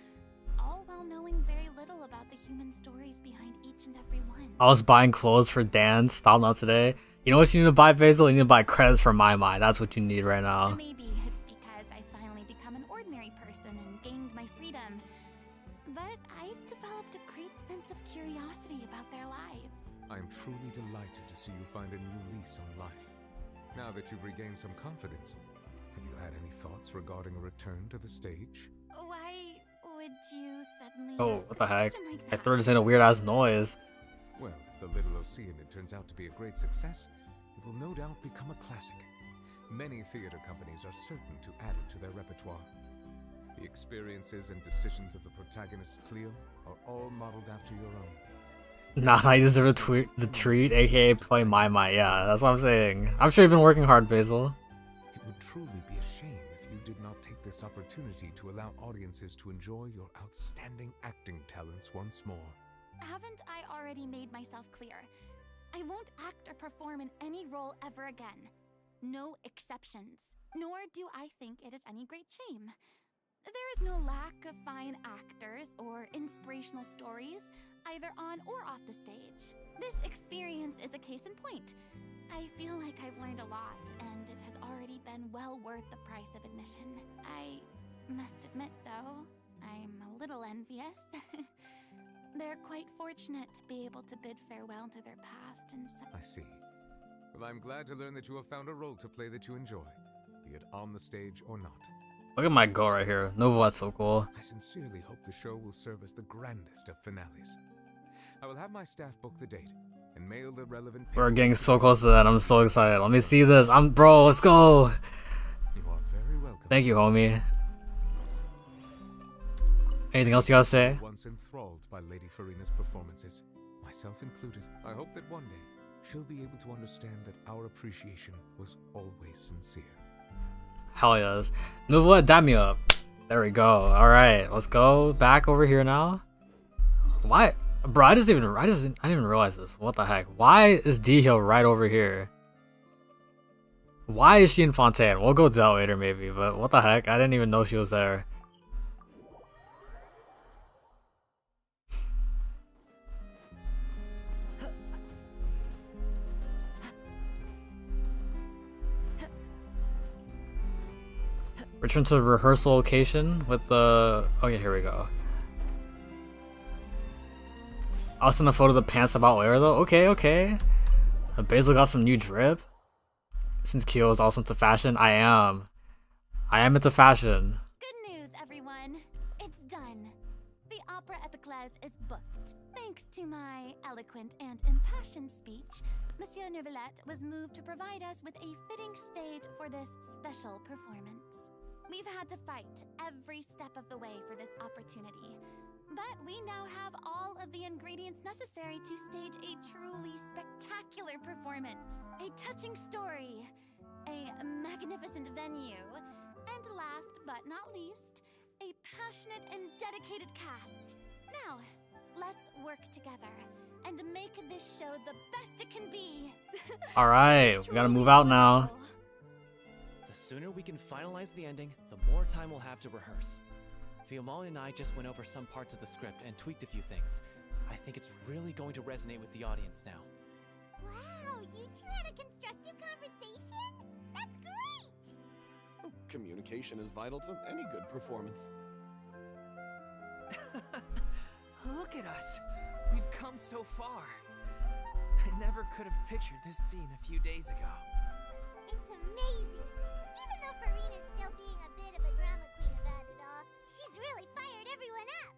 all while knowing very little about the human stories behind each and every one. I was buying clothes for Dan, stop not today. You know what you need to buy, Basil? You need to buy credits for My. That's what you need right now. Maybe it's because I finally become an ordinary person and gained my freedom. But I've developed a great sense of curiosity about their lives. I'm truly delighted to see you find a new lease on life. Now that you've regained some confidence, have you had any thoughts regarding a return to the stage? Why would you suddenly Oh, ask what the a heck? question like I that? threw this in a weird ass noise. Well, if the Little Oceanid turns out to be a great success, it will no doubt become a classic. Many theater companies are certain to add it to their repertoire. The experiences and decisions of the protagonist, Cleo, are all modeled after your own. Nah, I deserve the treat, aka play My. Yeah, that's what I'm saying. I'm sure you've been working hard, Basil. It would truly be a shame if you did not take this opportunity to allow audiences to enjoy your outstanding acting talents once more. Haven't I already made myself clear? I won't act or perform in any role ever again. No exceptions. Nor do I think it is any great shame. There is no lack of fine actors or inspirational stories, either on or off the stage. This experience is a case in point. I feel like I've learned a lot, and it has already been well worth the price of admission. I must admit, though, I'm a little envious. They're quite fortunate to be able to bid farewell to their past and so— I see. Well, I'm glad to learn that you have found a role to play that you enjoy, be it on the stage or not. Look at my goal right here. Novo, that's so cool. I sincerely hope the show will serve as the grandest of finales. I will have my staff book the date and mail the relevant. We're getting so close to that. I'm so excited. Let me see this. Bro, let's go. You are very welcome. Thank you, homie. Anything else you gotta say? Once enthralled by Lady Furina's performances, myself included. I hope that one day she'll be able to understand that our appreciation was always sincere. Hell yes. Nouvelle Damia. There we go. Alright, let's go back over here now. Why? Bro, I didn't even realize this. What the heck? Why is D-Hill right over here? Why is she in Fontaine? We'll go to that later maybe, but what the heck? I didn't even know she was there. Return to the rehearsal location with the... Okay, here we go. I'll send a photo of the pants about later though. Okay. Basil got some new drip. Since Kyo is also into fashion, I am into fashion. Good news, everyone. It's done. The opera epiclese is booked. Thanks to my eloquent and impassioned speech, Monsieur Neuvillette was moved to provide us with a fitting stage for this special performance. We've had to fight every step of the way for this opportunity, but we now have all of the ingredients necessary to stage a truly spectacular performance. A touching story, a magnificent venue, and last but not least, a passionate and dedicated cast. Now, let's work together and make this show the best it can be. Alright, we gotta move out now. The sooner we can finalize the ending, the more time we'll have to rehearse. Fiumali and I just went over some parts of the script and tweaked a few things. I think it's really going to resonate with the audience now. Wow, you two had a constructive conversation? That's great! Communication is vital to any good performance. Look at us. We've come so far. I never could have pictured this scene a few days ago. It's amazing. Even though Furina's still being a bit of a drama queen about it all, she's really fired everyone up.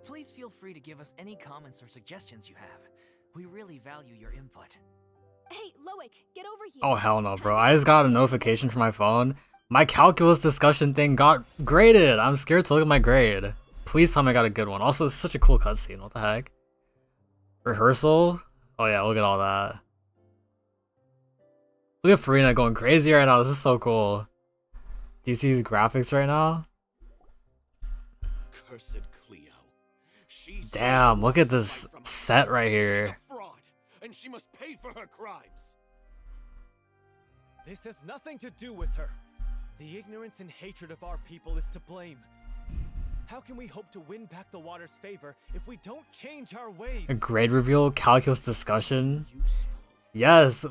Please feel free to give us any comments or suggestions you have. We really value your input. Hey, Loic, get over here. Oh hell no, bro. I just got a notification from my phone. My calculus discussion thing got graded. I'm scared to look at my grade. Please tell me I got a good one. Also, it's such a cool cutscene. What the heck? Rehearsal? Oh yeah, look at all that. Look at Furina going crazy right now. This is so cool. Do you see these graphics right now? Cursed Cleo. Damn, look at this set right here. She's a fraud, and she must pay for her crimes. This has nothing to do with her. The ignorance and hatred of our people is to blame. How can we hope to win back the water's favor if we don't change our ways? A grade reveal, calculus discussion. Yes,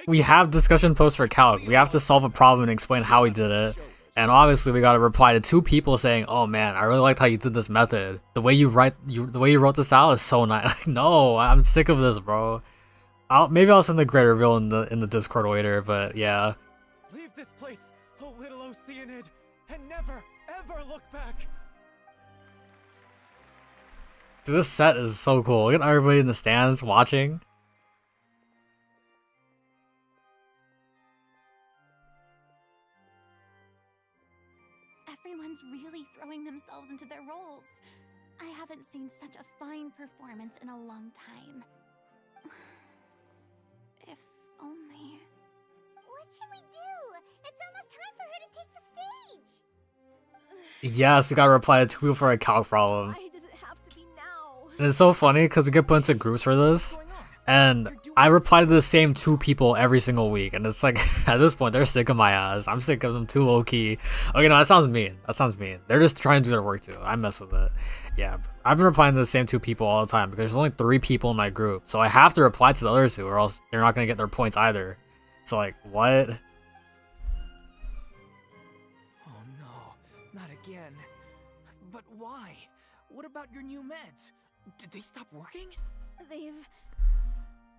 we have discussion posts for calc. We have to solve a problem and explain how we did it. And obviously, we got to reply to 2 people saying, "Oh man, I really liked how you did this method. The way you wrote this out is so nice." Like, no, I'm sick of this, bro. Maybe I'll send the grade reveal in the Discord later, but yeah. Leave this place, O little Oceanid, and never ever look back. Dude, this set is so cool. Look at everybody in the stands watching. Everyone's really throwing themselves into their roles. I haven't seen such a fine performance in a long time. If only... What should we do? It's almost time for her to take the stage. Yes, we gotta reply to 2 people for a calc problem. Why does it have to be now? And it's so funny because we get put into groups for this. And I reply to the same 2 people every single week. And it's like, at this point, they're sick of my ass. I'm sick of them too low-key. Okay, no, that sounds mean. That sounds mean. They're just trying to do their work too. I mess with it. Yeah, I've been replying to the same 2 people all the time because there's only 3 people in my group. So I have to reply to the other 2 or else they're not going to get their points either. So like, what? Oh no, not again. But why? What about your new meds? Did they stop working?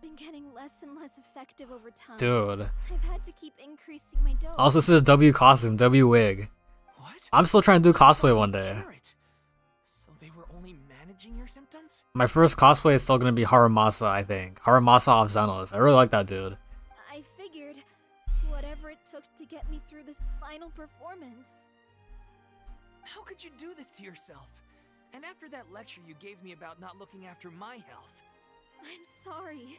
been getting less and less effective over time. Dude. I've had to keep increasing my dose. Also, this is a W costume, W wig. What? I'm still trying to do cosplay one day. So they were only managing your symptoms? My first cosplay is still gonna be Haramasa, I think. Haramasa off Xenos. I really like that dude. I figured whatever it took to get me through this final performance. How could you do this to yourself? And after that lecture you gave me about not looking after my health. I'm sorry.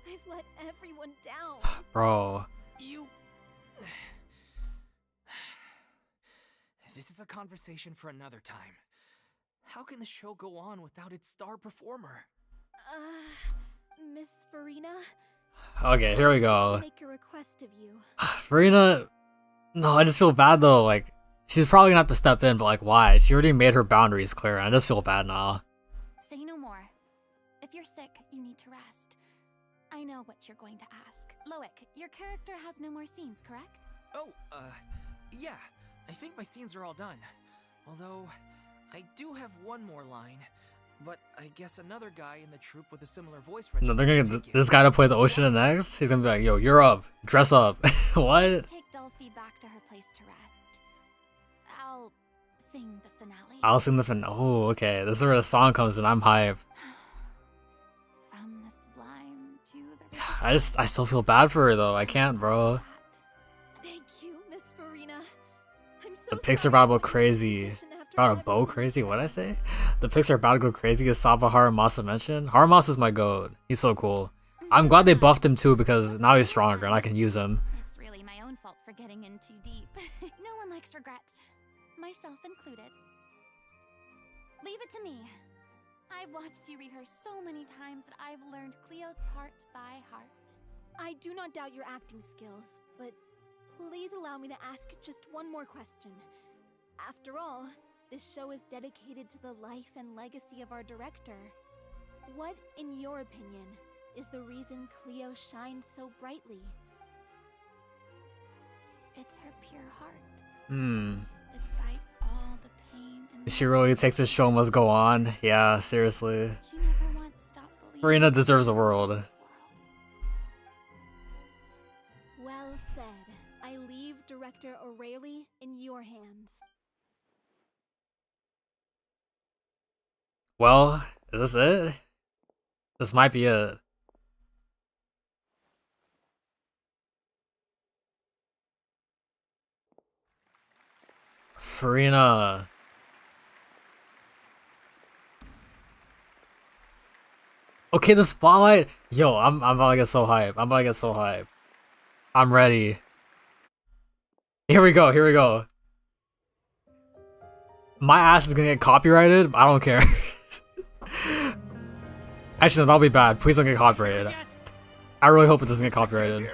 I've let everyone down. Bro. You... This is a conversation for another time. How can the show go on without its star performer? Miss Furina? Okay, here we go. To make a request of you. Furina... No, I just feel bad though, like, she's probably gonna have to step in, but like, why? She already made her boundaries clear, and I just feel bad now. Say no more. If you're sick, you need to rest. I know what you're going to ask. Loic, your character has no more scenes, correct? Oh, yeah. I think my scenes are all done. Although, I do have one more line. But I guess another guy in the troupe with a similar voice register. No, they're gonna get this guy to play the ocean next? He's gonna be like, yo, you're up. Dress up. What? Take Delphi back to her place to rest. I'll sing the finale. I'll sing the finale. Oh, okay. This is where the song comes in. I'm hyped. From the sublime to the... I still feel bad for her though. I can't, bro. Thank you, Miss Furina. I'm so The pics are about to go crazy. About to go crazy? What'd I say? The pics are about to go crazy because Saba Haramasa mentioned. Haramasa is my goat. He's so cool. I'm glad they buffed him too because now he's stronger and I can use him. It's really my own fault for getting in too deep. No one likes regrets. Myself included. Leave it to me. I've watched you rehearse so many times that I've learned Cleo's part by heart. I do not doubt your acting skills, but please allow me to ask just one more question. After all, this show is dedicated to the life and legacy of our director. What, in your opinion, is the reason Cleo shines so brightly? It's her pure heart. Hmm. Despite all the pain and She really takes the show must go on. Yeah, seriously. she never once stopped believing. Furina deserves the world. Well said. I leave Director O'Reilly in your hands. Well, is this it? This might be it. Furina. Okay, the spotlight. Yo, I'm about to get so hype. I'm about to get so hype. I'm ready. Here we go. Here we go. My ass is gonna get copyrighted. I don't care. Actually, no, that'll be bad. Please don't get copyrighted. I really hope it doesn't get copyrighted.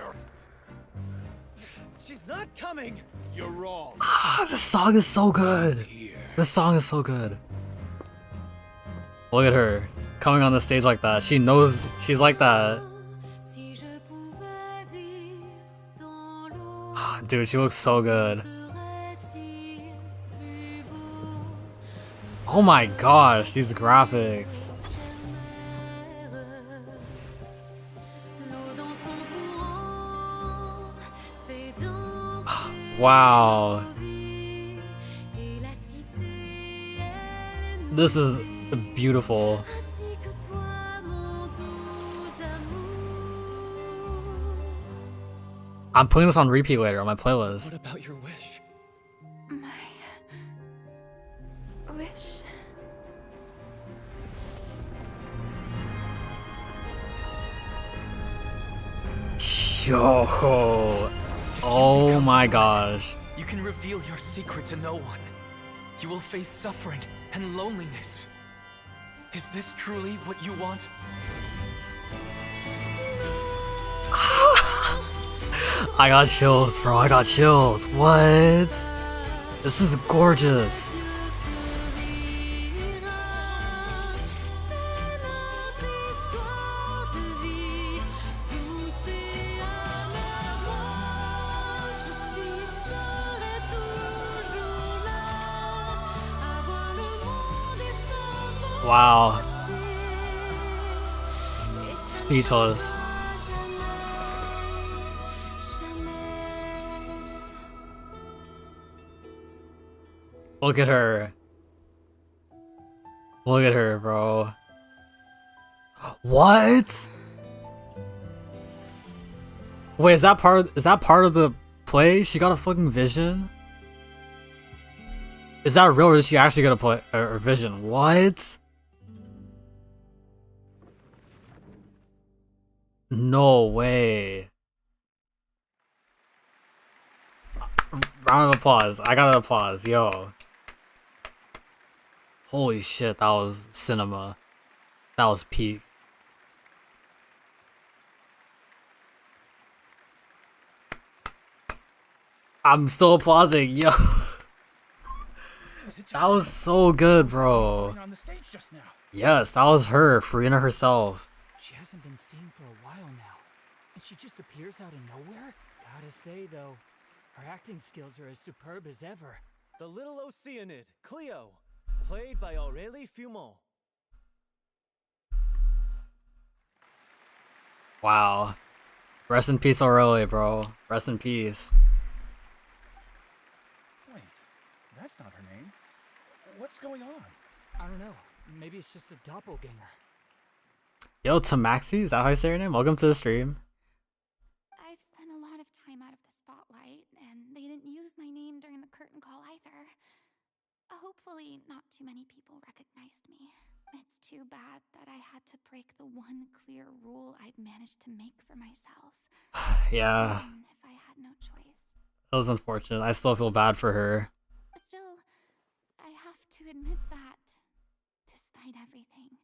She's not coming. You're wrong. Ah, this song is so good. This song is so good. Look at her coming on the stage like that. She knows she's like that. Dude, she looks so good. Oh my gosh, these graphics. Wow. This is beautiful. I'm putting this on repeat later on my playlist. What about your wish? My wish. Yo. Oh my gosh. You can reveal your secret to no one. You will face suffering and loneliness. Is this truly what you want? I got chills, bro. I got chills. What? This is gorgeous. Wow. Speechless. Look at her. Look at her, bro. What? Wait, is that part of the play? She got a fucking vision? Is that real, or is she actually gonna play a vision? What? No way. Round of applause. I gotta applause, yo. Holy shit, that was cinema. That was peak. I'm still applauding, yo. That was so good, bro. Yes, that was her, Furina herself. She hasn't been seen for a while now, and she just appears out of nowhere? Gotta say, though, her acting skills are as superb as ever. The little Oceanid, Cleo, played by Aurélie Fumont. Wow. Rest in peace, Aurelie, bro. Rest in peace. Wait, that's not her name. What's going on? I don't know. Maybe it's just a doppelganger. Yo, Tamaxi, is that how you say your name? Welcome to the stream. I've spent a lot of time out of the spotlight, and they didn't use my name during the curtain call either. Hopefully, not too many people recognized me. It's too bad that I had to break the one clear rule I'd managed to make for myself. Yeah. Even if I had no choice. That was unfortunate. I still feel bad for her. Still, I have to admit that, despite everything,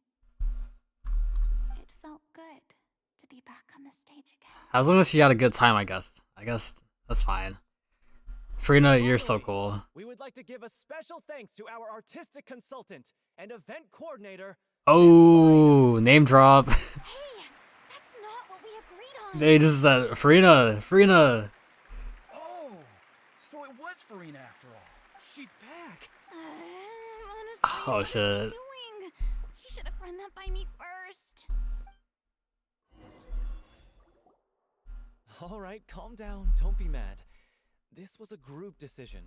it felt good to be back on the stage again. As long as she had a good time, I guess. I guess that's fine. Furina, you're so cool. We would like to give a special thanks to our artistic consultant and event coordinator. Oh, name drop. Hey, that's not what we agreed on. They just said, Furina. Oh, so it was Furina after all. She's back. Honestly, Oh, what is he shit. doing? He should have run that by me first. All right, calm down. Don't be mad. This was a group decision.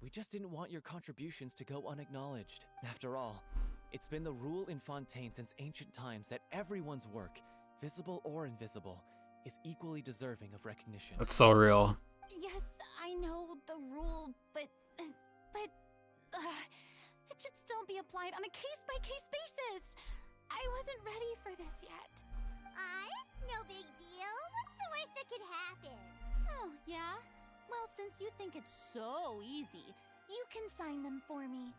We just didn't want your contributions to go unacknowledged. After all, it's been the rule in Fontaine since ancient times that everyone's work, visible or invisible, is equally deserving of recognition. That's so real. Yes, I know the rule, but it should still be applied on a case-by-case basis. I wasn't ready for this yet. It's no big deal. What's the worst that could happen? Oh, yeah? Well, since you think it's so easy, you can sign them for me.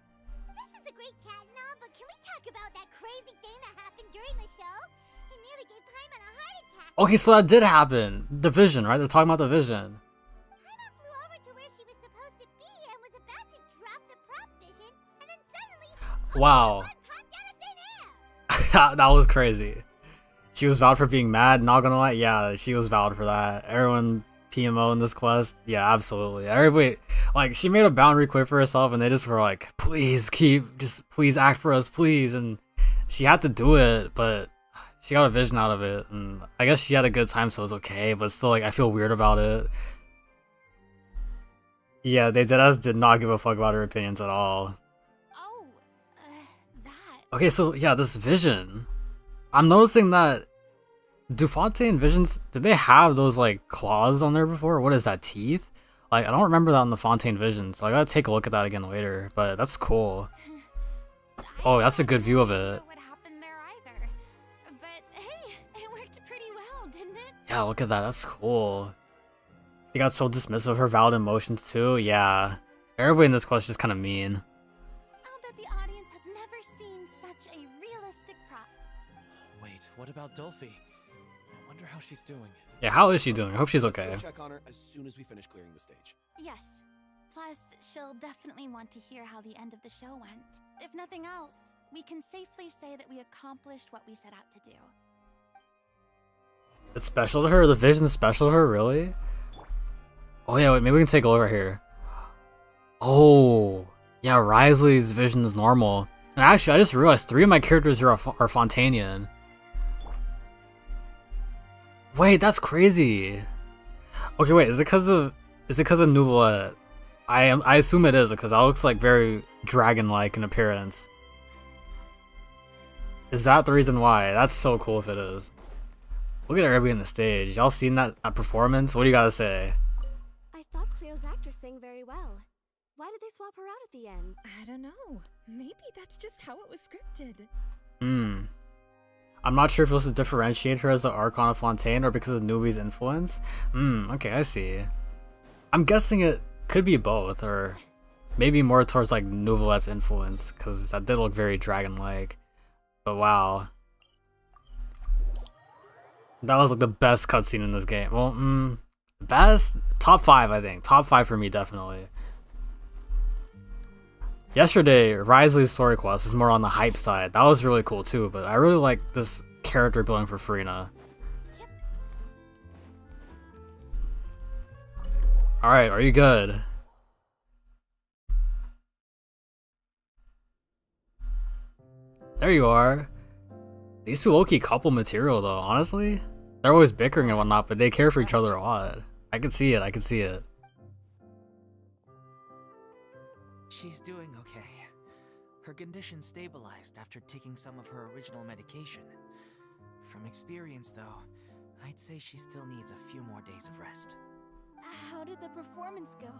This is a great chat and all, but can we talk about that crazy thing that happened during the show? It nearly gave Paimon a heart attack. Okay, so that did happen. The vision, right? They're talking about the vision. Paimon flew over to where she was supposed to be and was about to drop the prop vision, and then suddenly, Wow. popped out of thin air. That was crazy. She was vowed for being mad, not gonna lie. Yeah, she was vowed for that. Everyone PMO in this quest. Yeah, absolutely. Everybody, like, she made a boundary quit for herself, and they just were like, please please act for us, please. And she had to do it, but she got a vision out of it, and I guess she had a good time, so it was okay, but still, like, I feel weird about it. Yeah, they did not give a fuck about her opinions at all. Oh, that. Okay, so yeah, this vision. I'm noticing that, do Fontaine visions, did they have those like claws on there before? What is that, teeth? Like, I don't remember that on the Fontaine vision, so I gotta take a look at that again later, but that's cool. Oh, that's a good view of it. What happened there either. But hey, it worked pretty well, didn't it? Yeah, look at that, that's cool. They got so dismissive of her valid emotions too, yeah. Everybody in this quest is just kind of mean. I'll bet the audience has never seen such a realistic prop. Wait, what about Dolphy? I wonder how she's doing. Yeah, how is she doing? I hope she's okay. We'll check on her as soon as we finish clearing the stage. Yes. Plus, she'll definitely want to hear how the end of the show went. If nothing else, we can safely say that we accomplished what we set out to do. It's special to her? The vision's special to her, really? Oh yeah, wait, maybe we can take a look right here. Oh, yeah, Risley's vision is normal. And actually, I just realized 3 of my characters here are Fontainian. Wait, that's crazy. Okay, wait, is it because of Nouvelette? I assume it is because that looks like very dragon-like in appearance. Is that the reason why? That's so cool if it is. Look at everybody on the stage. Y'all seen that performance? What do you gotta say? I thought Cleo's actress sang very well. Why did they swap her out at the end? I don't know. Maybe that's just how it was scripted. I'm not sure if it was to differentiate her as the Archon of Fontaine or because of Nuvi's influence. Okay, I see. I'm guessing it could be both, or maybe more towards like Nouvelette's influence, because that did look very dragon-like. But wow. That was like the best cutscene in this game. Well, best? Top 5, I think. Top 5 for me, definitely. Yesterday, Risley's story quest is more on the hype side. That was really cool too, but I really like this character building for Furina. Alright, are you good? There you are. These two low-key couple material though, honestly. They're always bickering and whatnot, but they care for each other a lot. I can see it, I can see it. She's doing okay. Her condition stabilized after taking some of her original medication. From experience, though, I'd say she still needs a few more days of rest. How did the performance go?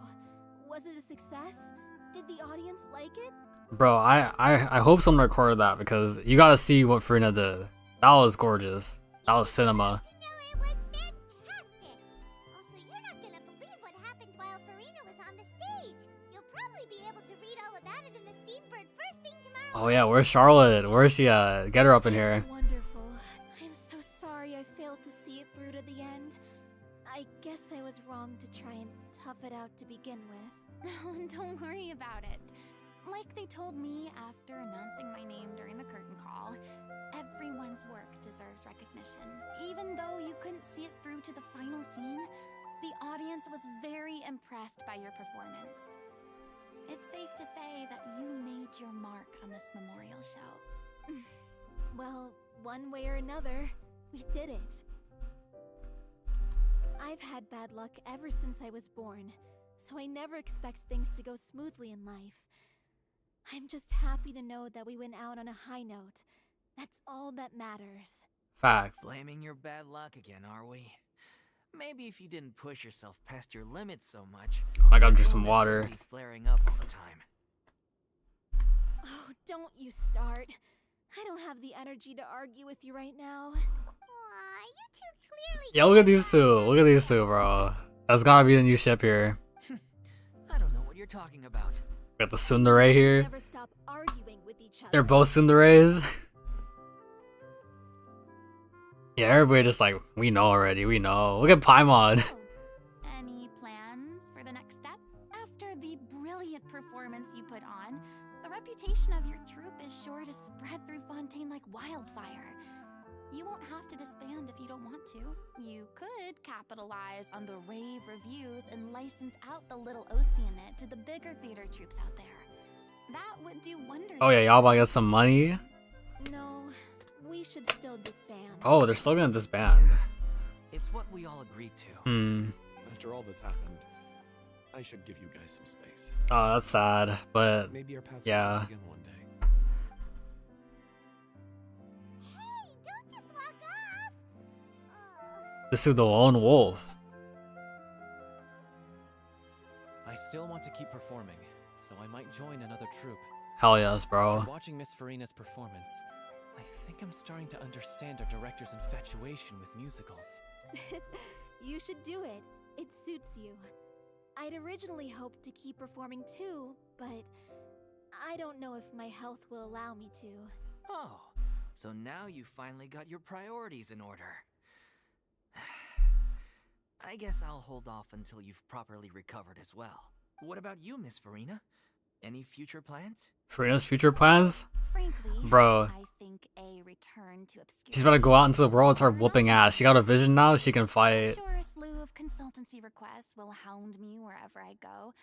Was it a success? Did the audience like it? Bro, I hope someone recorded that because you gotta see what Furina did. That was gorgeous. That was cinema. Oh yeah, where's Charlotte? Where's she at? Get her up in here. Wonderful. I'm so sorry I failed to see it through to the end. I guess I was wrong to try and tough it out to begin with. No, don't worry about it. Like they told me after announcing my name during the curtain call, everyone's work deserves recognition. Even though you couldn't see it through to the final scene, the audience was very impressed by your performance. It's safe to say that you made your mark on this memorial show. Well, one way or another, we did it. I've had bad luck ever since I was born, so I never expect things to go smoothly in life. I'm just happy to know that we went out on a high note. That's all that matters. Fact. Blaming your bad luck again, are we? Maybe if you didn't push yourself past your limits so much. I gotta drink some water. Be flaring up all the time. Oh, don't you start. I don't have the energy to argue with you right now. Aw, you two clearly. Yeah, look at these two. Look at these two, bro. That's gotta be the new ship here. I don't know what you're talking about. We got the tsundere here. Never stop arguing with each other. They're both tsunderes. Yeah, everybody just like, we know already, we know. Look at Paimon. Any plans for the next step? After the brilliant performance you put on, the reputation of your troupe is sure to spread through Fontaine like wildfire. You won't have to disband if you don't want to. You could capitalize on the rave reviews and license out the little Oceanate to the bigger theater troupes out there. That would do wonders. Oh yeah, y'all about to get some money? No, we should still disband. Oh, they're still gonna disband. It's what we all agreed to. After all that's happened, I should give you guys some space. Oh, that's sad, but maybe our paths will yeah. cross again one day. Hey, don't just walk off. This is the lone wolf. I still want to keep performing, so I might join another troupe. Hell yes, bro. After watching Miss Furina's performance, I think I'm starting to understand our director's infatuation with musicals. You should do it. It suits you. I'd originally hoped to keep performing too, but I don't know if my health will allow me to. Oh, so now you finally got your priorities in order. I guess I'll hold off until you've properly recovered as well. What about you, Miss Furina? Any future plans? Furina's future plans? Frankly, bro. I think a return to obscurity. She's about to go out into the world and start whooping ass. She got a vision now, she can fight. I'm sure a slew of consultancy requests will hound me wherever I go,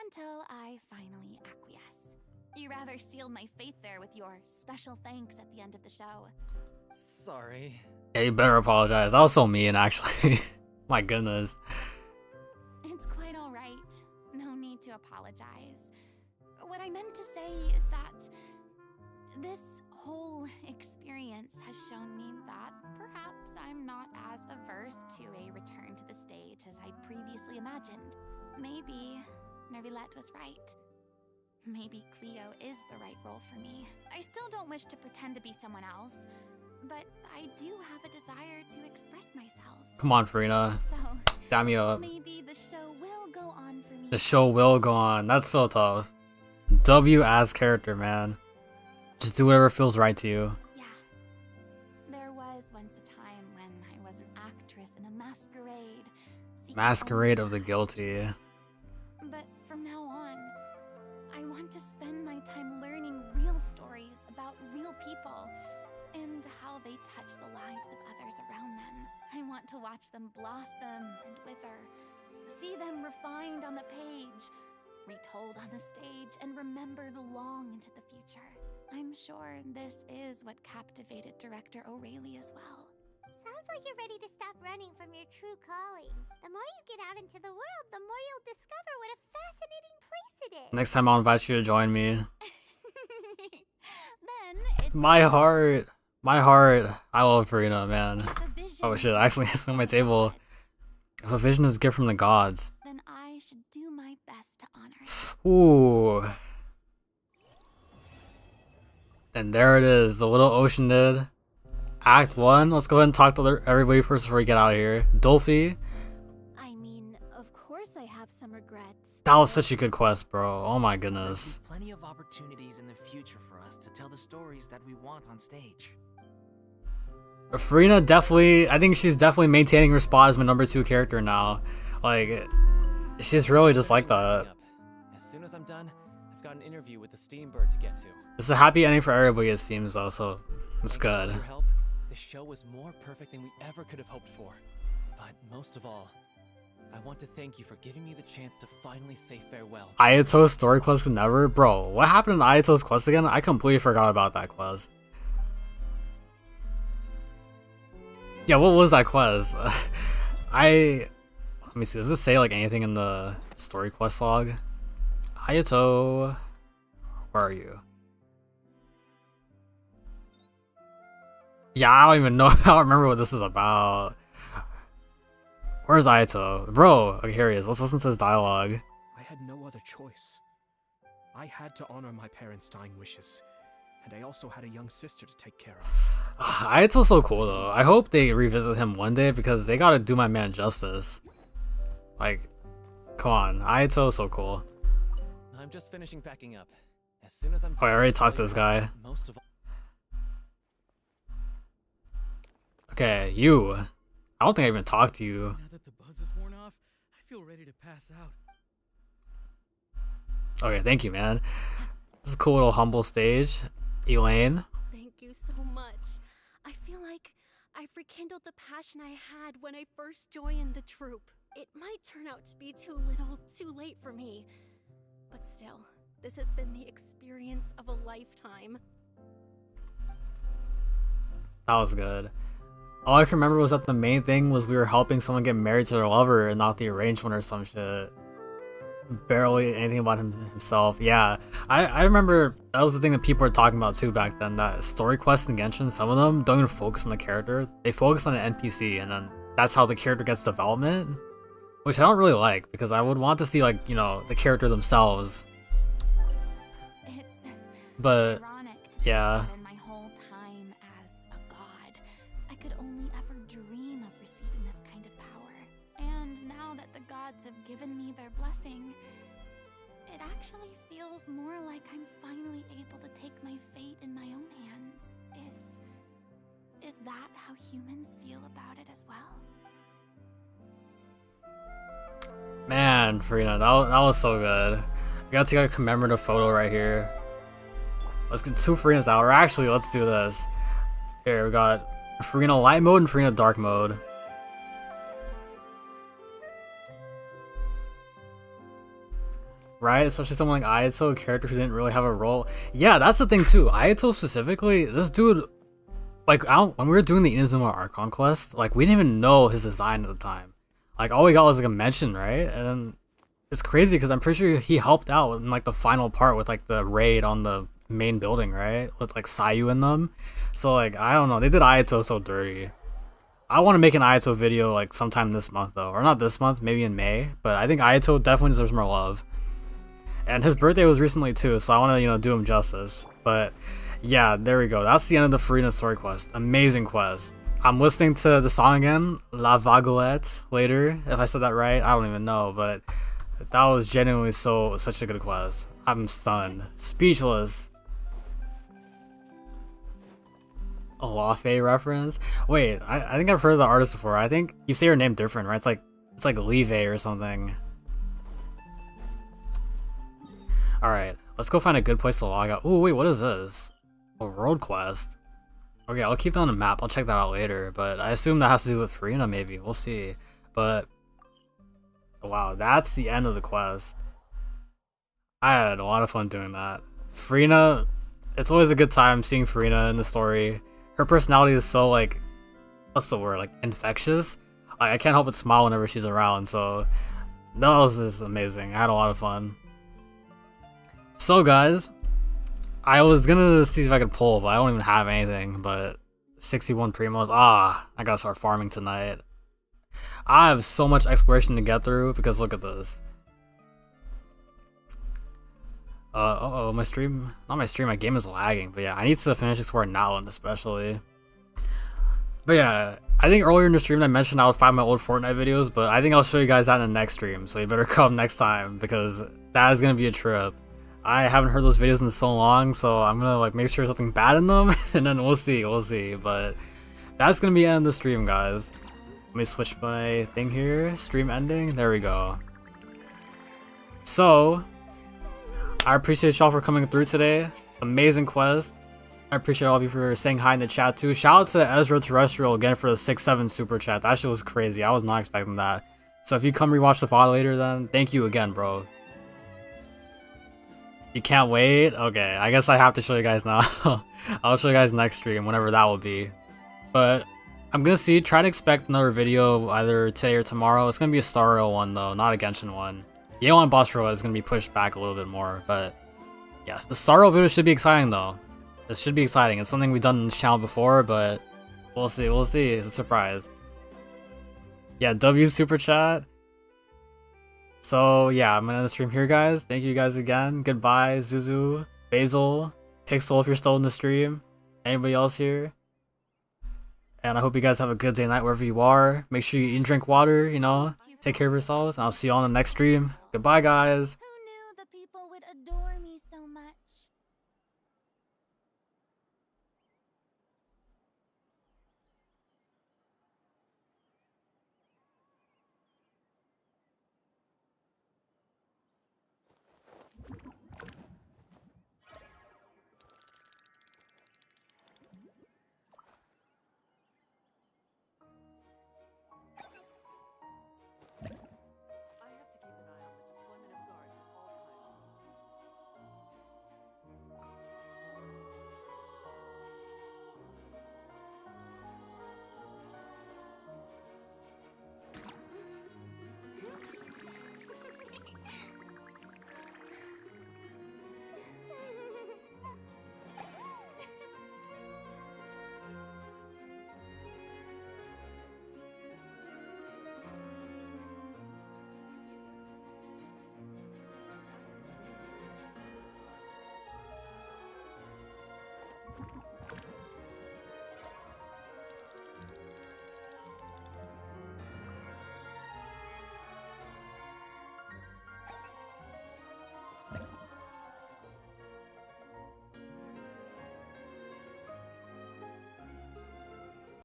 until I finally acquiesce. You rather sealed my fate there with your special thanks at the end of the show. Sorry. Yeah, you better apologize. That was so mean, actually. My goodness. It's quite alright. No need to apologize. What I meant to say is that this whole experience has shown me that perhaps I'm not as averse to a return to the stage as I'd previously imagined. Maybe Nervilette was right. Maybe Cleo is the right role for me. I still don't wish to pretend to be someone else, but I do have a desire to express myself. Come on, Furina. So, Damn you up. maybe the show will go on for me. The show will go on. That's so tough. W as character, man. Just do whatever feels right to you. Yeah. There was once a time when I was an actress in a masquerade. Masquerade of the Guilty. But from now on, I want to spend my time learning real stories about real people and how they touch the lives of others around them. I want to watch them blossom and wither, see them refined on the page, retold on the stage, and remembered long into the future. I'm sure this is what captivated director O'Reilly as well. Sounds like you're ready to stop running from your true calling. The more you get out into the world, the more you'll discover what a fascinating place it is. Next time I'll invite you to join me. Then it's My heart. My heart. I love Furina, man. Oh shit, I accidentally hit on my table. If a vision is a gift from the gods. then I should do my best to honor it. Ooh. And there it is, the little ocean did. Act 1. Let's go ahead and talk to everybody first before we get out of here. Dolphy. I mean, of course I have some regrets. That was such a good quest, bro. Oh my goodness. Plenty of opportunities in the future for us to tell the stories that we want on stage. Furina definitely, I think she's definitely maintaining her spot as my number 2 character now. Like, she's really just like that. As soon as I'm done, I've got an interview with the Steambird to get to. It's a happy ending for everybody, it seems, though, so it's good. With your help, the show was more perfect than we ever could have hoped for. But most of all, I want to thank you for giving me the chance to finally say farewell. Ayato's story quest could never? Bro, what happened in Ayato's quest again? I completely forgot about that quest. Yeah, what was that quest? Let me see, does it say like anything in the story quest log? Ayato, where are you? Yeah, I don't even know. I don't remember what this is about. Where's Ayato? Bro, okay, here he is. Let's listen to his dialogue. I had no other choice. I had to honor my parents' dying wishes, and I also had a young sister to take care of. Ayato's so cool though. I hope they revisit him one day because they gotta do my man justice. Like, come on, Ayato's so cool. I'm just finishing packing up. As soon as I'm Oh, I already talked to this guy. Most of all, Okay, you. I don't think I even talked to you. Now that the buzz is worn off, I feel ready to pass out. Okay, thank you, man. This is a cool little humble stage. Elaine. Thank you so much. I feel like I've rekindled the passion I had when I first joined the troupe. It might turn out to be too little, too late for me. But still, this has been the experience of a lifetime. That was good. All I can remember was that the main thing was we were helping someone get married to their lover and not the arranged one or some shit. Barely anything about himself. Yeah, I remember that was the thing that people were talking about too back then, that story quests in Genshin, some of them don't even focus on the character. They focus on an NPC and then that's how the character gets development. Which I don't really like because I would want to see, like, you know, the character themselves. But yeah. In my whole time as a god, I could only ever dream of receiving this kind of power. And now that the gods have given me their blessing, it actually feels more like I'm finally able to take my fate in my own hands. Is that how humans feel about it as well? Man, Furina, that was so good. We gotta take a commemorative photo right here. Let's get 2 Furinas out, or actually, let's do this. Here, we got Furina Light Mode and Furina Dark Mode. Right? Especially someone like Ayato, a character who didn't really have a role. Yeah, that's the thing too. Ayato specifically, this dude like when we were doing the Inazuma Archon quest, like we didn't even know his design at the time. Like all we got was like a mention, right? And then it's crazy because I'm pretty sure he helped out in like the final part with like the raid on the main building, right? With like Sayu in them. So like I don't know, they did Ayato so dirty. I want to make an Ayato video like sometime this month though, or not this month, maybe in May. But I think Ayato definitely deserves more love. And his birthday was recently too, so I want to do him justice. But yeah, there we go. That's the end of the FURINA'S story quest. Amazing quest. I'm listening to the song again, La Vaguelette, later. If I said that right, I don't even know, but that was genuinely such a good quest. I'm stunned, speechless. A Lafe reference? Wait, I think I've heard the artist before. I think you say her name different, right? It's like Live or something. Alright, let's go find a good place to log out. Oh wait, what is this? A world quest? Okay, I'll keep that on the map. I'll check that out later, but I assume that has to do with Furina maybe. We'll see. But wow, that's the end of the quest. I had a lot of fun doing that. Furina, it's always a good time seeing Furina in the story. Her personality is so like, what's the word? Like infectious. I can't help but smile whenever she's around. So that was just amazing. I had a lot of fun. So guys, I was gonna see if I could pull, but I don't even have anything. But 61 primos. I gotta start farming tonight. I have so much exploration to get through because look at this. My stream, not my stream, my game is lagging, but yeah, I need to finish exploring Natland especially. But yeah, I think earlier in the stream I mentioned I would find my old Fortnite videos, but I think I'll show you guys that in the next stream, so you better come next time because that is gonna be a trip. I haven't heard those videos in so long, so I'm gonna like make sure there's nothing bad in them, and then we'll see, but that's gonna be the end of the stream, guys. Let me switch my thing here, stream ending, there we go. So, I appreciate y'all for coming through today. Amazing quest. I appreciate all of you for saying hi in the chat too. Shout out to Ezra Terrestrial again for the 6-7 super chat. That shit was crazy. I was not expecting that. So if you come rewatch the VOD later then, thank you again, bro. You can't wait? Okay, I guess I have to show you guys now. I'll show you guys next stream, whenever that will be. But I'm gonna try to expect another video either today or tomorrow. It's gonna be a Star Rail one though, not a Genshin one. Yale and Boss Road is going to be pushed back a little bit more, but yes, the Star Rail video should be exciting though. It should be exciting. It's something we've done on this channel before, but we'll see, it's a surprise. Yeah, W super chat. So yeah, I'm going to end the stream here, guys. Thank you guys again. Goodbye, Zuzu, Basil, Pixel if you're still in the stream, anybody else here. And I hope you guys have a good day, night, wherever you are. Make sure you eat and drink water, take care of yourselves, and I'll see you on the next stream. Goodbye, guys.